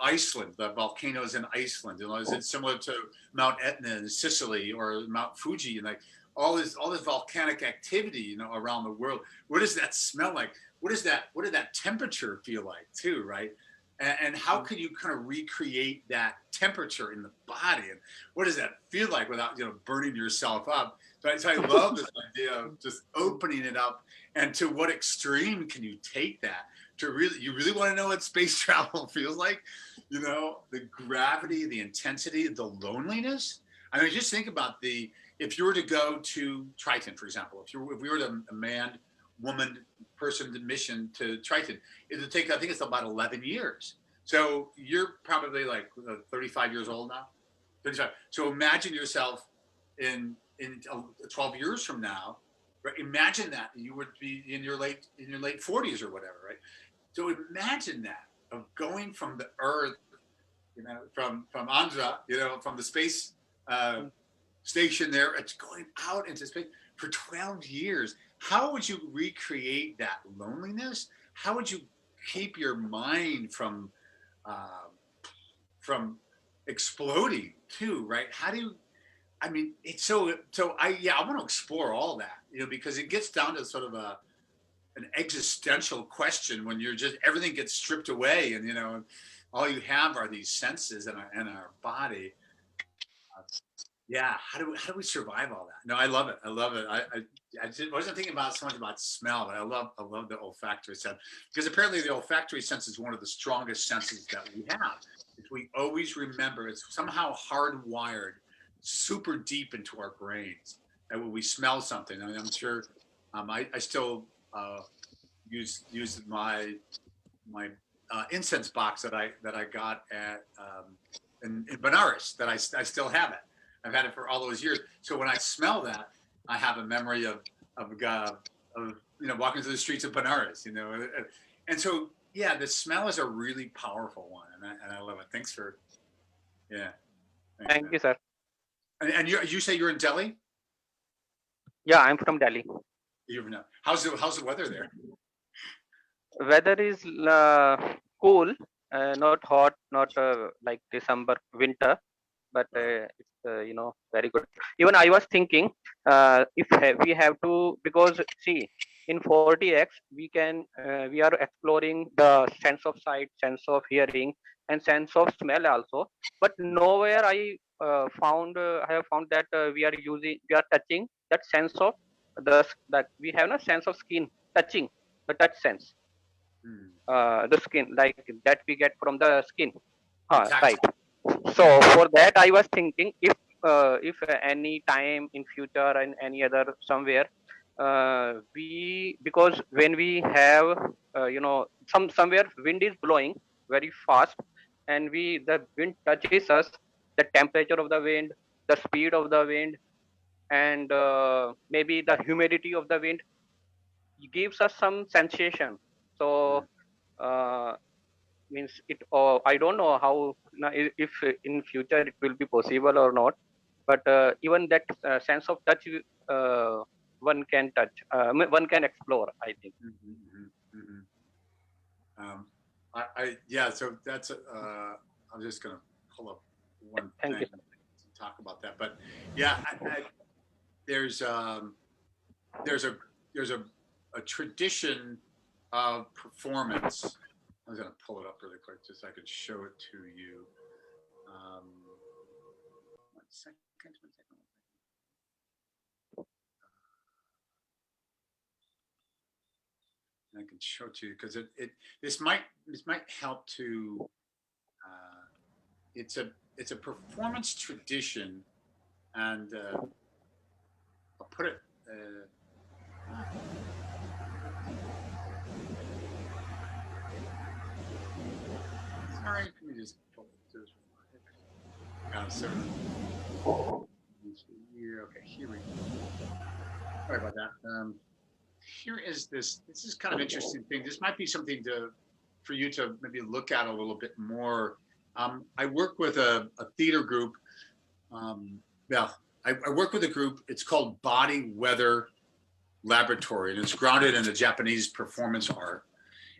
Iceland, the volcanoes in Iceland? You know, is it similar to Mount Etna in Sicily or Mount Fuji, and like all this volcanic activity, you know, around the world? What does that smell like? What did that temperature feel like too, right? And how could you kind of recreate that temperature in the body? And what does that feel like without, you know, burning yourself up? So I love this idea of just opening it up. And to what extreme can you take that? You really want to know what space travel feels like? You know, the gravity, the intensity, the loneliness. I mean, just think about if you were to go to Triton, for example, if we were to a man, woman, person mission to Triton, it would take, I think it's about 11 years. So you're probably like 35 years old now. 35. So imagine yourself in 12 years from now, right? Imagine that you would be in your late 40s or whatever, right? So imagine that, of going from the Earth, you know, from Andhra, you know, from the space station there, it's going out into space for 12 years. How would you recreate that loneliness? How would you keep your mind from exploding too, right? I mean, it's I want to explore all that, you know, because it gets down to sort of an existential question when you're just, everything gets stripped away, and, you know, all you have are these senses in our body. How do we survive all that? No, I love it. I love it. I wasn't thinking about so much about smell, but I love the olfactory sense, because apparently the olfactory sense is one of the strongest senses that we have. If we always remember, it's somehow hardwired super deep into our brains, and when we smell something, I mean, I'm sure I still use my incense box that I got at in Banaras, that I still have it. I've had it for all those years. So when I smell that, I have a memory of you know, walking through the streets of Banaras, you know. And so, yeah, the smell is a really powerful one, and I love it. Thanks for, yeah. Thank you, sir. And you say you're in Delhi? Yeah, I'm from Delhi. How's the weather there? Weather is cool, not hot, not like December winter, but it's you know, very good. Even I was thinking, if we have to, because see, in 40x we are exploring the sense of sight, sense of hearing, and sense of smell also. But nowhere I have found that we are touching that sense of that we have a sense of skin touching, the touch sense. The skin, like that we get from the skin. Right. So for that I was thinking, if any time in future and any other somewhere, because when we have you know, somewhere wind is blowing very fast, and the wind touches us, the temperature of the wind, the speed of the wind, and maybe the humidity of the wind gives us some sensation. So means it, I don't know how, if in future it will be possible or not, but even that sense of touch one can touch, one can explore, I think. So that's I'm just gonna pull up one thing to talk about that, but yeah, there's a tradition of performance. I was going to pull it up really quick just so I could show it to you. 1 second. And I can show it to you because this might help to. It's a performance tradition, and I'll put it. Sorry, let me just pull this. Okay, here we go. Sorry about that. here is this. This is kind of interesting thing. This might be something for you to maybe look at a little bit more. I work with a theater group. I work with a group. It's called Body Weather Laboratory, and it's grounded in the Japanese performance art.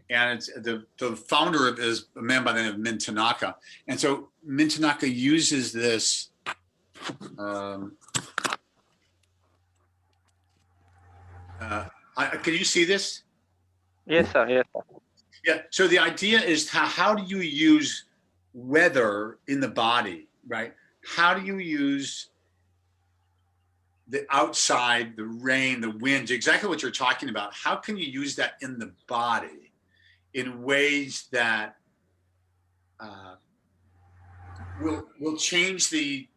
And it's the founder of it is a man by the name of Min Tanaka. And so Min Tanaka uses this. Can you see this? Yes, sir. Yes, sir. Yeah. So the idea is how do you use weather in the body, right? How do you use the outside, the rain, the wind, exactly what you're talking about? How can you use that in the body in ways that will change the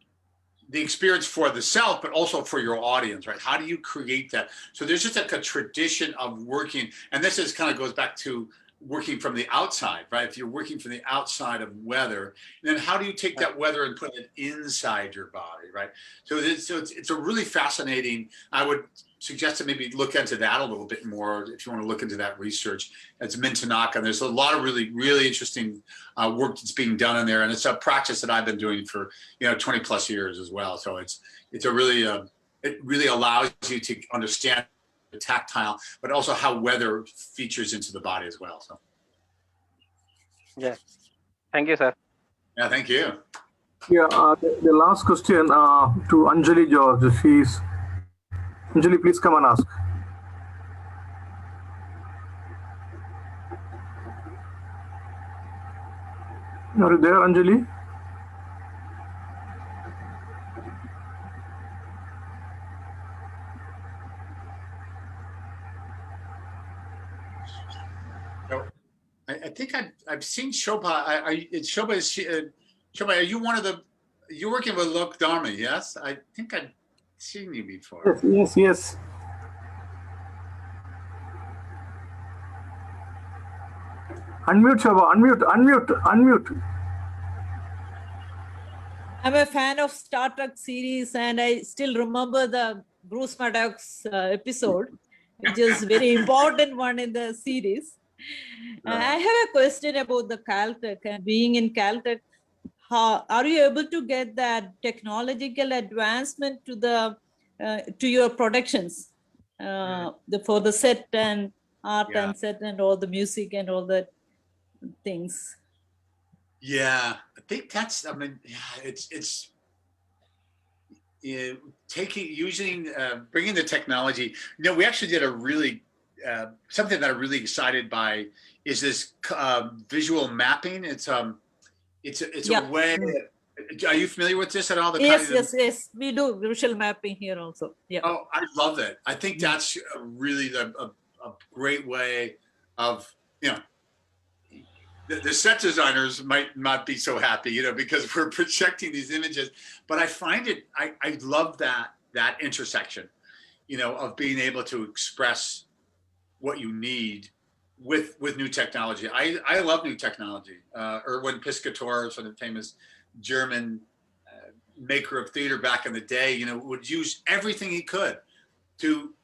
experience for the self, but also for your audience, right? How do you create that? So there's just like a tradition of working, and this is kind of goes back to working from the outside, right? If you're working from the outside of weather, then how do you take that weather and put it inside your body, right? So it's a really fascinating, I would suggest to maybe look into that a little bit more if you want to look into that research. It's Min Tanaka, and there's a lot of really, really interesting work that's being done in there, and it's a practice that I've been doing for 20 plus years as well. So it's a really it really allows you to understand the tactile, but also how weather features into the body as well. So yeah, thank you, sir. Yeah, thank you. Yeah, the last question to Anjali George. Anjali, please come and ask. Are you there, Anjali? I think I've seen Shobha. Shobha, are you one of the? You're working with Lokadharmi, yes? I think I've seen you before. Yes. Unmute, Shobha. Unmute. I'm a fan of Star Trek series, and I still remember the Bruce Maddox episode, which is very important one in the series. I have a question about the Caltech, and being in Caltech, how are you able to get that technological advancement to your productions for the set and art and set and all the music and all that things? Yeah, I think that's. It's bringing the technology. We actually did a really something that I'm really excited by is this visual mapping. It's a way. Are you familiar with this at all? Yes. We do visual mapping here also. Yeah. Oh, I love it. I think that's really a great way of the set designers might not be so happy, because we're projecting these images. But I find it. I love that intersection, of being able to express what you need with new technology. I love new technology. Erwin Piscator, sort of famous German maker of theater back in the day, would use everything he could to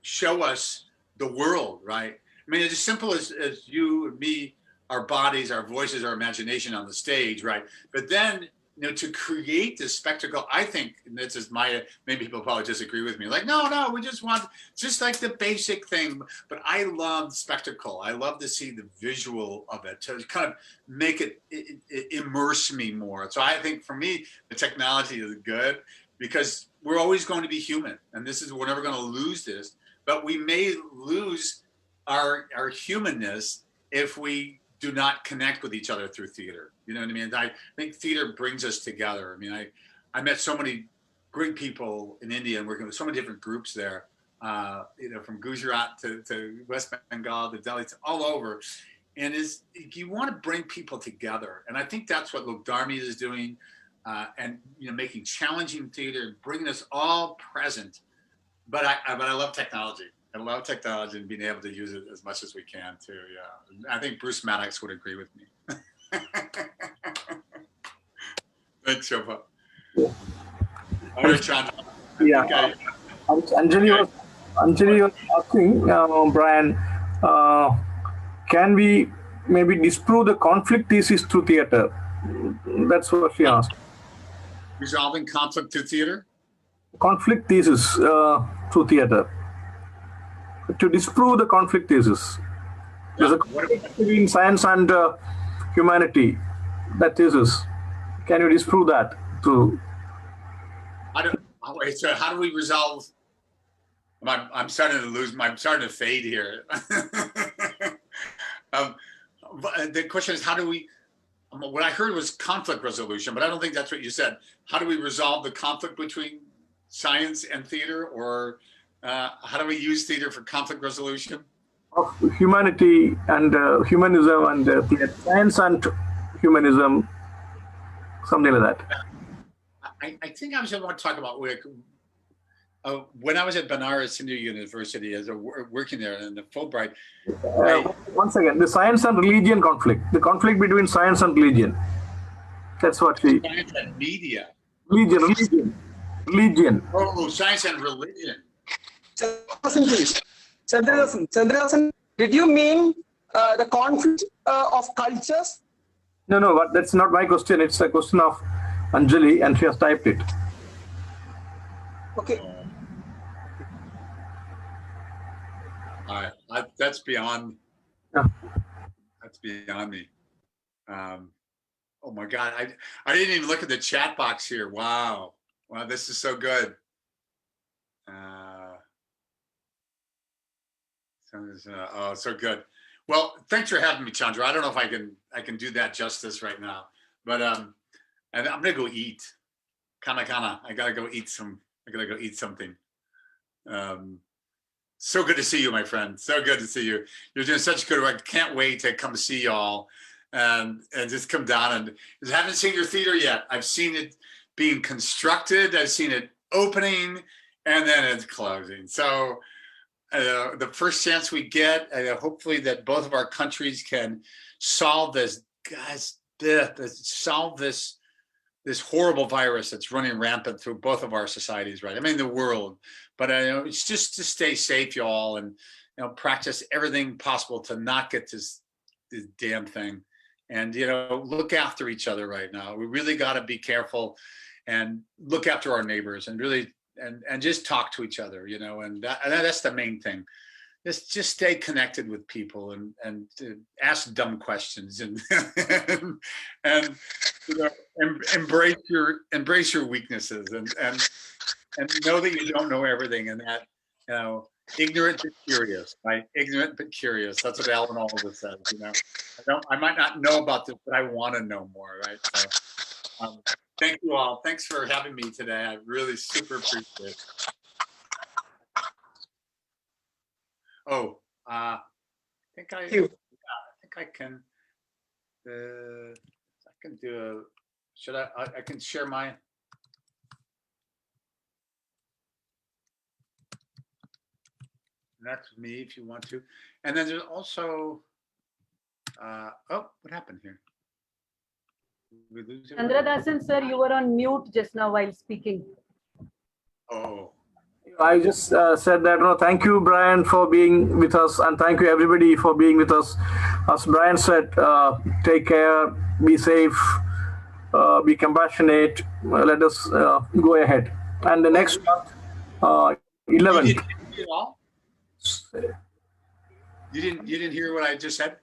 show us the world, right? I mean, it's as simple as you and me, our bodies, our voices, our imagination on the stage, right? But then, to create this spectacle, I think, and this is maybe people probably disagree with me, like, no, we just want just like the basic thing. But I love spectacle. I love to see the visual of it to kind of make it immerse me more. So I think for me, the technology is good because we're always going to be human. And we're never going to lose this, but we may lose our humanness if we do not connect with each other through theater. You know what I mean? I think theater brings us together. I mean, I met so many great people in India and working with so many different groups there, from Gujarat to West Bengal to Delhi to all over. And you want to bring people together. And I think that's what Lokadharmi is doing, and making challenging theater and bringing us all present. But I love technology. I love technology and being able to use it as much as we can too. Yeah, I think Bruce Maddox would agree with me. Thanks, Shobha. Yeah. All right, Chandra. Yeah. Anjali Anjali, you're asking, Brian, can we maybe disprove the conflict thesis through theater? That's what she asked. Resolving conflict through theater? Conflict thesis through theater. To disprove the conflict thesis. There's a conflict between science and humanity. That thesis. Can you disprove that through? So how do we resolve? I'm starting to lose. I'm starting to fade here. The question is, how do we? What I heard was conflict resolution, but I don't think that's what you said. How do we resolve the conflict between science and theater, or how do we use theater for conflict resolution? Of humanity and humanism and science and humanism, something like that. I think I was going to talk about when I was at Banaras Hindu University as working there in the Fulbright. Once again, the science and religion conflict, the conflict between science and religion. That's what she. Science and media. Religion. Oh, science and religion. Chandradasan, did you mean the conflict of cultures? No, but that's not my question. It's a question of Anjali, and she has typed it. Okay. That's beyond. Yeah. That's beyond me. Oh my God, I didn't even look at the chat box here. Wow, this is so good. So good. Well, thanks for having me, Chandra. I don't know if I can do that justice right now, but and I'm gonna go eat. Kana. I gotta go eat something. So good to see you, my friend. So good to see you. You're doing such good work. Can't wait to come see y'all and just come down. And I haven't seen your theater yet. I've seen it being constructed. I've seen it opening, and then it's closing. So the first chance we get, hopefully that both of our countries can solve this, this horrible virus that's running rampant through both of our societies, right? I mean, the world. But it's just to stay safe, y'all, and practice everything possible to not get this damn thing. And look after each other right now. We really got to be careful and look after our neighbors and really and just talk to each other, and that's the main thing. Just stay connected with people and ask dumb questions and embrace your weaknesses and know that you don't know everything, and that ignorant but curious, right? Ignorant but curious. That's what Alan Alda says. I might not know about this, but I want to know more, right? So thank you all. Thanks for having me today. I really super appreciate it. Oh, I think I can. I can do a. Should I? I can share my. That's me if you want to. And then there's also. Oh, what happened here? We lose it. Chandradasan sir, you were on mute just now while speaking. Oh. I just said that, thank you, Brian, for being with us, and thank you, everybody, for being with us. As Brian said, take care, be safe, be compassionate. Let us go ahead. And the next month, 11th. You didn't hear what I just said?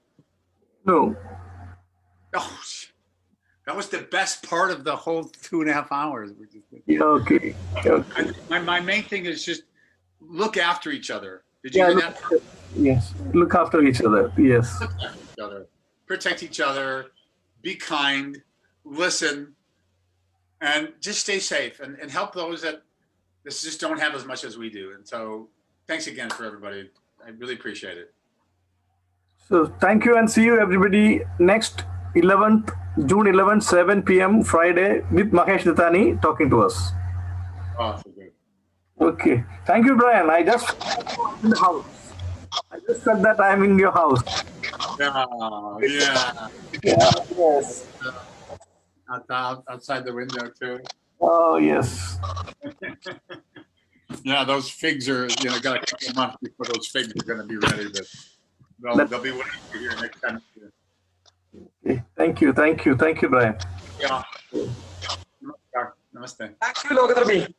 No. Oh, that was the best part of the whole 2.5 hours. Okay. My main thing is just look after each other. Did you hear that? Yes. Look after each other. Yes. Look after each other. Protect each other. Be kind. Listen. And just stay safe and help those that just don't have as much as we do. And so thanks again for everybody. I really appreciate it. So thank you and see you, everybody, next June 11th, 7 p.m. Friday with Mahesh Dattani talking to us. Oh, so good. Okay. Thank you, Brian. I just in the house. I just said that I'm in your house. Yeah. Yes. Outside the window too. Oh, yes. Yeah, those figs are, got a couple of months before those figs are going to be ready, but they'll be waiting to hear next time. Okay. Thank you, Brian. Yeah. Namaste. Thank you, Lokadharmi.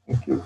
Thank you.